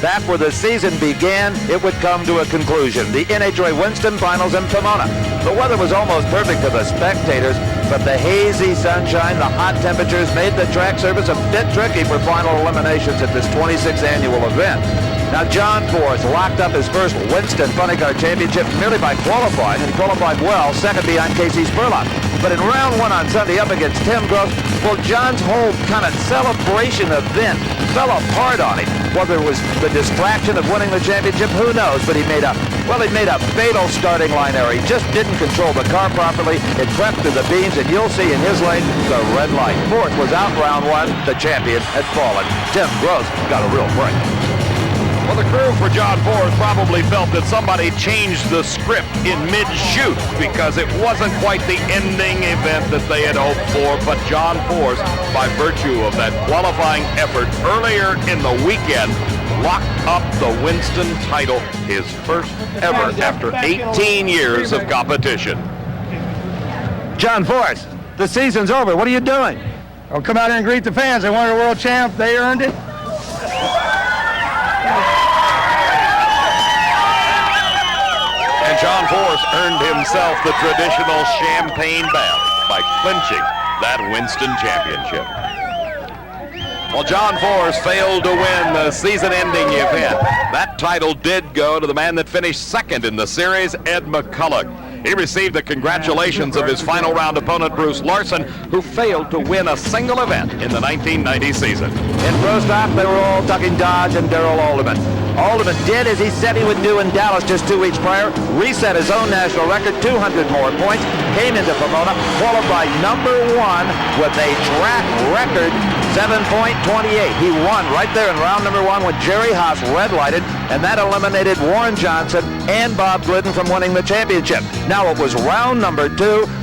Back where the season began, it would come to a conclusion. The NHRA Winston Finals in Pomona. The weather was almost perfect for the spectators, but the hazy sunshine, the hot temperatures made the track surface a bit tricky for final eliminations at this 26th annual event. Now, John Force locked up his first Winston Funny Car Championship merely by qualifying, and qualified well, second behind Casey Spurlock. But in round 1 on Sunday up against Tim Gross, well, John's whole kind of celebration event fell apart on him. Whether it was the distraction of winning the championship, who knows? But he made a fatal starting line error. He just didn't control the car properly. It crept through the beams, and you'll see in his lane the red light. Force was out round 1. The champion had fallen. Tim Gross got a real break. Well, the crew for John Force probably felt that somebody changed the script in mid-shoot because it wasn't quite the ending event that they had hoped for. But John Force, by virtue of that qualifying effort earlier in the weekend, locked up the Winston title, his first ever after 18 years of competition. John Force, the season's over. What are you doing? I'll come out here and greet the fans. They wanted a world champ. They earned it. And John Force earned himself the traditional champagne bath by clinching that Winston championship. Well, John Force failed to win the season-ending event. That title did go to the man that finished second in the series, Ed McCullough. He received the congratulations of his final round opponent, Bruce Larson, who failed to win a single event in the 1990 season. In pro stock, they were all talking Dodge and Darrell Alderman. Alderman did as he said he would do in Dallas just 2 weeks prior, reset his own national record, 200 more points, came into Pomona, qualified number 1 with a track record 7.28. He won right there in round number 1 when Jerry Haas red-lighted, and that eliminated Warren Johnson and Bob Glidden from winning the championship. Now it was round number 2.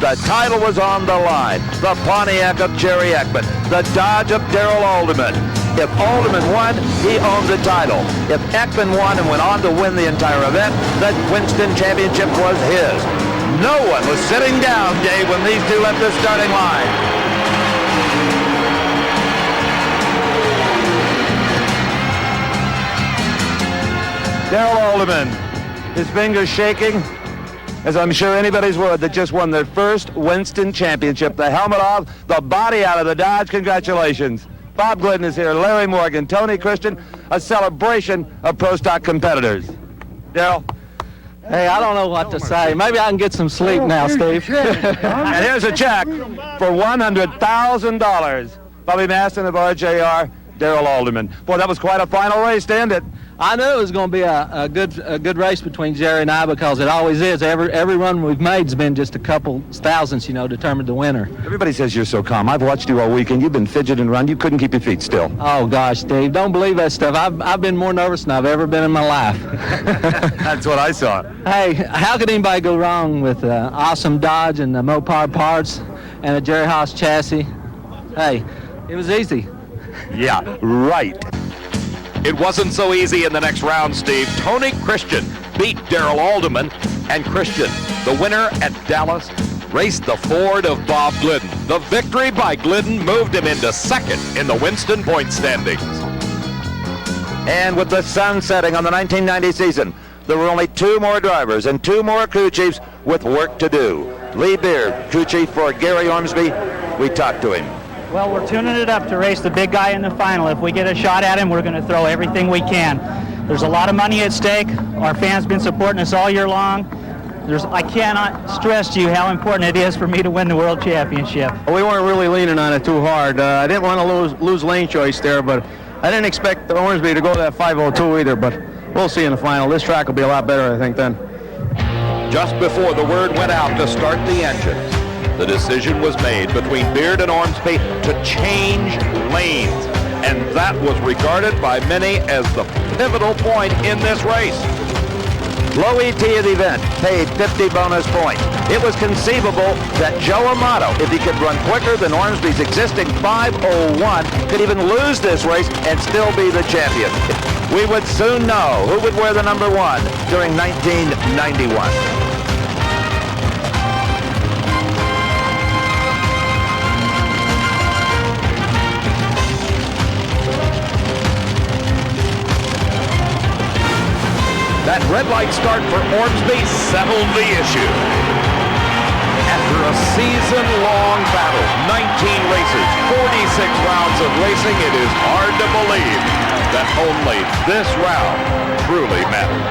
The title was on the line. The Pontiac of Jerry Ekman, the Dodge of Darrell Alderman. If Alderman won, he owned the title. If Ekman won and went on to win the entire event, the Winston Championship was his. No one was sitting down, Dave, when these two left the starting line. Darrell Alderman, his fingers shaking, as I'm sure anybody's would, that just won their first Winston Championship. The helmet off, the body out of the Dodge. Congratulations. Bob Glidden is here, Larry Morgan, Tony Christian, a celebration of Pro Stock competitors. Darrell? Hey, I don't know what to say. Maybe I can get some sleep now, Steve. And here's a check for $100,000. Bobby Maston of RJR, Darrell Alderman. Boy, that was quite a final race to end it. I knew it was going to be a good race between Jerry and I, because it always is. Every run we've made's been just a couple thousandths, determined the winner. Everybody says you're so calm. I've watched you all weekend. You've been fidgeting around. You couldn't keep your feet still. Oh gosh, Steve, don't believe that stuff. I've been more nervous than I've ever been in my life. That's what I saw. Hey, how could anybody go wrong with awesome Dodge and the Mopar parts and a Jerry Haas chassis? Hey, it was easy. Yeah, right. It wasn't so easy in the next round, Steve. Tony Christian beat Darrell Alderman, and Christian, the winner at Dallas, raced the Ford of Bob Glidden. The victory by Glidden moved him into second in the Winston point standings. And with the sun setting on the 1990 season, there were only two more drivers and two more crew chiefs with work to do. Lee Beard, crew chief for Gary Ormsby, we talked to him. Well, we're tuning it up to race the big guy in the final. If we get a shot at him, we're going to throw everything we can. There's a lot of money at stake. Our fans have been supporting us all year long. I cannot stress to you how important it is for me to win the World Championship. We weren't really leaning on it too hard. I didn't want to lose lane choice there, but I didn't expect the Ormsby to go that 502 either, but we'll see in the final. This track will be a lot better, I think, then. Just before the word went out to start the engines, the decision was made between Beard and Ormsby to change lanes, and that was regarded by many as the pivotal point in this race. Low ET of the event paid 50 bonus points. It was conceivable that Joe Amato, if he could run quicker than Ormsby's existing 501, could even lose this race and still be the champion. We would soon know who would wear the number one during 1991. That red light start for Ormsby settled the issue. After a season-long battle, 19 races, 46 rounds of racing, it is hard to believe that only this round truly mattered.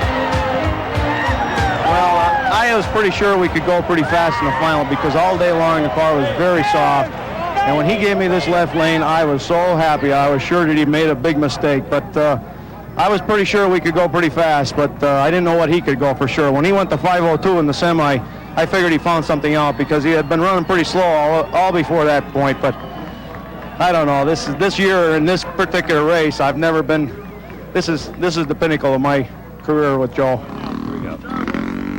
Well, I was pretty sure we could go pretty fast in the final, because all day long the car was very soft. And when he gave me this left lane, I was so happy. I was sure that he made a big mistake, but I was pretty sure we could go pretty fast, but I didn't know what he could go for sure. When he went to 502 in the semi, I figured he found something out, because he had been running pretty slow all before that point. But I don't know. This year in this particular race, I've never been. This is the pinnacle of my career with Joe.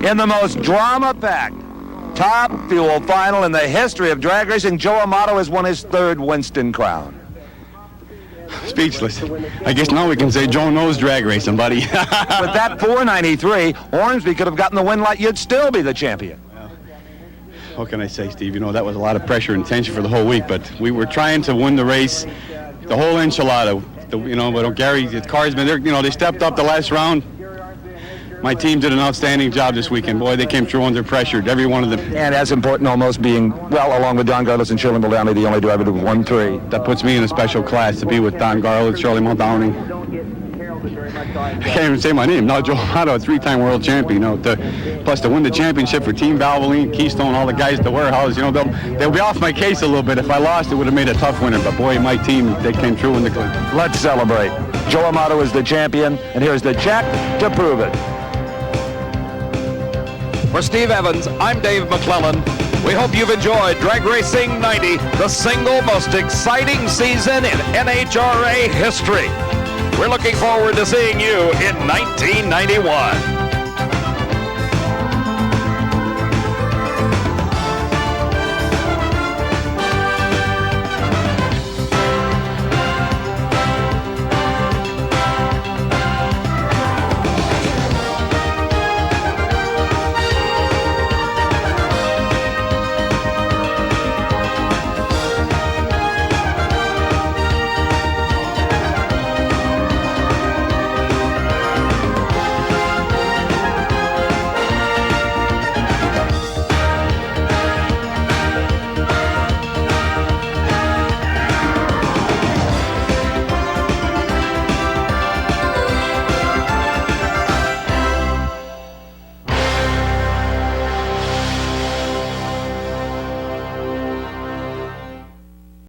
In the most drama-packed top fuel final in the history of drag racing, Joe Amato has won his third Winston crown. Speechless. I guess now we can say Joe knows drag racing, buddy. With that 493, Ormsby could have gotten the win light. You'd still be the champion. What can I say, Steve? That was a lot of pressure and tension for the whole week, but we were trying to win the race, the whole enchilada. But Gary, the car's been there. They stepped up the last round. My team did an outstanding job this weekend. Boy, they came through under pressure. Every one of them. And as important, almost being, well, along with Don Garlis and Shirley Muldowney, the only driver to have won 3. That puts me in a special class to be with Don Garlis, Shirley Muldowney. I can't even say my name. Now, Joe Amato, a 3-time world champion. Plus to win the championship for Team Valvoline, Keystone, all the guys at the warehouse. They'll be off my case a little bit. If I lost, it would have made a tough winner. But boy, my team, they came through in the. Let's celebrate. Joe Amato is the champion, and here's the check to prove it. For Steve Evans, I'm Dave McClellan. We hope you've enjoyed Drag Racing 90, the single most exciting season in NHRA history. We're looking forward to seeing you in 1991.